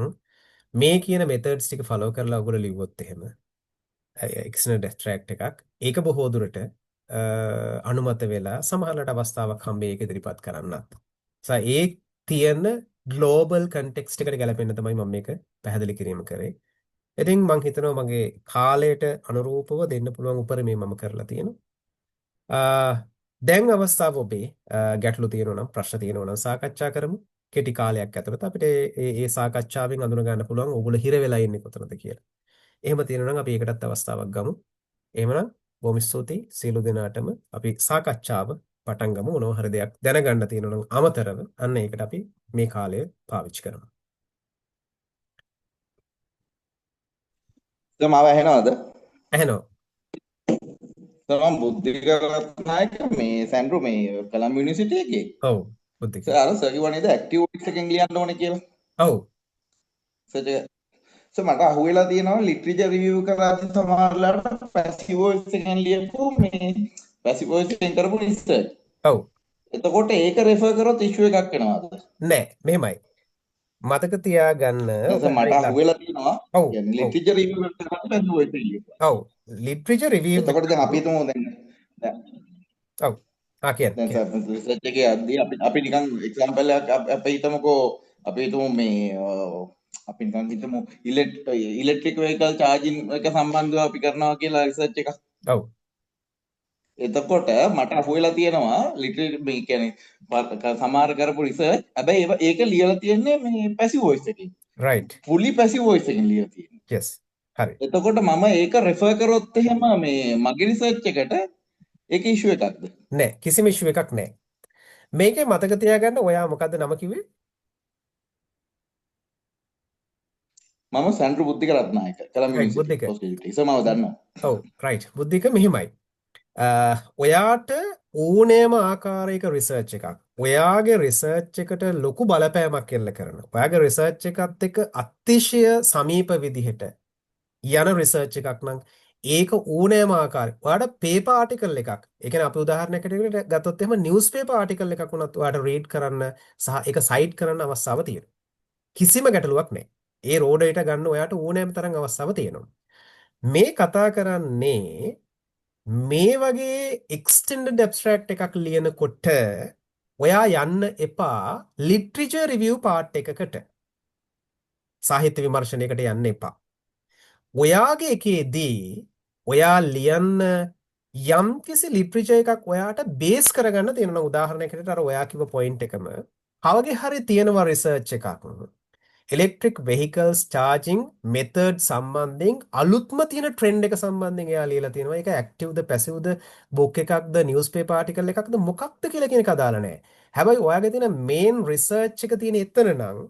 මේ කියන මෙතඩ්ස් ටික ෆලෝ කරලා ඔයගොල්ලෝ ලිව්වොත් එහෙම එක්ස්ටෙන්ඩඩ් ඇබ්ස්ට්‍රැක්ට් එකක් ඒක බොහෝ දුරට අනුමත වෙලා සමහරවිට අවස්ථාවක් හම්බෙයි ඒක ඉදිරිපත් කරන්නත්. ඒ තියෙන ග්ලෝබල් කන්ටෙක්ස්ට් එකට ගැලපෙන්න තමයි මම මේක පැහැදිලි කිරීම කරේ. ඉතින් මම හිතනවා මගේ කාලයට අනුරූපව දෙන්න පුළුවන් උපරිමය මම කරලා තියෙනවා. දැන් අවස්ථාව ඔබේ ගැටලු තියෙනවා නම් ප්‍රශ්න තියෙනවා නම් සාකච්ඡා කරමු. කෙටි කාලයක් ඇතුළත අපිට ඒ සාකච්ඡාවෙන් අඳුන ගන්න පුළුවන් ඕගොල්ලෝ හිර වෙලා ඉන්නේ කොතනද කියලා. එහෙම තියෙනවා නම් අපි ඒකටත් අවස්ථාවක් ගමු. එහෙමනම් බොහොම ස්තුතියි සියලු දෙනාටම අපි සාකච්ඡාව පටන් ගමු. මොනවා හරි දෙයක් දැනගන්න තියෙනවා නම් අමතරව අන්න ඒකට අපි මේ කාලය පාවිච්චි කරමු. මාව ඇහෙනවද? ඇහෙනවා. තමන් බුද්ධික රත්නායක මේ සැන්ඩ්‍රෝ මේ කොළඹ යුනිවර්සිටි එකේ. ඔව් බුද්ධික. සර් අර සර් කිව්වා නේද ඇක්ටිව් වොයිස් එකෙන් ලියන්න ඕනේ කියලා. ඔව්. සර් මට අහුවෙලා තියෙනවා ලිටරේචර් රිවිව් කරද්දී සමහරලාට පැසිව් වොයිස් එකෙන් ලියපු මේ පැසිව් වොයිස් එකෙන් කරපු රිසර්ච්. ඔව්. එතකොට ඒක රෙෆර් කරොත් ඉෂුව එකක් වෙනවද? නෑ මෙහෙමයි. මතක තියාගන්න ඔබ දැන් මට හරි අහුවෙලා තියෙනවා ඔව් කියන්නේ ඔව් ලිටරචර් රිවිව් එකක් කරන්න පැසුව වොයිස් එක ලියපුවා. ඔව් ලිටරේචර් රිවිව් එතකොට දැන් අපි එකක් හිතමු දැන් ඔව් කියන්න දැන් කියන්න රිසර්ච් එකේ යද්දී අපි නිකන් එක්සැම්පල් එකක් අපි හිතමුකෝ අපි හිතමු මේ අපි නිකන් හිතමු ඉලෙක්ට්‍රික් වෙහිකල් චාර්ජින් එක සම්බන්ධව අපි කරනවා කියලා රිසර්ච් එකක්. ඔව් එතකොට මට අහුවෙලා තියෙනවා ලිටල් මේ කියන්නේ සමහර කරපු රිසර්ච් හැබැයි ඒක ලියලා තියෙන්නේ මේ පැසිව් වොයිස් එකකින්. රයිට් fully පැසිව් වොයිස් එකකින් ලියලා තියෙන්නේ. යස් හරි එතකොට මම ඒක රෙෆර් කරොත් එහෙම මේ මගේ රිසර්ච් එකට ඒක ඉෂුව එකක්ද? නෑ කිසිම ඉෂුව එකක් නෑ මේකේ මතක තියාගන්න ඔයා මොකද්ද නම කිව්වේ මම සැන්ඩ්‍රු බුද්ධික රත්නායක කලම් රයිට් යුනිවර්සිටි බුද්ධික පොස්ට් ග්‍රැජුවේට්. ඒක මම දන්නවා. ඔව් රයිට් බුද්ධික මෙහිමයි ඔයාට ඕනෑම ආකාරයක රිසර්ච් එකක් ඔයාගේ රිසර්ච් එකට ලොකු බලපෑමක් එල්ල කරන ඔයාගේ රිසර්ච් එකත් එක්ක අතිශය සමීප විදිහට යන රිසර්ච් එකක් නම් ඒක ඕනෑම ආකාරයක ඔයාට පේපර් ආටිකල් එකක් ඒ කියන්නේ අපි උදාහරණයකට ගත්තොත් එහෙම නිවුස් පේපර් ආටිකල් එකක් වුණත් ඔයාට රීඩ් කරන්න සහ ඒක සයිට් කරන්න අවස්ථාව තියෙනවා කිසිම ගැටලුවක් නැහැ ඒ රෝඩේට ගන්න ඔයාට ඕනෑම තරම් අවස්ථාව තියෙනවා මේ කතා කරන්නේ මේ වගේ එක්ස්ටෙන්ඩඩ් ඇබ්ස්ට්‍රැක්ට් එකක් ලියනකොට ඔයා යන්න එපා ලිටරේචර් රිවිව් පාර්ට් එකකට සාහිත්‍ය විමර්ශනයකට යන්න එපා. ඔයාගේ එකේදී ඔයා ලියන්න යම්කිසි ලිටරේචර් එකක් ඔයාට බේස් කරගන්න තියෙනවා. උදාහරණයකට අර ඔයා කිව්ව පොයින්ට් එකම කවගේ හරි තියෙනවා රිසර්ච් එකක්. ඉලෙක්ට්‍රික් වෙහිකල්ස් චාර්ජින් මෙතඩ් සම්බන්ධයෙන් අලුත්ම තියෙන ට්‍රෙන්ඩ් එක සම්බන්ධයෙන් එයා ලියලා තියෙනවා. ඒක ඇක්ටිව්ද පැසිව්ද බුක් එකක්ද නිවුස් පේපර් ආටිකල් එකක්ද මොකක්ද කියලා කියන එක අදාළ නැහැ. හැබැයි ඔයාගේ තියෙන මේන් රිසර්ච් එක තියෙන එතන නම්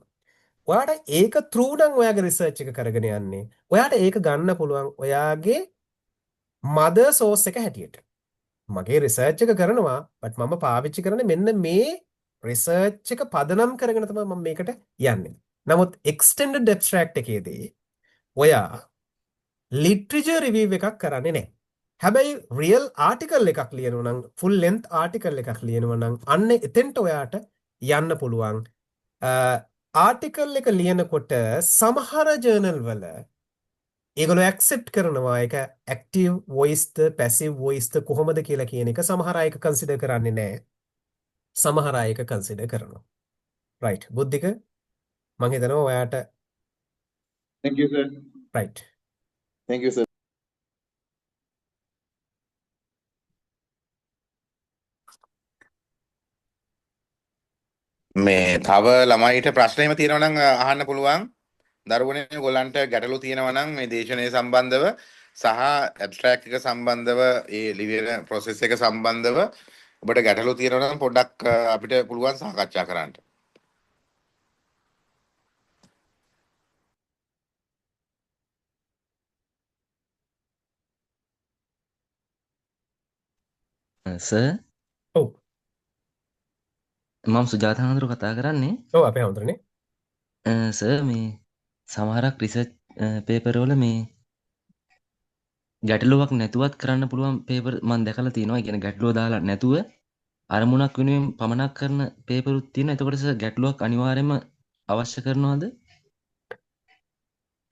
ඔයාට ඒක ත්‍රූ නම් ඔයාගේ රිසර්ච් එක කරගෙන යන්නේ. ඔයාට ඒක ගන්න පුළුවන් ඔයාගේ මදර් සෝස් එක හැටියට. මගේ රිසර්ච් එක කරනවා බට් මම පාවිච්චි කරන්නේ මෙන්න මේ රිසර්ච් එක පදනම් කරගෙන තමයි මම මේකට යන්නේ. නමුත් එක්ස්ටෙන්ඩඩ් ඇබ්ස්ට්‍රැක්ට් එකේදී ඔයා ලිටරේචර් රිවිව් එකක් කරන්නේ නැහැ. හැබැයි රියල් ආටිකල් එකක් ලියනවා නම් ෆුල් ලෙන්ත් ආටිකල් එකක් ලියනවා නම් අන්න එතෙන්ට ඔයාට යන්න පුළුවන්. ආටිකල් එක ලියනකොට සමහර ජර්නල් වල ඒගොල්ලෝ ඇක්සෙප්ට් කරනවා ඒක ඇක්ටිව් වොයිස්ද පැසිව් වොයිස්ද කොහොමද කියලා කියන එක සමහර අය ඒක කන්සිඩර් කරන්නේ නැහැ. සමහර අය ඒක කන්සිඩර් කරනවා. රයිට් බුද්ධික මම හිතනවා ඔයාට Thank you sir. Right Thank you sir. මේ තව ළමයිට ප්‍රශ්න එහෙම තියෙනවා නම් අහන්න පුළුවන්. දරුවනේ ඔයගොල්ලන්ට ගැටලු තියෙනවා නම් මේ දේශනය සම්බන්ධව සහ ඇබ්ස්ට්‍රැක්ට් එක සම්බන්ධව ඒ ලිවින ප්‍රොසෙස් එක සම්බන්ධව ඔබට ගැටලු තියෙනවා නම් පොඩ්ඩක් අපිට පුළුවන් සාකච්ඡා කරන්න. සර් ඔව් මම සුජාත හඳුරු කතා කරන්නේ ඔව් අපේ හඳුරන්නේ සර් මේ සමහරක් රිසර්ච් පේපර් වල මේ ගැටලුවක් නැතුවත් කරන්න පුළුවන් පේපර් මම දැකලා තියෙනවා. ඒ කියන්නේ ගැටලුව දාලා නැතුව අරමුණක් වෙනුවෙන් පමණක් කරන පේපරුත් තියෙනවා. එතකොට සර් ගැටලුවක් අනිවාර්යයෙන්ම අවශ්‍ය කරනවද?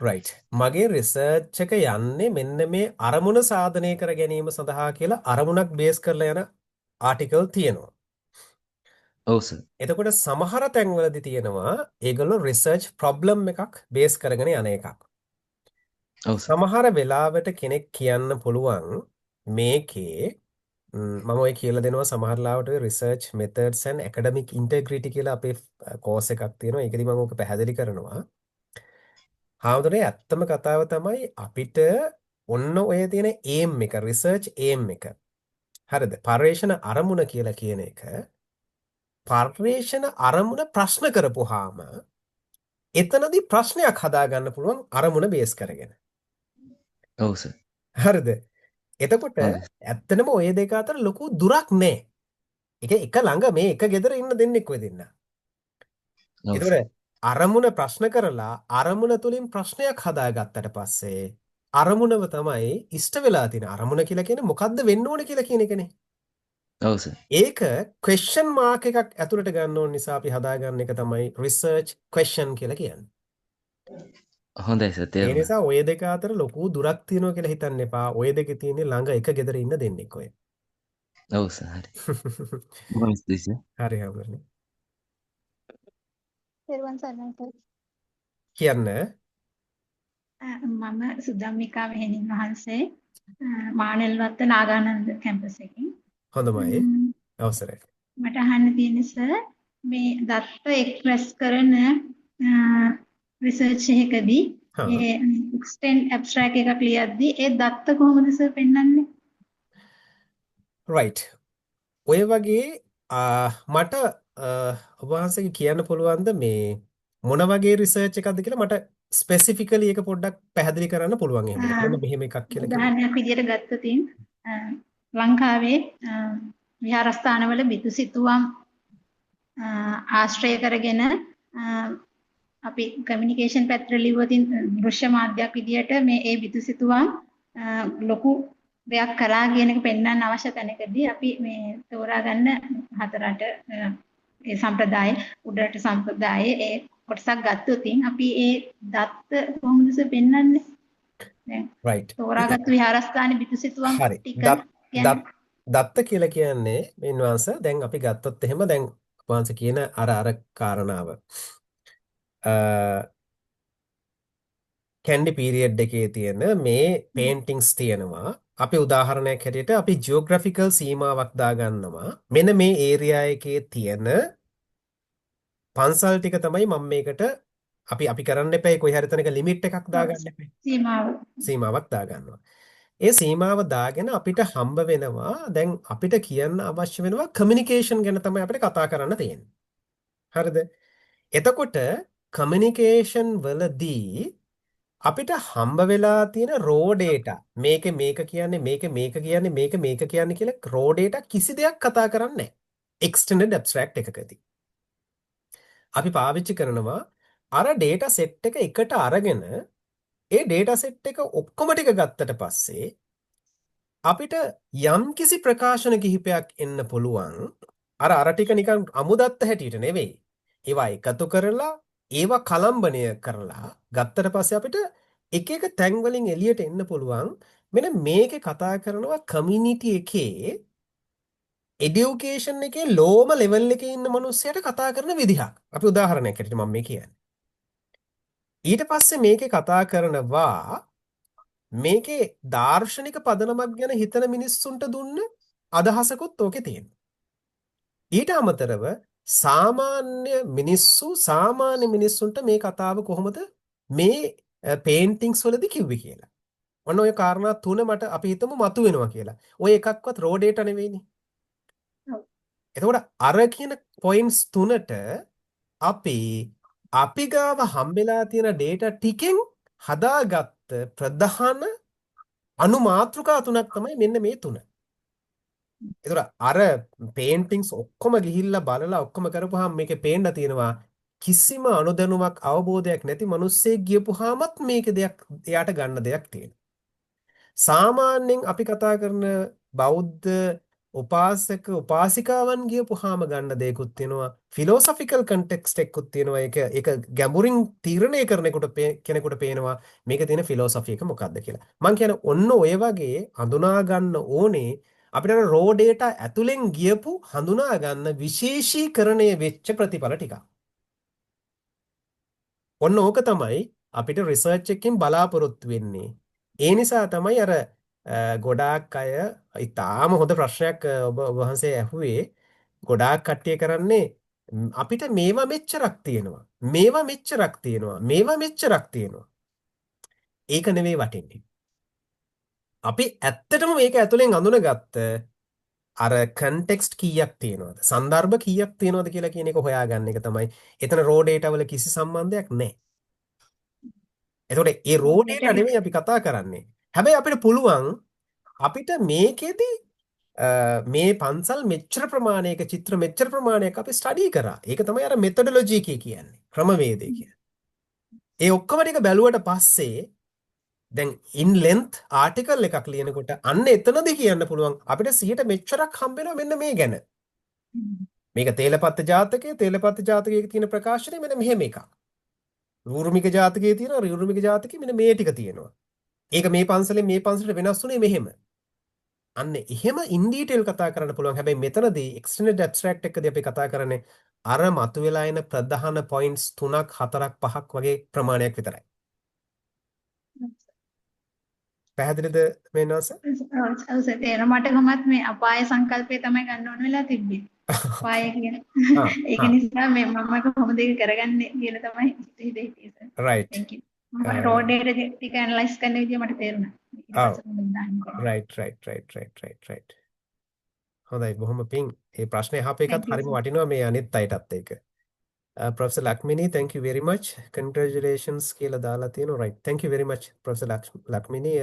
රයිට් මගේ රිසර්ච් එක යන්නේ මෙන්න මේ අරමුණ සාධනය කර ගැනීම සඳහා කියලා අරමුණක් බේස් කරලා යන ආටිකල් තියෙනවා. ඔව් සර්. එතකොට සමහර තැන්වලදී තියෙනවා ඒගොල්ලෝ රිසර්ච් ප්‍රොබ්ලම් එකක් බේස් කරගෙන යන එකක්. ඔව් සර්. සමහර වෙලාවට කෙනෙක් කියන්න පුළුවන් මේකේ මම ඔය කියලා දෙනවා සමහර ලාවට රිසර්ච් මෙතඩ්ස් ඇන්ඩ් ඇකඩමික් ඉන්ටෙග්‍රිටි කියලා අපේ කෝස් එකක් තියෙනවා. ඒකදී මම ඔක පැහැදිලි කරනවා. හාමුදුරනේ ඇත්තම කතාව තමයි අපිට ඔන්න ඔය තියෙන ඒම් එක රිසර්ච් ඒම් එක. හරිද? පර්යේෂණ අරමුණ කියලා කියන එක පර්යේෂණ අරමුණ ප්‍රශ්න කරපුවාම එතනදී ප්‍රශ්නයක් හදාගන්න පුළුවන් අරමුණ බේස් කරගෙන. ඔව් සර්. හරිද? එතකොට හරි. ඇත්තනම ඔය දෙක අතර ලොකු දුරක් නැහැ. එක ළඟ මේ එක ගෙදර ඉන්න දෙන්නෙක් ඔය දෙන්න. ඔව් සර්. එතකොට අරමුණ ප්‍රශ්න කරලා අරමුණ තුලින් ප්‍රශ්නයක් හදාගත්තට පස්සේ අරමුණව තමයි ඉෂ්ට වෙලා තියෙන අරමුණ කියලා කියන්නේ මොකද්ද වෙන්න ඕනේ කියලා කියන එකනේ. ඔව් සර්. ඒක question mark එකක් ඇතුළට ගන්න ඕන නිසා අපි හදාගන්න එක තමයි research question කියලා කියන්නේ. හොඳයි සර් ඒ තේරුණා. නිසා ඔය දෙක අතර ලොකු දුරක් තියෙනවා කියලා හිතන්න එපා. ඔය දෙකේ තියෙන්නේ ළඟ එක ගෙදර ඉන්න දෙන්නෙක් ඔය. ඔව් සර් හරි. බොහොම ස්තුතියි සර්. හරි හම්බුනේ. පෙරවන් සරණයි සර්. කියන්න. මම සුදම්මිකා මෙහෙණින් වහන්සේ මානෙල්වත්ත නාගානන්ද කැම්පස් එකකින්. හොඳමයි. ම්, අවසරයි. මට අහන්න තියෙන්නේ සර් මේ දත්ත එක්ස්ප්‍රෙස් කරන රිසර්ච් එකකදී හා. ඒ එක්ස්ටෙන්ඩ් ඇබ්ස්ට්‍රැක්ට් එකක් ලියද්දී ඒ දත්ත කොහොමද සර් පෙන්වන්නේ? right. ඔය වගේ මට ඔබ වහන්සේගේ කියන්න පුළුවන්ද මේ මොන වගේ රිසර්ච් එකක්ද කියලා මට ස්පෙસિෆිකලි ඒක පොඩ්ඩක් පැහැදිලි කරන්න පුළුවන් එහෙමද? මෙන්න මෙහෙම එකක් කියලා කිව්වොත්. උදාහරණයක් විදිහට ගත්තොතින් ලංකාවේ විහාරස්ථානවල බිතුසිතුවම් ආශ්‍රය කරගෙන අපි කමියුනිකේෂන් පැත්තට ලිව්වොතින් දෘශ්‍ය මාධ්‍යයක් විදිහට මේ ඒ බිතුසිතුවම් ලොකු දෙයක් කරා කියන එක පෙන්වන්න අවශ්‍ය තැනකදී අපි මේ තෝරා ගන්න හතරට ඒ සම්ප්‍රදාය උඩරට සම්ප්‍රදාය ඒ කොටසක් ගත්තොතින් අපි ඒ දත්ත කොහොමද පෙන්වන්නේ? දැන් right. තෝරාගත්තු විහාරස්ථානයේ බිතුසිතුවම් හරි. ටික දත්ත කියලා කියන්නේ මේ නිවාස දැන් අපි ගත්තොත් එහෙම දැන් වහන්සේ කියන අර කාරණාව. කැන්ඩි පීරියඩ් එකේ තියෙන මේ පේන්ටිංස් තියෙනවා. අපි උදාහරණයක් හැටියට අපි ජියෝග්‍රැෆිකල් සීමාවක් දාගන්නවා. මෙන්න මේ ඒරියා එකේ තියෙන පන්සල් ටික තමයි මම මේකට අපි කරන්න එපා කොයි හරි තැනක ලිමිට් එකක් දාගන්න එපා. සීමාවක් දාගන්නවා. ඒ සීමාව දාගෙන අපිට හම්බ වෙනවා දැන් අපිට කියන්න අවශ්‍ය වෙනවා කමියුනිකේෂන් ගැන තමයි අපිට කතා කරන්න තියෙන්නේ. හරිද? එතකොට කමියුනිකේෂන් වලදී අපිට හම්බ වෙලා තියෙන රෝ ඩේටා මේක කියන්නේ කියලා රෝ ඩේටා කිසි දෙයක් කතා කරන්නේ නැහැ. එක්ස්ටෙන්ඩඩ් ඇබ්ස්ට්‍රැක්ට් එකකදී අපි පාවිච්චි කරනවා අර ඩේටා සෙට් එක එකට අරගෙන ඒ ඩේටා සෙට් එක ඔක්කොම ටික ගත්තට පස්සේ අපිට යම් කිසි ප්‍රකාශන කිහිපයක් එන්න පුළුවන්. අර ටික නිකන් අමුදත්ත හැටියට නෙවෙයි. ඒවා එකතු කරලා ඒවා කලම්බණය කරලා ගත්තට පස්සේ අපිට එක එක තැන් වලින් එළියට එන්න පුළුවන්. මෙන්න මේකේ කතා කරනවා කමියුනිටි එකේ এඩියුකේෂන් එකේ ලෝම ලෙවල් එකේ ඉන්න මිනිස්සුන්ට කතා කරන විදිහක්. අපි උදාහරණයක් හැටියට මම මේ කියන්නේ. ඊට පස්සේ මේකේ කතා කරනවා මේකේ දාර්ශනික පදනමක් ගැන හිතන මිනිස්සුන්ට දුන්න අදහසකුත් ඕකේ තියෙනවා. ඊට අමතරව සාමාන්‍ය මිනිස්සුන්ට මේ කතාව කොහොමද මේ පේන්ටිංස් වලදී කිව්වේ කියලා. ඔන්න ඔය කාරණා තුන මට අපි හිතමු මතුවෙනවා කියලා. ඔය එකක්වත් රෝ ඩේටා නෙවෙයිනේ. එතකොට අර කියන පොයින්ට්ස් තුනට අපි ගාව හම්බෙලා තියෙන ඩේටා ටිකෙන් හදාගත්ත ප්‍රධාන අනුමාත්‍රිකා තුනක් තමයි මෙන්න මේ තුන. එතකොට අර පේන්ටිංස් ඔක්කොම ගිහිල්ලා බලලා ඔක්කොම කරපුවාම මේකේ පේන්න තියෙනවා කිසිම අනුදැනුමක් අවබෝධයක් නැති මිනිස්සෙක් ගියපුවාමත් මේකේ දෙයක් එයාට ගන්න දෙයක් තියෙනවා. සාමාන්‍යයෙන් අපි කතා කරන බෞද්ධ උපාසක උපාසිකාවන් ගියපුවාම ගන්න දෙයක්ත් තියෙනවා. ෆිලොසොෆිකල් කන්ටෙක්ස්ට් එකකුත් තියෙනවා. ඒක ගැඹුරින් තීරණය කරනකොට කෙනෙකුට පේනවා මේකේ තියෙන ෆිලොසොෆි එක මොකක්ද කියලා. මම කියන්නේ ඔන්න ඔය වගේ හඳුනා ගන්න ඕනේ අපිට රෝ ඩේටා ඇතුලෙන් ගියපු හඳුනා ගන්න විශේෂීකරණය වෙච්ච ප්‍රතිඵල ටික. ඔන්න ඕක තමයි අපිට රිසර්ච් එකකින් බලාපොරොත්තු වෙන්නේ. ඒ නිසා තමයි අර ගොඩාක් අය ඉතාම හොඳ ප්‍රශ්නයක් ඔබ වහන්සේ ඇහුවේ. ගොඩාක් කට්ටිය කරන්නේ අපිට මේවා මෙච්චරක් තියෙනවා. මේවා මෙච්චරක් තියෙනවා. මේවා මෙච්චරක් තියෙනවා. ඒක නෙවෙයි වටින්නේ. අපි ඇත්තටම මේක ඇතුලෙන් අඳුනගත්ත අර කන්ටෙක්ස්ට් කීයක් තියෙනවද? સંદર્ભ කීයක් තියෙනවද කියලා කියන එක හොයාගන්න එක තමයි. එතන රෝ ඩේටා වල කිසි සම්බන්ධයක් නැහැ. එතකොට ඒ රෝ ඩේටා නෙමෙයි අපි කතා කරන්නේ. හැබැයි අපිට පුළුවන් අපිට මේකෙදි මේ පන්සල් මෙච්චර ප්‍රමාණයක චිත්‍ර මෙච්චර ප්‍රමාණයක් අපි ස්ටඩි කරා. ඒක තමයි අර මෙතඩොලොජි කියන්නේ. ක්‍රමවේදය කියන්නේ. ඒ ඔක්කොම ටික බැලුවට පස්සේ දැන් in length ආටිකල් එකක් ලියනකොට අන්න එතනදී කියන්න පුළුවන් අපිට 100ට මෙච්චරක් හම්බ වෙනවා මෙන්න මේ ගැන. මේක තේලපත්ත ජාතකයේ තියෙන ප්‍රකාශනය මෙන්න මෙහෙම එකක්. රූරුමික ජාතකයේ තියෙනවා රූරුමික ජාතකයේ මෙන්න මේ ටික තියෙනවා. ඒක මේ පන්සලෙන් මේ පන්සලට වෙනස් වුණේ මෙහෙම. අන්න එහෙම ඉන් ඩීටේල් කතා කරන්න පුළුවන්. හැබැයි මෙතනදී එක්ස්ටෙන්ඩඩ් ඇබ්ස්ට්‍රැක්ට් එකදී අපි කතා කරන්නේ අර මතුවලා එන ප්‍රධාන පොයින්ට්ස් 3ක් 4ක් 5ක් වගේ ප්‍රමාණයක් විතරයි. පැහැදිලිද මේනවාස? ඔව් සර් තේරෙනවා. මට කොහොමත් මේ අපාය සංකල්පය තමයි ගන්න ඕන වෙලා තිබ්බේ. අපාය කියන ඒක නිසා මේ මම කොහොමද ඒක කරගන්නේ කියලා තමයි හිතේ හිටියේ සර්. right thank you. මම රෝඩ් එකට ටික ඇනලයිස් කරන විදිය මට තේරුණා. right. හොඳයි බොහොම පිං. මේ ප්‍රශ්නේ අහපු එකත් හරිම වටිනවා මේ අනිත් අයටත් ඒක. Professor Lakmini, thank you very much. Congratulations කියලා දාලා තියෙනවා. right. Thank you very much Professor Lakmini.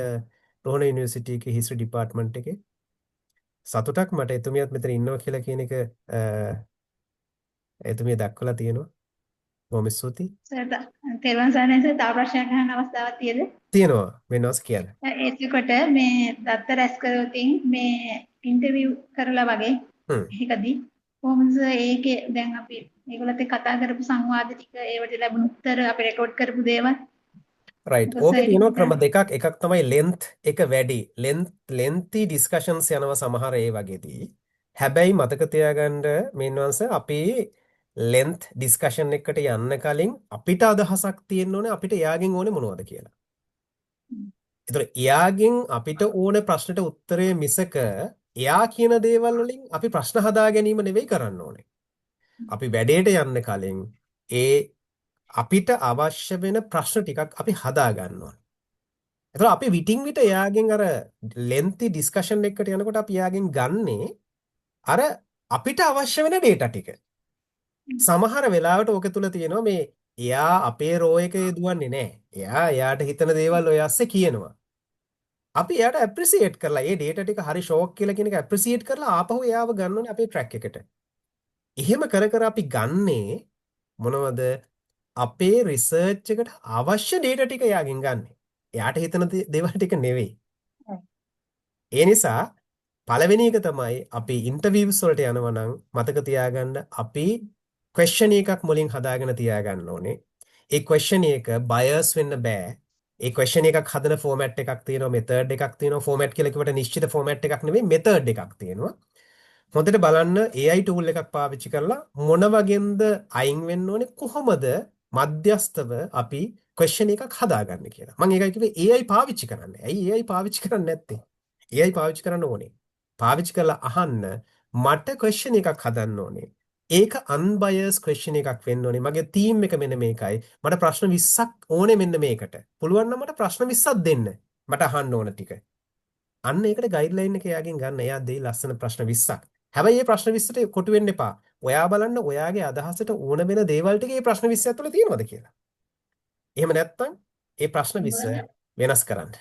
Rohana University එකේ history department එකේ සතුටක් මට එතුමියත් මෙතන ඉන්නවා කියලා කියන එක එතුමිය දක්වලා තියෙනවා. බොහොම ස්තුතියි. සර් තේරුවන් සරණයි සර්. තව ප්‍රශ්නයක් අහන්න අවස්ථාවක් තියෙද? තියෙනවා වෙනවස් කියන්න. එතකොට මේ දත්ත රැස් කරවතින් මේ ඉන්ටර්විව් කරලා වගේ එකදී කොහොමද ඒකේ දැන් අපි මේගොල්ලත් එක්ක කතා කරපු සංවාද ටික ඒවට ලැබුණු උත්තර අපි රෙකෝඩ් කරපු දේවල් right ඕකේ තියෙනවා ක්‍රම දෙකක්. එකක් තමයි length එක වැඩි. lengthy discussions යනවා සමහර ඒ වගේදී. හැබැයි මතක තියාගන්න මේන්වන්ස අපි length discussion එකට යන්න කලින් අපිට අදහසක් තියෙන්න ඕනේ අපිට එයාගෙන් ඕනේ මොනවද කියලා. ඒතර එයාගෙන් අපිට ඕනේ ප්‍රශ්නට උත්තරය මිසක එයා කියන දේවල් වලින් අපි ප්‍රශ්න හදා ගැනීම නෙවෙයි කරන්න ඕනේ. අපි වැඩේට යන්න කලින් ඒ අපිට අවශ්‍ය වෙන ප්‍රශ්න ටිකක් අපි හදා ගන්න ඕනේ. ඒතර අපි විටින් විට එයාගෙන් අර lengthy discussion එකකට යනකොට අපි එයාගෙන් ගන්නේ අර අපිට අවශ්‍ය වෙන data ටික. සමහර වෙලාවට ඕක තුල තියෙනවා මේ එයා අපේ රෝ එකේ දුවන්නේ නැහැ. එයාට හිතන දේවල් ඔය ඇස්සේ කියනවා. අපි එයාට ඇප්‍රීසියේට් කරලා ඒ data ටික හරි ෂෝක් කියලා කියන එක ඇප්‍රීසියේට් කරලා ආපහු එයාව ගන්න ඕනේ අපේ ට්‍රැක් එකට. එහෙම කර අපි ගන්නේ මොනවද? අපේ රිසර්ච් එකට අවශ්‍ය data ටික එයාගෙන් ගන්න. එයාට හිතන දේවල් ටික නෙවෙයි. ඒ නිසා පළවෙනි එක තමයි අපි ඉන්ටර්විව්ස් වලට යනවා නම් මතක තියාගන්න අපි question එකක් මුලින් හදාගෙන තියාගන්න ඕනේ. ඒ question එක bias වෙන්න බෑ. ඒ question එකක් හදන format එකක් තියෙනවා, method එකක් තියෙනවා. format කියලා කිව්වට නිශ්චිත format එකක් නෙවෙයි method එකක් තියෙනවා. හොඳට බලන්න AI tool එකක් පාවිච්චි කරලා මොන වගේන්ද අයින් වෙන්න ඕනේ කොහොමද මධ්‍යස්තව අපි question එකක් හදාගන්නේ කියලා. මම ඒකයි කිව්වේ AI පාවිච්චි කරන්න. ඇයි AI පාවිච්චි කරන්නේ නැත්තේ? AI පාවිච්චි කරන්න ඕනේ. පාවිච්චි කරලා අහන්න මට question එකක් හදන්න ඕනේ. ඒක unbiased question එකක් වෙන්න ඕනේ. මගේ theme එක මෙන්න මේකයි. මට ප්‍රශ්න 20ක් ඕනේ මෙන්න මේකට. පුළුවන් නම් මට ප්‍රශ්න 20ක් දෙන්න. මට අහන්න ඕන ටික. අන්න ඒකට ගයිඩ්ලයින් එක එයාගෙන් ගන්න. එයා දෙයි ලස්සන ප්‍රශ්න 20ක්. හැබැයි මේ ප්‍රශ්න 20ට කොටු වෙන්න එපා. ඔයා බලන්න ඔයාගේ අදහසට ඕන වෙන දේවල් ටික මේ ප්‍රශ්න 20 ඇතුළේ තියෙනවද කියලා. එහෙම නැත්නම් ඒ ප්‍රශ්න 20 වෙනස් කරන්න.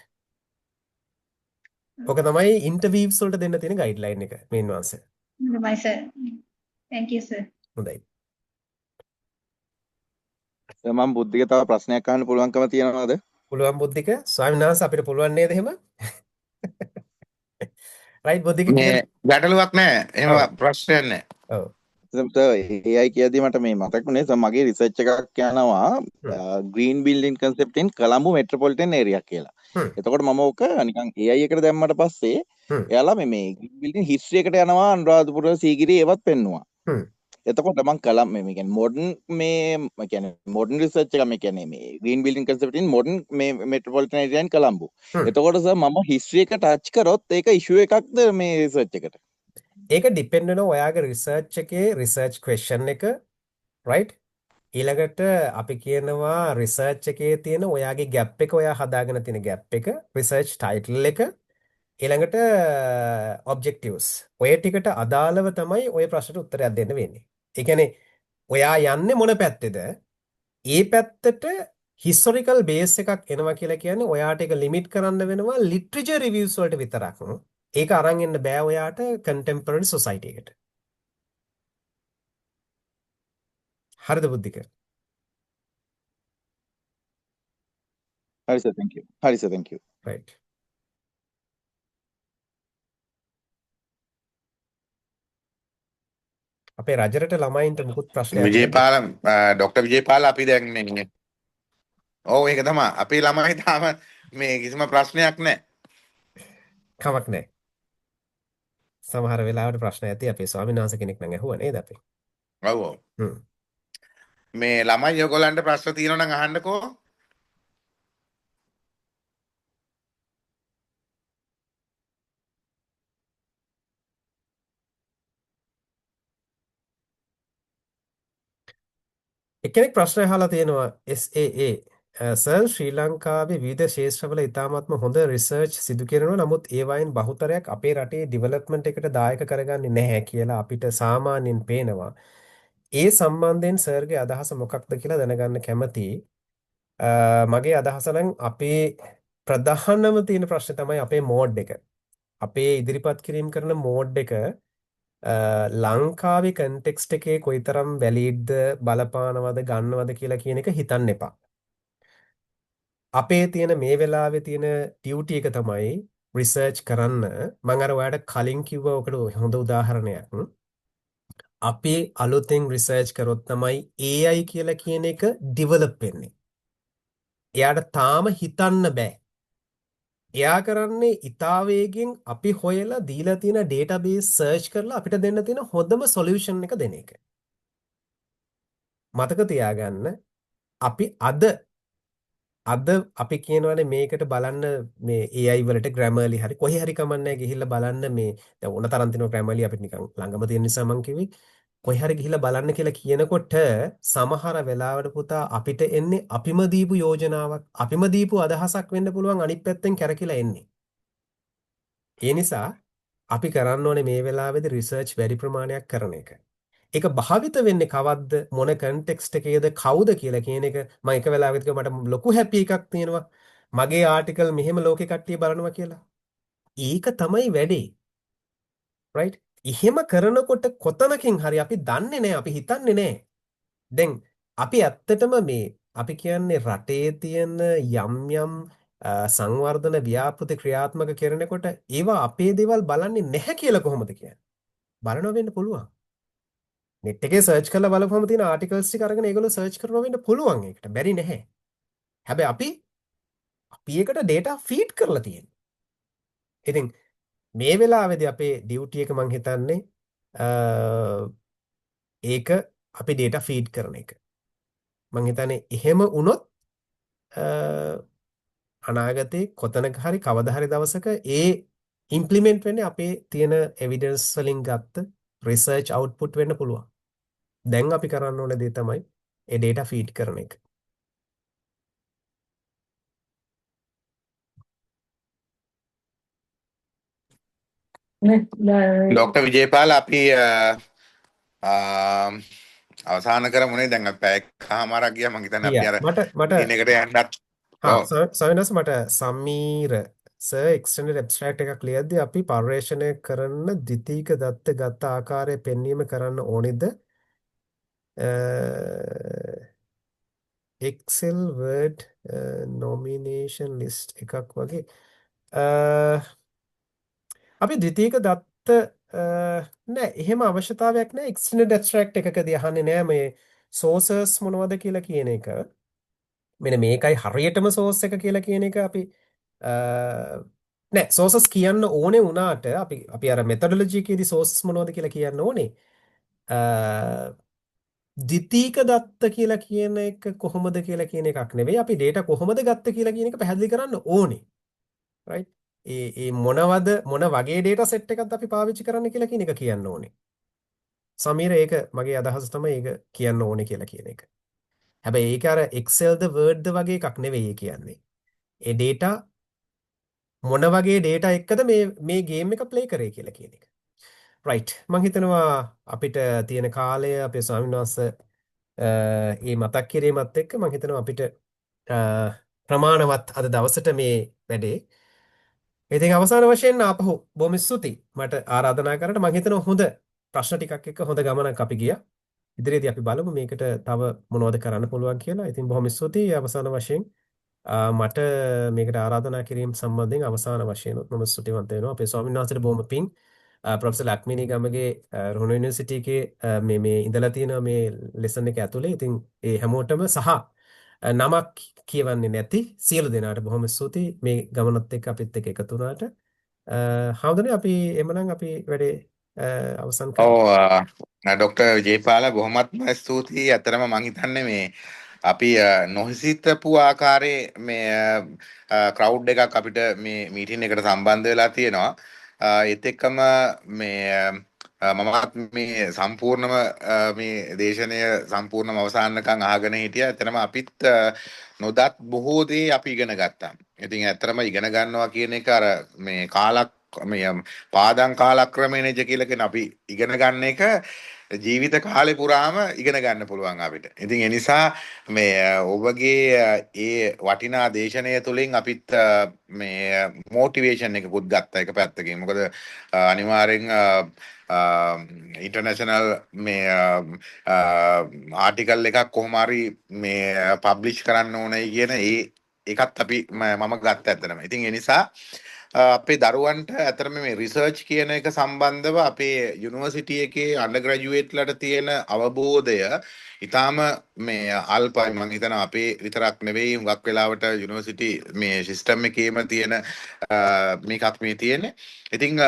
ඔක තමයි ඉන්ටර්විව්ස් වලට දෙන්න තියෙන ගයිඩ්ලයින් එක මේන් වංශ. හොඳයි සර්. thank you sir. හොඳයි. මම බුද්ධික තව ප්‍රශ්නයක් අහන්න පුළුවන්කම තියනවාද? පුළුවන් බුද්ධික. ස්වාමීන් වහන්සේ අපිට පුළුවන් නේද එහෙම? රයිට් බුද්ධික මේ ගැටලුවක් නැහැ. එහෙම ප්‍රශ්නයක් නැහැ. ඔව්. AI කියද්දි මට මේ මතක් වුණේ මගේ රිසර්ච් එකක් යනවා green building concept in Colombo metropolitan area කියලා. එතකොට මම ඕක නිකන් AI එකට දැම්මට පස්සේ එයාලා මේ green building history එකට යනවා අනුරාධපුර සීගිරිය ඒවත් පෙන්නුවා. එතකොට මම කලම් මේ කියන්නේ modern research එක මේ කියන්නේ මේ green building concept in modern metropolitan area in Colombo. එතකොට සර් මම history එක touch කරොත් ඒක issue එකක්ද මේ research එකට? ඒක ඩිපෙන්ඩ් වෙනවා ඔයාගේ රිසර්ච් එකේ රිසර්ච් ක්වෙස්චන් එක රයිට් ඊළඟට අපි කියනවා රිසර්ච් එකේ තියෙන ඔයාගේ ગેප් එක ඔයා හදාගෙන තියෙන ગેප් එක රිසර්ච් ටයිටල් එක ඊළඟට ඔබ්ජෙක්ටිව්ස් ඔය ටිකට අදාළව තමයි ඔය ප්‍රශ්නට උත්තරයක් දෙන්න වෙන්නේ. ඒ කියන්නේ ඔයා යන්නේ මොන පැත්තේද? ඒ පැත්තට හිස්ටොරිකල් බේස් එකක් එනවා කියලා කියන්නේ ඔයාට ඒක ලිමිට් කරන්න වෙනවා ලිටරචර් රිවිව්ස් වලට විතරක්. ඒක අරන් එන්න බෑ ඔයාට කන්ටෙම්පරරි සොසයිටි එකට. හරිද බුද්ධික? හරි සර් thank you. හරි සර් thank you. right. අපේ රජරට ළමයින්ට මුකුත් ප්‍රශ්නයක් නැද්ද? විජේපාල ඩොක්ටර් විජේපාල අපි දැන් මේ ඔව් ඒක තමයි. අපේ ළමයි තාම මේ කිසිම ප්‍රශ්නයක් නැහැ. කමක් නැහැ. සමහර වෙලාවට ප්‍රශ්න ඇති අපේ ස්වාමීන් වහන්සේ කෙනෙක් නම් ඇහුවා නේද අපි? ඔව් ඔව්. හ්ම්. මේ ළමයි ඔයගොල්ලන්ට ප්‍රශ්න තියෙනවා නම් අහන්නකෝ. එක්කෙනෙක් ප්‍රශ්න අහලා තියෙනවා SAA සර් ශ්‍රී ලංකාවේ විවිධ ක්ෂේත්‍රවල ඉතාමත්ම හොඳ රිසර්ච් සිදු කරනවා නමුත් ඒවායින් බහුතරයක් අපේ රටේ ඩිවලොප්මන්ට් එකට දායක කරගන්නේ නැහැ කියලා අපිට සාමාන්‍යයෙන් පේනවා. ඒ සම්බන්ධයෙන් සර්ගේ අදහස මොකක්ද කියලා දැනගන්න කැමතියි. මගේ අදහස නම් අපේ ප්‍රධානම තියෙන ප්‍රශ්නේ තමයි අපේ මෝඩ් එක. අපේ ඉදිරිපත් කිරීම කරන මෝඩ් එක ලංකාවේ කන්ටෙක්ස්ට් එකේ කොයිතරම් වැලිඩ්ද බලපානවද ගන්නවද කියලා කියන එක හිතන්න එපා. අපේ තියෙන මේ වෙලාවේ තියෙන ඩියුටි එක තමයි රිසර්ච් කරන්න. මම අර ඔයාලට කලින් කිව්වා ඔකට හොඳ උදාහරණයක්. අපි අලුතෙන් රිසර්ච් කරොත් තමයි AI කියලා කියන එක ඩිවලොප් වෙන්නේ. එයාට තාම හිතන්න බෑ. එයා කරන්නේ ඉතා වේගෙන් අපි හොයලා දීලා තියෙන ඩේටාබේස් සර්ච් කරලා අපිට දෙන්න තියෙන හොඳම සොලියුෂන් එක දෙන එක. මතක තියාගන්න අපි අද අපි කියනවානේ මේකට බලන්න මේ AI වලට Grammarly හරි කොහේ හරි කමන්නේ ගිහිල්ලා බලන්න මේ දැන් ඕන තරම් තියෙනවා Grammarly අපිට නිකන් ළඟම තියෙන නිසා මං කිව්වේ කොහේ හරි ගිහිල්ලා බලන්න කියලා කියනකොට සමහර වෙලාවට පුතා අපිට එන්නේ අපිම දීපු යෝජනාවක් අපිම දීපු අදහසක් වෙන්න පුළුවන් අනිත් පැත්තෙන් කැරකිලා එන්නේ. ඒ නිසා අපි කරන්න ඕනේ මේ වෙලාවේදී රිසර්ච් වැඩි ප්‍රමාණයක් කරන එක. ඒක භාවිත වෙන්නේ කවද්ද මොන කන්ටෙක්ස්ට් එකේද කවුද කියලා කියන එක මම එක වෙලාවකට මට ලොකු හැපි එකක් තියෙනවා. මගේ ආටිකල් මෙහෙම ලෝකේ කට්ටිය බලනවා කියලා. ඒක තමයි වැඩේ. right? එහෙම කරනකොට කොතනකින් හරි අපි දන්නේ නැහැ අපි හිතන්නේ නැහැ. දැන් අපි ඇත්තටම මේ අපි කියන්නේ රටේ තියෙන යම් සංවර්ධන ව්‍යාපෘති ක්‍රියාත්මක කරනකොට ඒවා අපේ දේවල් බලන්නේ නැහැ කියලා කොහොමද කියන්නේ? බලනවා වෙන්න පුළුවන්. නෙට් එකේ සර්ච් කරලා බලපුවම තියෙන ආටිකල්ස් ටික අරගෙන ඒගොල්ලෝ සර්ච් කරනවා වෙන්න පුළුවන් ඒකට. බැරි නැහැ. හැබැයි අපි ඒකට data feed කරලා තියෙනවා. ඉතින් මේ වෙලාවේදී අපේ ඩියුටි එක මම හිතන්නේ ඒක අපි data feed කරන එක. මම හිතන්නේ එහෙම වුණොත් අනාගතේ කොතනක හරි කවදා හරි දවසක ඒ ඉම්ප්ලිමන්ට් වෙන්නේ අපේ තියෙන එවිඩන්ස් වලින් ගත්ත රිසර්ච් අවුට්පුට් වෙන්න පුළුවන්. දැන් අපි කරන්න ඕන දේ තමයි ඒ data feed කරන එක. ඩොක්ටර් විජේපාල අපි අවසාන කරමුනේ දැන් අපි පැයකමාරක් ගියා මං හිතන්නේ අපි අර මට දින එකට යන්නත් සවිනස් මට සමීර සර් එක්ස්ටෙන්ඩඩ් ඇබ්ස්ට්‍රැක්ට් එකක් ලියද්දී අපි පර්යේෂණය කරන ද්විතීක දත්ත ගත ආකාරය පෙන්වීම කරන්න ඕනේද Excel Word nomination list එකක් වගේ අපි ද්විතීක දත්ත නෑ එහෙම අවශ්‍යතාවයක් නෑ එක්ස්ටෙන්ඩඩ් ඇබ්ස්ට්‍රැක්ට් එකකදී අහන්නේ නෑ මේ sources මොනවද කියලා කියන එක මෙන්න මේකයි හරියටම source එක කියලා කියන එක අපි නෑ sources කියන්න ඕනේ වුණාට අපි අර methodology එකේදී sources මොනවද කියලා කියන්න ඕනේ ද්විතීක දත්ත කියලා කියන එක කොහොමද කියලා කියන එකක් නෙවෙයි අපි data කොහොමද ගත්ත කියලා කියන එක පැහැදිලි කරන්න ඕනේ right ඒ මොන වගේ data set එකක්ද අපි පාවිච්චි කරන්න කියලා කියන එක කියන්න ඕනේ සමීර ඒක මගේ අදහස තමයි ඒක කියන්න ඕනේ කියලා කියන එක හැබැයි ඒක අර Excel ද Word ද වගේ එකක් නෙවෙයි කියන්නේ ඒ data මොන වගේ data එක්කද මේ game එක play කරේ කියලා කියන එක right මම හිතනවා අපිට තියෙන කාලය අපේ ස්වාමීන් වහන්සේ මේ මතක් කිරීමත් එක්ක මම හිතනවා අපිට ප්‍රමාණවත් අද දවසට මේ වැඩේ ඉතින් අවසාන වශයෙන් ආපහු බොහොම ස්තුතියි මට ආරාධනා කරන්න මම හිතනවා හොඳ ප්‍රශ්න ටිකක් එක්ක හොඳ ගමනක් අපි ගියා ඉදිරියේදී අපි බලමු මේකට තව මොනවද කරන්න පුළුවන් කියලා ඉතින් බොහොම ස්තුතියි අවසාන වශයෙන් මට මේකට ආරාධනා කිරීම සම්බන්ධයෙන් අවසාන වශයෙන් මම ස්තුතිවන්ත වෙනවා අපේ ස්වාමීන් වහන්සේට බොහොම පිං ප්‍රොෆෙසර් ලක්මිනී ගමගේ රුහුණු යුනිවර්සිටි එකේ මේ ඉඳලා තියෙන මේ ලෙසන් එක ඇතුලේ ඉතින් ඒ හැමෝටම සහ නමක් කියවන්නේ නැති සියලු දෙනාට බොහොම ස්තුතියි මේ ගමනත් එක්ක අපිත් එක්ක එකතු වුණාට හවුදනේ අපි එමනම් අපි වැඩේ අවසන් කරමු. ඩොක්ටර් විජේපාල බොහොමත්ම ස්තුතියි. අතරම මං හිතන්නේ මේ අපි නොහිසිතපු ආකාරයේ මේ ක්‍රවුඩ් එකක් අපිට මේ මීටින් එකට සම්බන්ධ වෙලා තියෙනවා. ඒත් එක්කම මේ මමත් මේ සම්පූර්ණම මේ දේශනය සම්පූර්ණම අවසානකම් අහගෙන හිටියා. එතනම අපිත් නොදත් බොහෝ දේ අපි ඉගෙන ගත්තා. ඉතින් ඇත්තටම ඉගෙන ගන්නවා කියන එක අර මේ මේ පාදම් කාලක්‍රමේනජ කියලා කියන අපි ඉගෙන ගන්න එක ජීවිත කාලේ පුරාම ඉගෙන ගන්න පුළුවන් අපිට. ඉතින් ඒ නිසා මේ ඔබගේ ඒ වටිනා දේශනය තුළින් අපිත් මේ මොටිවේෂන් එකකුත් ගත්තා එක පැත්තකින්. මොකද අනිවාර්යෙන් ඉන්ටර්නැෂනල් මේ ආටිකල් එකක් කොහොම හරි මේ පබ්ලිෂ් කරන්න ඕනයි කියන ඒකත් අපි මම ගත්ත ඇත්තටම. ඉතින් ඒ නිසා අපේ දරුවන්ට ඇතරම මේ රිසර්ච් කියන එක සම්බන්ධව අපේ යුනිවර්සිටි එකේ අන්ඩර්ග්‍රැජුවේට්ලට තියෙන අවබෝධය ඉතාම මේ අල්පයි. මං හිතනවා අපේ විතරක් නෙවෙයි හුඟක් වෙලාවට යුනිවර්සිටි මේ සිස්ටම් එකේම තියෙන මේකක් මේ තියෙන්නේ. ඉතින්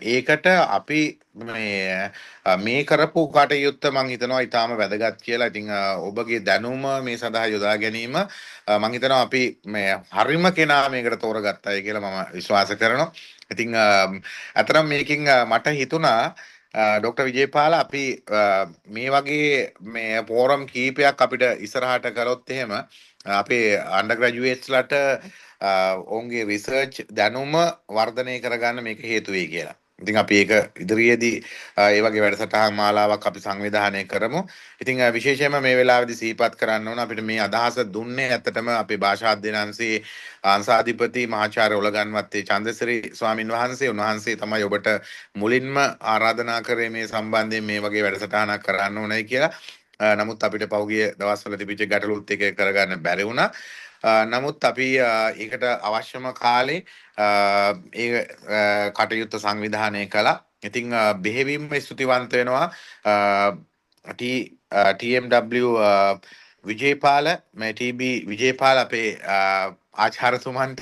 ඒකට අපි මේ කරපු කටයුත්ත මං හිතනවා ඉතාම වැදගත් කියලා. ඉතින් ඔබගේ දැනුම මේ සඳහා යොදා ගැනීම මං හිතනවා අපි මේ හරිම කෙනා මේකට තෝරගත්තයි කියලා මම විශ්වාස කරනවා. ඉතින් අතරම මේකින් මට හිතුණා ඩොක්ටර් විජේපාල අපි මේ වගේ මේ ෆෝරම් කීපයක් අපිට ඉස්සරහට කරොත් එහෙම අපේ අන්ඩර්ග්‍රැජුවේට්ස්ලට ඔවුන්ගේ රිසර්ච් දැනුම වර්ධනය කරගන්න මේක හේතු වෙයි කියලා. ඉතින් අපි ඒක ඉදිරියේදී ඒ වගේ වැඩසටහන් මාලාවක් අපි සංවිධානය කරමු. ඉතින් විශේෂයෙන්ම මේ වෙලාවේදී සිහිපත් කරන්න ඕන අපිට මේ අදහස දුන්නේ ඇත්තටම අපේ භාෂා අධ්‍යයන අංශයේ අංශාධිපති මහාචාර්ය ඔලගන්වත්තේ චන්දසිරි ස්වාමින් වහන්සේ. උන්වහන්සේ තමයි ඔබට මුලින්ම ආරාධනා කරේ මේ සම්බන්ධයෙන් මේ වගේ වැඩසටහනක් කරන්න ඕනයි කියලා. නමුත් අපිට පහුගිය දවස්වල තිබිච්ච ගැටලුත් එක කරගන්න බැරි වුණා. නමුත් අපි ඒකට අවශ්‍යම කාලේ ඒ කටයුත්ත සංවිධානය කළා. ඉතින් බෙහෙවින්ම ස්තුතිවන්ත වෙනවා TMW විජේපාල මේ TB විජේපාල අපේ ආචාර්යතුමන්ට.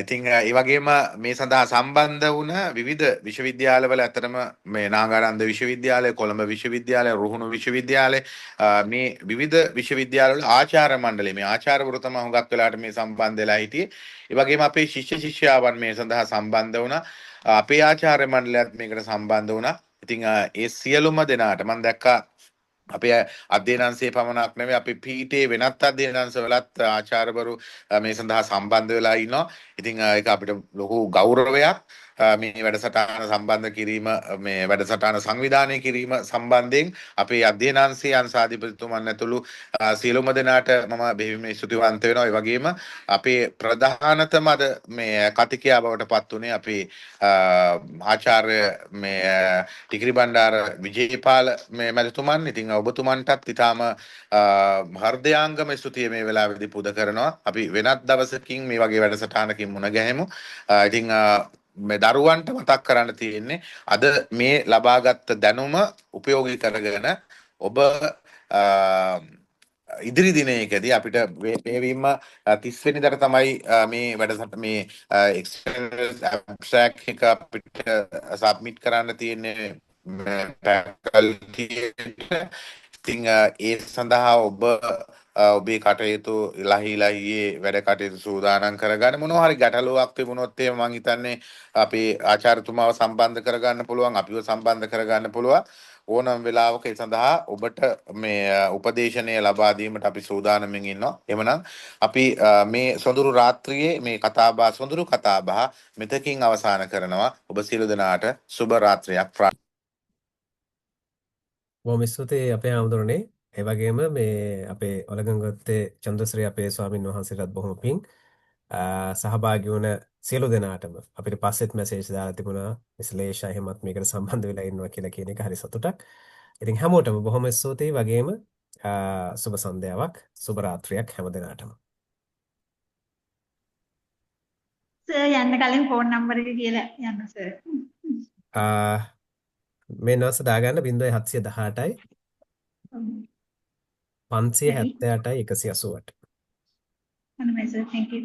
ඉතින් ඒ වගේම මේ සඳහා සම්බන්ධ වුණ විවිධ විශ්වවිද්‍යාලවල අතරම මේ නාගානන්ද විශ්වවිද්‍යාලය, කොළඹ විශ්වවිද්‍යාලය, රුහුණු විශ්වවිද්‍යාලය මේ විවිධ විශ්වවිද්‍යාලවල ආචාර්ය මණ්ඩලය මේ ආචාර්යවරු තමයි හුඟක් වෙලාට මේ සම්බන්ධ වෙලා හිටියේ. ඒ වගේම අපේ ශිෂ්‍ය ශිෂ්‍යාවන් මේ සඳහා සම්බන්ධ වුණා. අපේ ආචාර්ය මණ්ඩලයත් මේකට සම්බන්ධ වුණා. ඉතින් ඒ සියලුම දෙනාට මම දැක්කා අපේ අධ්‍යයනංශයේ පමණක් නෙවෙයි අපි පීඨයේ වෙනත් අධ්‍යයනංශවලත් ආචාර්යවරු මේ සඳහා සම්බන්ධ වෙලා ඉන්නවා. ඉතින් ඒක අපිට ලොකු ගෞරවයක්. මේ වැඩසටහන සම්බන්ධ කිරීම මේ වැඩසටහන සංවිධානය කිරීම සම්බන්ධයෙන් අපේ අධ්‍යයනංශයේ අංශාධිපතිතුමන් ඇතුළු සියලුම දෙනාට මම බෙහෙවින්ම ස්තුතිවන්ත වෙනවා. ඒ වගේම අපේ ප්‍රධානතම අද මේ කතිකයා බවට පත් වුණේ අපේ ආචාර්ය මේ ටිකිරි බණ්ඩාර විජේපාල මේ මැතිතුමන්. ඉතින් ඔබතුමන්ටත් ඉතාම හෘදයාංගම ස්තුතිය මේ වෙලාවේදී පුද කරනවා. අපි වෙනත් දවසකින් මේ වගේ වැඩසටහනකින් මුණ ගැහෙමු. ඉතින් මේ දරුවන්ට මතක් කරන්න තියෙන්නේ අද මේ ලබාගත් දැනුම උපයෝගී කරගෙන ඔබ ඉදිරි දිනයකදී අපිට මේවීම 30 වෙනිදාට තමයි මේ වැඩසටහන මේ ඇබ්ස්ට්‍රැක්ට් එක අපිට සබ්මිට් කරන්න තියෙන්නේ ෆැකල්ටියට. ඉතින් ඒ සඳහා ඔබේ කටයුතු ලහියේ වැඩ කටයුතු සූදානම් කරගන්න. මොනවා හරි ගැටලුවක් තිබුණොත් එහෙම මං හිතන්නේ අපේ ආචාර්යතුමාව සම්බන්ධ කරගන්න පුළුවන්, අපිව සම්බන්ධ කරගන්න පුළුවන්. ඕනම වෙලාවක ඒ සඳහා ඔබට මේ උපදේශනය ලබා දීමට අපි සූදානම්ෙන් ඉන්නවා. එhmenan අපි මේ සොඳුරු රාත්‍රියේ මේ සොඳුරු කතාබහ මෙතකින් අවසන් කරනවා. ඔබ සියලු දෙනාට සුබ රාත්‍රියක්. බොහොම ස්තුතියි අපේ ආමඳුරනේ. ඒ වගේම මේ අපේ ඔලගංගොත්තේ චන්ද්‍රශ්‍රී අපේ ස්වාමින් වහන්සේටත් බොහොම පිං. සහභාගී වුණ සියලු දෙනාටම අපිට පස්සෙත් මැසේජ් දාලා තිබුණා විශ්ලේෂය එහෙමත් මේකට සම්බන්ධ වෙලා ඉන්නවා කියලා කියන එක හරි සතුටක්. ඉතින් හැමෝටම බොහොම ස්තුතියි වගේම සුබ සන්ධ්‍යාවක් සුබ රාත්‍රියක් හැම දිනාටම. සර් යන්න කලින් ෆෝන් නම්බර එක කියලා යන්න සර්. මේ නවස දාගන්න 0718යි හරි. 578යි 188. අනමයි සර්. thank you.